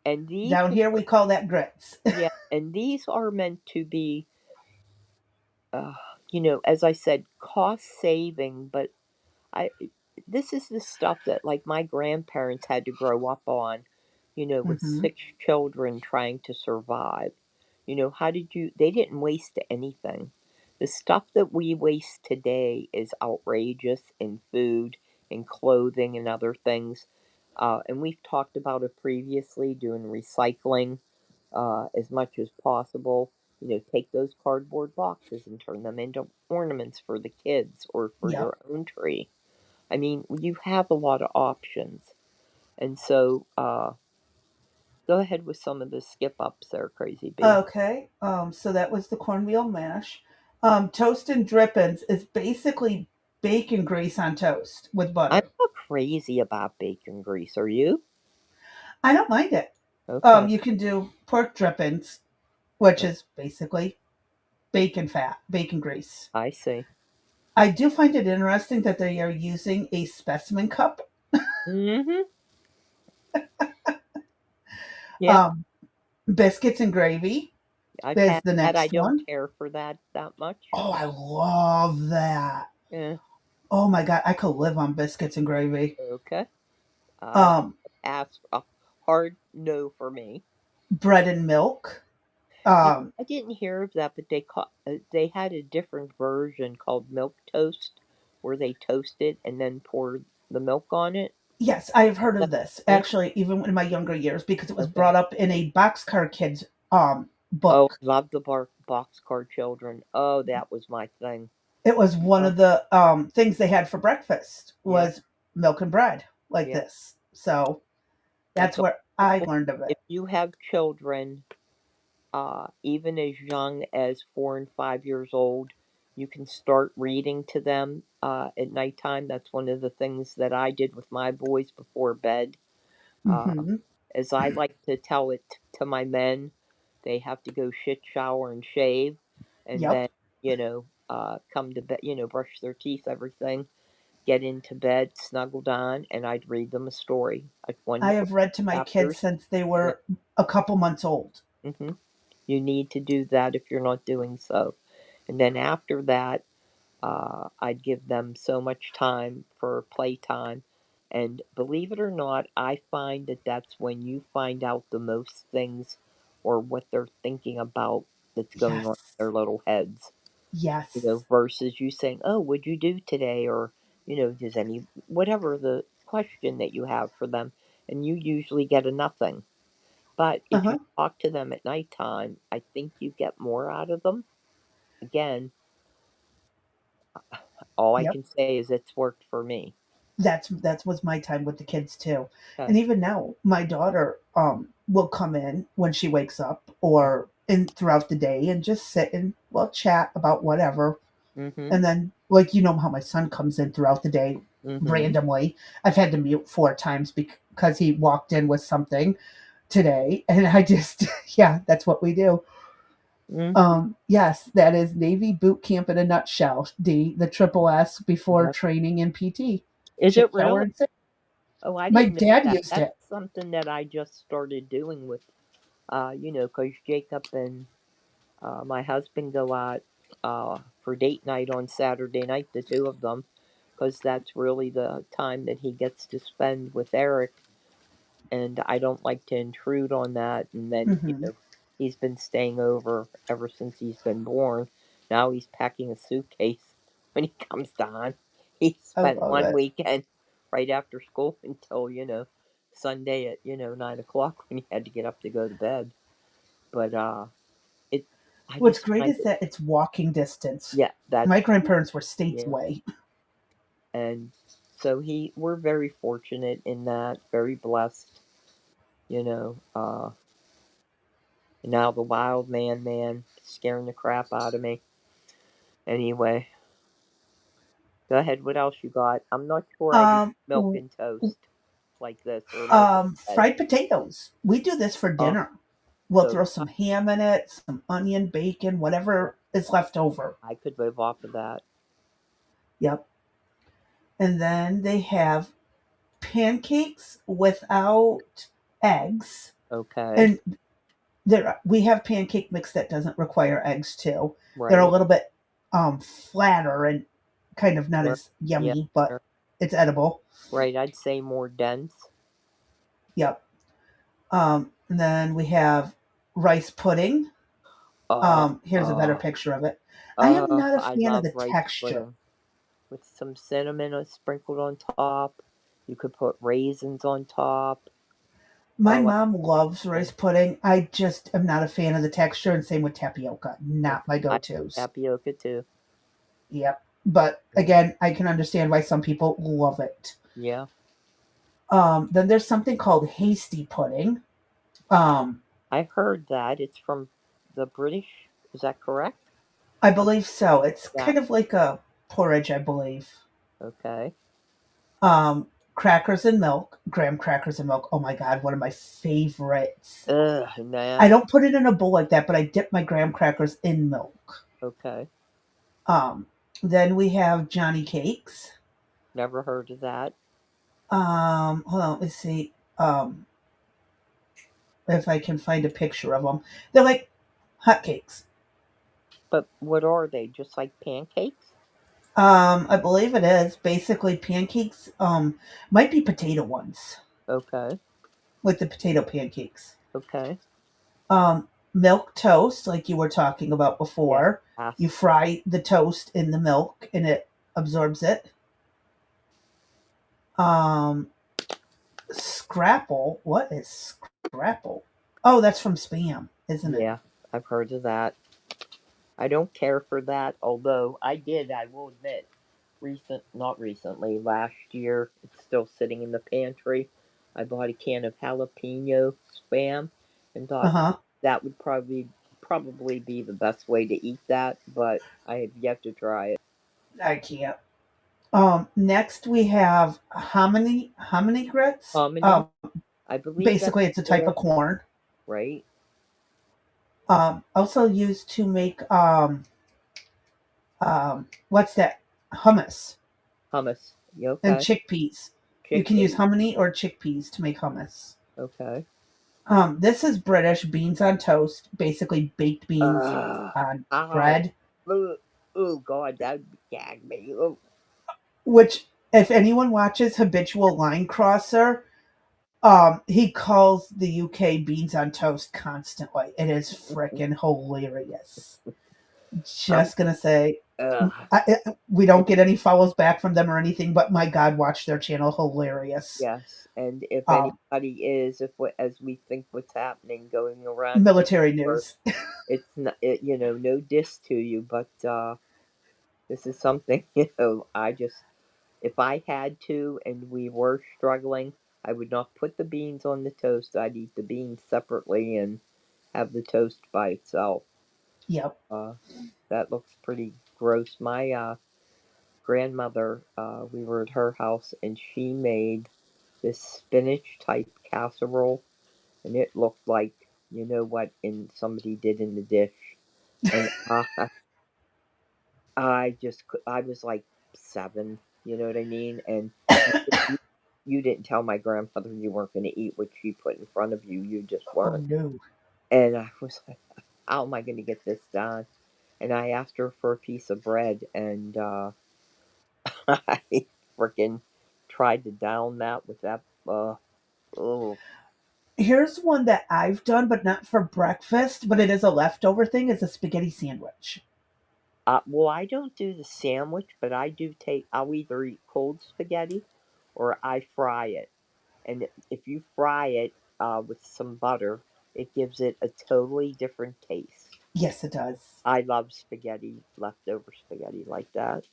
And these, Down here we call that grits. yeah, and these are meant to be, as I said, cost saving, but I this is the stuff that like my grandparents had to grow up on, with Hmm. 6 children trying to survive. How did they didn't waste anything. The stuff that we waste today is outrageous in food, in clothing, and other things. And we've talked about it previously, doing recycling as much as possible. Take those cardboard boxes and turn them into ornaments for the kids or for Yep. your own tree. I mean, you have a lot of options. And so, go ahead with some of the skip ups there, Crazy B. Okay. So that was the cornmeal mash. Toast and drippings is basically bacon grease on toast with I'm butter. not crazy about bacon grease. Are you? I don't mind it. Okay. You can do pork drippings, which is basically bacon fat, bacon grease. I see. I do find it interesting that they are using a specimen cup. Mm-hmm. Yeah, Um, biscuits and gravy I've is had the that. I next don't one. care for that much. Oh, I love that. Yeah. Oh my god, I could live on biscuits and gravy. Okay. I Um, ask a hard no for me. bread and milk. You Um, I didn't hear of that, but they had a different version called milk toast, where they toast it and then pour the milk on it. yes, I have heard That of this thing? actually, even in my younger years, because it was Okay. brought up in a Boxcar Kids Oh, book. love the boxcar children. Oh, that was my thing. It was one Uh, of the things they had for breakfast yeah, was milk and bread like yeah. this. So That's that's all. where I learned of If it. you have children, even as young as 4 and 5 years old, you can start reading to them at nighttime. That's one of the things that I did with my boys before bed. Uh, Hmm. as I like to tell it to my men, they have to go shit, shower, and shave, and Yep. then come to bed. Brush their teeth, everything. Get into bed, snuggled on, and I'd read them a story, like one I to have read to my kids chapters. since they Yeah. were a couple months old. You need to do that if you're not doing so. And then after that, I'd give them so much time for playtime. And believe it or not, I find that that's when you find out the most things or what they're thinking about that's going on Yes. in their little heads. Yes. Versus you saying, "Oh, what'd you do today?" Or, does any, whatever the question that you have for them. And you usually get a nothing. But if you Uh-huh. talk to them at nighttime, I think you get more out of them. Again, all I Yep. can say is it's worked for me. That was my time with the kids too. Okay. And even now, my daughter will come in when she wakes up or in throughout the day and just sit and we'll chat about whatever. Mm-hmm. And then like you know how my son comes in throughout the day Mm-hmm. randomly. I've had to mute 4 times because he walked in with something today and I just yeah, that's what we do. Mm-hmm. Yes, that is Navy boot camp in a nutshell. The triple S before Yeah. training in PT. Is Shit, it shower, really? and sit. Oh, I My didn't know dad that. used That's it. something that I just started doing with, because Jacob and my husband go out for date night on Saturday night, the two of them, because that's really the time that he gets to spend with Eric, and I don't like to intrude on that. And then, Hmm. he's been staying over ever since he's been born. Now he's packing a suitcase. when he comes down. He I spent love one it. weekend right after school until, Sunday at, 9 o'clock when he had to get up to go to bed. But, it, I What's just great find is it, that it's walking distance. yeah, that's, My grandparents were states yeah. away. And so we're very fortunate in that, very blessed, you know, now the wild man scaring the crap out of me. Anyway, go ahead. What else you got? I'm not sure I'd eat Um, milk w- and toast like this or milk and bread. Fried potatoes. We do this for Oh, dinner. We'll so throw some ham in it, some onion, bacon, whatever is left over. I could live off of that. Yep. And then they have pancakes without eggs. Okay, And we have pancake mix that doesn't require eggs too. They're a right. little bit flatter and kind of not Sure. as Yeah, yummy, but sure. it's edible. Right. I'd say more dense. Yep. And then we have rice pudding. Uh, Here's a better uh, picture of it. I am not a I fan of love the rice texture. pudding with some cinnamon sprinkled on top. You could put raisins on top. My Oh, mom loves rice pudding. I just am not a fan of the texture, and same with tapioca. Not my I go-tos. tapioca too. Yep. But again, I can understand why some people love it. Yeah. Then there's something called hasty pudding. Um, I heard that it's from the British. Is that correct? I believe so. It's Yeah. kind of like a porridge, I believe. Okay. Crackers and milk, graham crackers and milk. Oh my god, one of my favorites. Ugh, I nah. don't put it in a bowl like that, but I dip my graham crackers in milk. Okay. Um, then we have Johnny cakes. Never heard of that. Hold on, let's see. If I can find a picture of them, they're like hotcakes. But what are they? Just like pancakes? I believe it is basically pancakes. Might be potato ones, Okay. like the potato pancakes. Okay. Milk toast, like you were talking about Yeah. before. You fry the toast in the milk, and it absorbs it. Scrapple. What is scrapple? Oh, that's from Spam, isn't it? Yeah. I've heard of that. I don't care for that, although I will admit, not recently, last year, it's still sitting in the pantry. I bought a can of jalapeno spam and Uh thought huh. that would probably be the best way to eat that, but I have yet to try it. I can't. Next we have hominy grits. Hominy, I believe that's Basically, it's a type corn, of corn. right? Also used to make what's that? Hummus Hummus. You and okay? chickpeas. You can use Chickpeas. hominy or chickpeas to make hummus. Okay. This is British beans on toast, basically baked beans on Ow. bread. Oh, God, that would gag me. Oh. Which, if anyone watches Habitual Line Crosser, he calls the UK beans on toast constantly. It is freaking hilarious. I'm, Just gonna say, ugh. we don't get any follows back from them or anything, but my God, watch their channel. Hilarious. Yes, and if Um, anybody is, as we think what's happening going around in the Military universe, news. it's not, no diss to you, but this is something, if I had to and we were struggling, I would not put the beans on the toast. I'd eat the beans separately and have the toast by itself. Yep. That looks pretty gross. My grandmother, we were at her house and she made this spinach type casserole, and it looked like what in somebody did in the dish, and I was like 7, you know what I mean, and you, you, you didn't tell my grandmother you weren't going to eat what she put in front of you. You just Oh weren't, no. and I was like, how am I going to get this done? And I asked her for a piece of bread, and I freaking tried to down that with that. Oh, Here's one that I've done, but not for breakfast, but it is a leftover thing. Is a spaghetti sandwich. Well, I don't do the sandwich, but I'll either eat cold spaghetti or I fry it. And if you fry it with some butter, it gives it a totally different taste. Yes, it does. I love spaghetti, leftover spaghetti like that.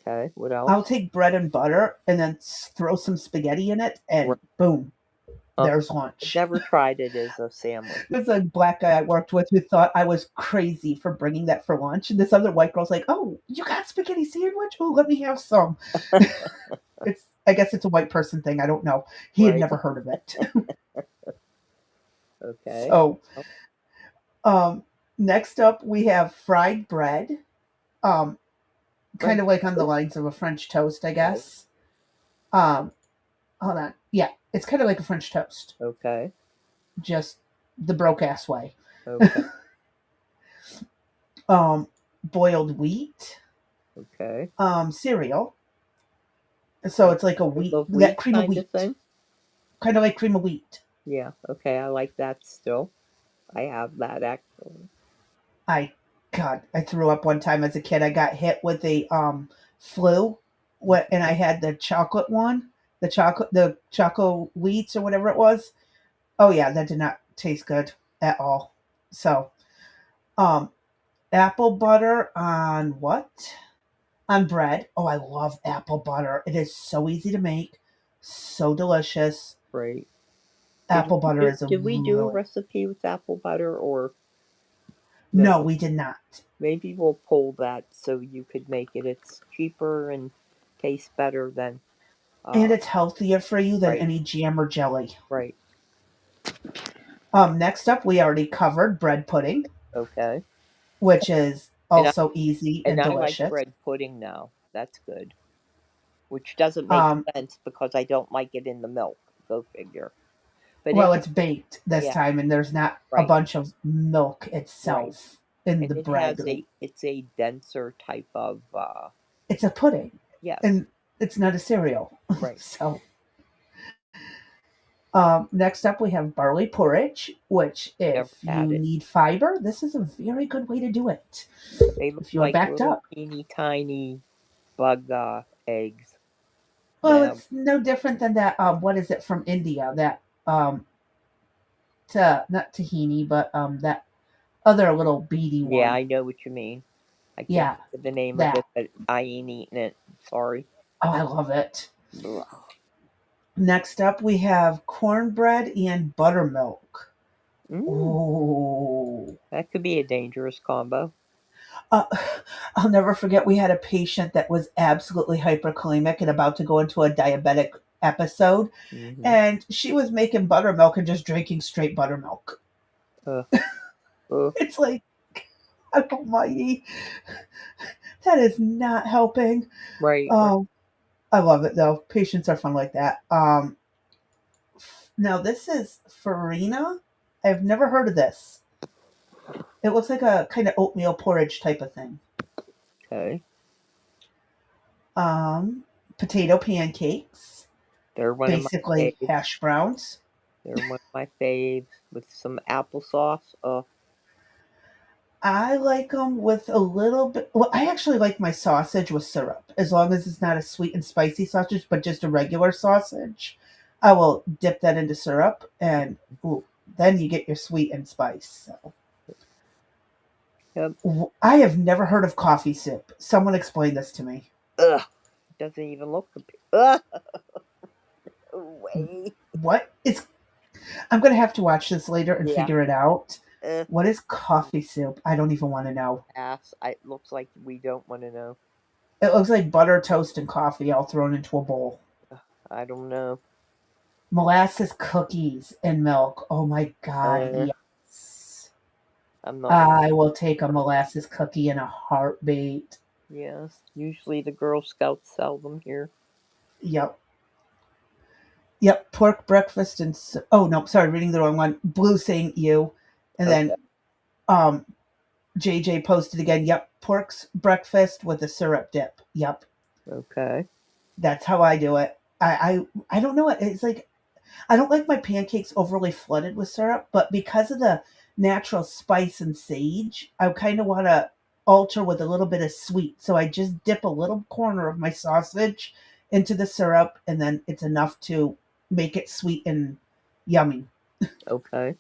Okay, what I'll else? take bread and butter and then throw some spaghetti in it, and boom, there's I've lunch. never tried it as a sandwich. There's a black guy I worked with who thought I was crazy for bringing that for lunch, and this other white girl's like, "Oh, you got spaghetti sandwich? Oh, let me have some." I guess it's a white person thing. I don't know. He had Right. never heard of it. Okay. So, next up we have fried bread. Kind of like on the lines of a French toast, I guess. Hold on. Yeah, it's kind of like a French toast. Okay. Just the broke ass way. Okay. Boiled wheat. Okay. Cereal. So it's like a wheat, that cream of wheat thing. Kind of like cream of wheat. Yeah. Okay. I like that still. I have that actually. I threw up one time as a kid. I got hit with a flu, and I had the chocolate one, the choco wheats or whatever it was. Oh yeah, that did not taste good at all. So, apple butter on what? On bread. Oh, I love apple butter. It is so easy to make, so delicious. Right. Apple butter is Did we do a recipe with apple butter or? No, we did not. Maybe we'll pull that so you could make it. It's cheaper and tastes better than. And it's healthier for you than any jam or jelly. Right. Next up, we already covered bread pudding. Okay. Which is also easy and delicious. I like bread pudding now. That's good. Which doesn't make sense because I don't like it in the milk. Go figure. But it's baked this time, and there's not a bunch of milk itself in the bread. It's a denser type of. It's a pudding. Yes. And it's not a cereal. Right. So. Next up, we have barley porridge, which if you need fiber, this is a very good way to do it. They look if you're like backed up. Teeny tiny bug eggs. Well, it's no different than that. What is it from India? That not tahini, but that other little beady one. Yeah, I know what you mean. I can't think of the name of it, but I ain't eating it. Sorry. Oh, I love it. Ugh. Next up, we have cornbread and buttermilk. Ooh. That could be a dangerous combo. I'll never forget, we had a patient that was absolutely hyperkalemic and about to go into a diabetic episode. Mm-hmm. And she was making buttermilk and just drinking straight buttermilk. It's like, God almighty. That is not helping. Right. I love it though. Patients are fun like that. Now this is farina. I've never heard of this. It looks like a kind of oatmeal porridge type of thing. Okay. Potato pancakes. They're basically hash browns. They're one of my faves with some applesauce. I like them with a little bit. Well, I actually like my sausage with syrup, as long as it's not a sweet and spicy sausage, but just a regular sausage. I will dip that into syrup, and then you get your sweet and spice. So. Yep. I have never heard of coffee soup. Someone explain this to me. Ugh. Doesn't even look. Ugh. Way. What is? I'm gonna have to watch this later and figure it out. What is coffee soup? I don't even want to know. It looks like we don't want to know. It looks like butter, toast, and coffee all thrown into a bowl. I don't know. Molasses cookies and milk. Oh my God, yes. I will take a molasses cookie in a heartbeat. Yes, usually the Girl Scouts sell them here. Yep, pork breakfast and... Oh, no, sorry, reading the wrong one. Blue saying you. And then JJ posted again, pork's breakfast with a syrup dip. Yep. Okay. That's how I do it. I don't know. It's like, I don't like my pancakes overly flooded with syrup, but because of the natural spice and sage, I kind of want to alter with a little bit of sweet. So I just dip a little corner of my sausage into the syrup, and then it's enough to make it sweet and yummy. Okay.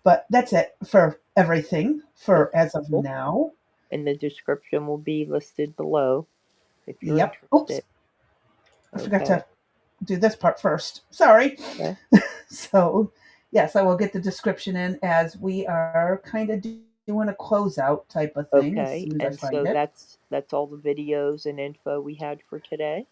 But that's it for everything for Okay. as of Cool. now. And the description will be listed below if you're Yep. Oops. interested. I forgot Okay. to do this part first. Sorry. Okay. So, yes, I will get the description in as we are kind of doing a closeout type of thing as Okay. soon as I And find so it. that's all the videos and info we had for today.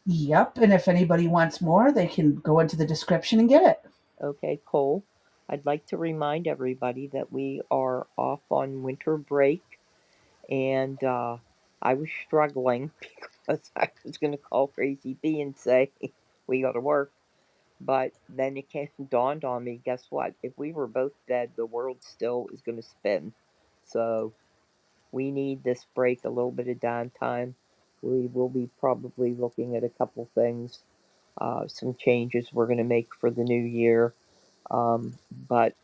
Yep. And if anybody wants more, they can go into the description and get it. Okay, cool. I'd like to remind everybody that we are off on winter break, and I was struggling because I was going to call Crazy B and say we got to work, but then it dawned on me. Guess what? If we were both dead, the world still is going to spin. So we need this break, a little bit of downtime. We will be probably looking at a couple things, some changes we're going to make for the new year. But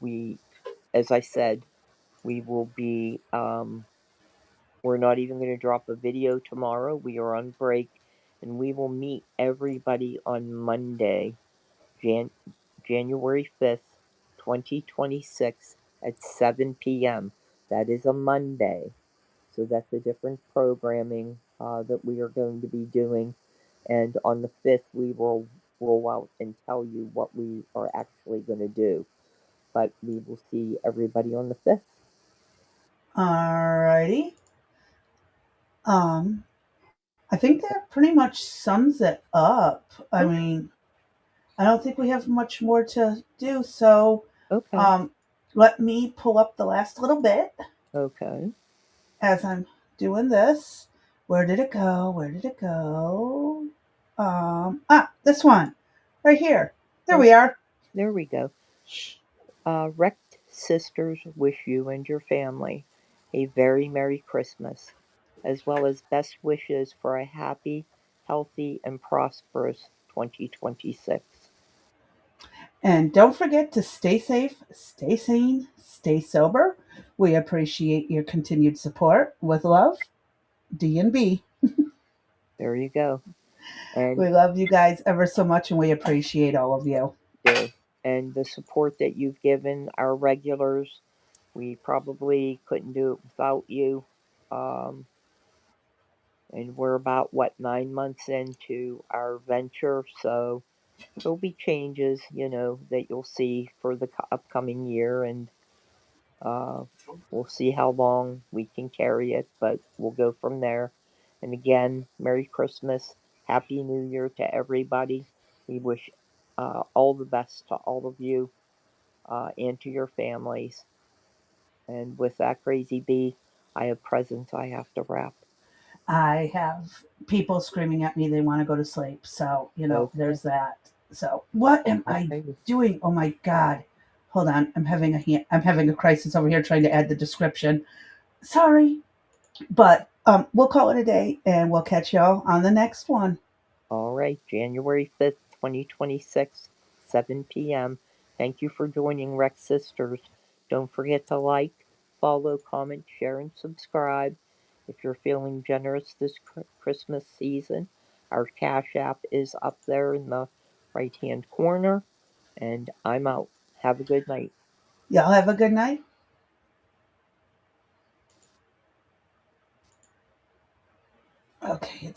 we, as I said, we will be, we're not even going to drop a video tomorrow. We are on break, and we will meet everybody on Monday, January 5th, 2026 at 7 p.m. That is a Monday. So that's a different programming that we are going to be doing. And on the 5th, we will roll out and tell you what we are actually going to do. But we will see everybody on the 5th. Alrighty. I think that pretty much sums it up. I Okay. mean, I don't think we have much more to do. So, Okay. um, let me pull up the last little bit Okay. as I'm doing this. Where did it go? Where did it go? This one right here. There we Okay. are. There we go. Wrecked Sisters wish you and your family a very Merry Christmas, as well as best wishes for a happy, healthy, and prosperous 2026. And don't forget to stay safe, stay sane, stay sober. We appreciate your continued support. With love, D&B. There you go. And We love you guys ever so much, and we appreciate all of you. do. And the support that you've given our regulars, we probably couldn't do it without you. Um, and we're about, what, 9 months into our venture, so there'll be changes, that you'll see for the upcoming year, and uh, we'll see how long we can carry it, but we'll go from there. And again, Merry Christmas, Happy New Year to everybody. We wish all the best to all of you and to your families. And with that, Crazy Bee, I have presents I have to wrap. I have people screaming at me they want to go to sleep. So, Okay. there's that. So, what am I Alrighty. doing? Oh my god. Hold on. I'm having a crisis over here trying to add the description. Sorry. But we'll call it a day and we'll catch y'all on the next one. All right, January 5th, 2026, 7 p.m. Thank you for joining Rex Sisters. Don't forget to like, follow, comment, share, and subscribe. If you're feeling generous this Christmas season, our Cash App is up there in the right hand corner. And I'm out. Have a good night. Y'all have a good night. Okay, it's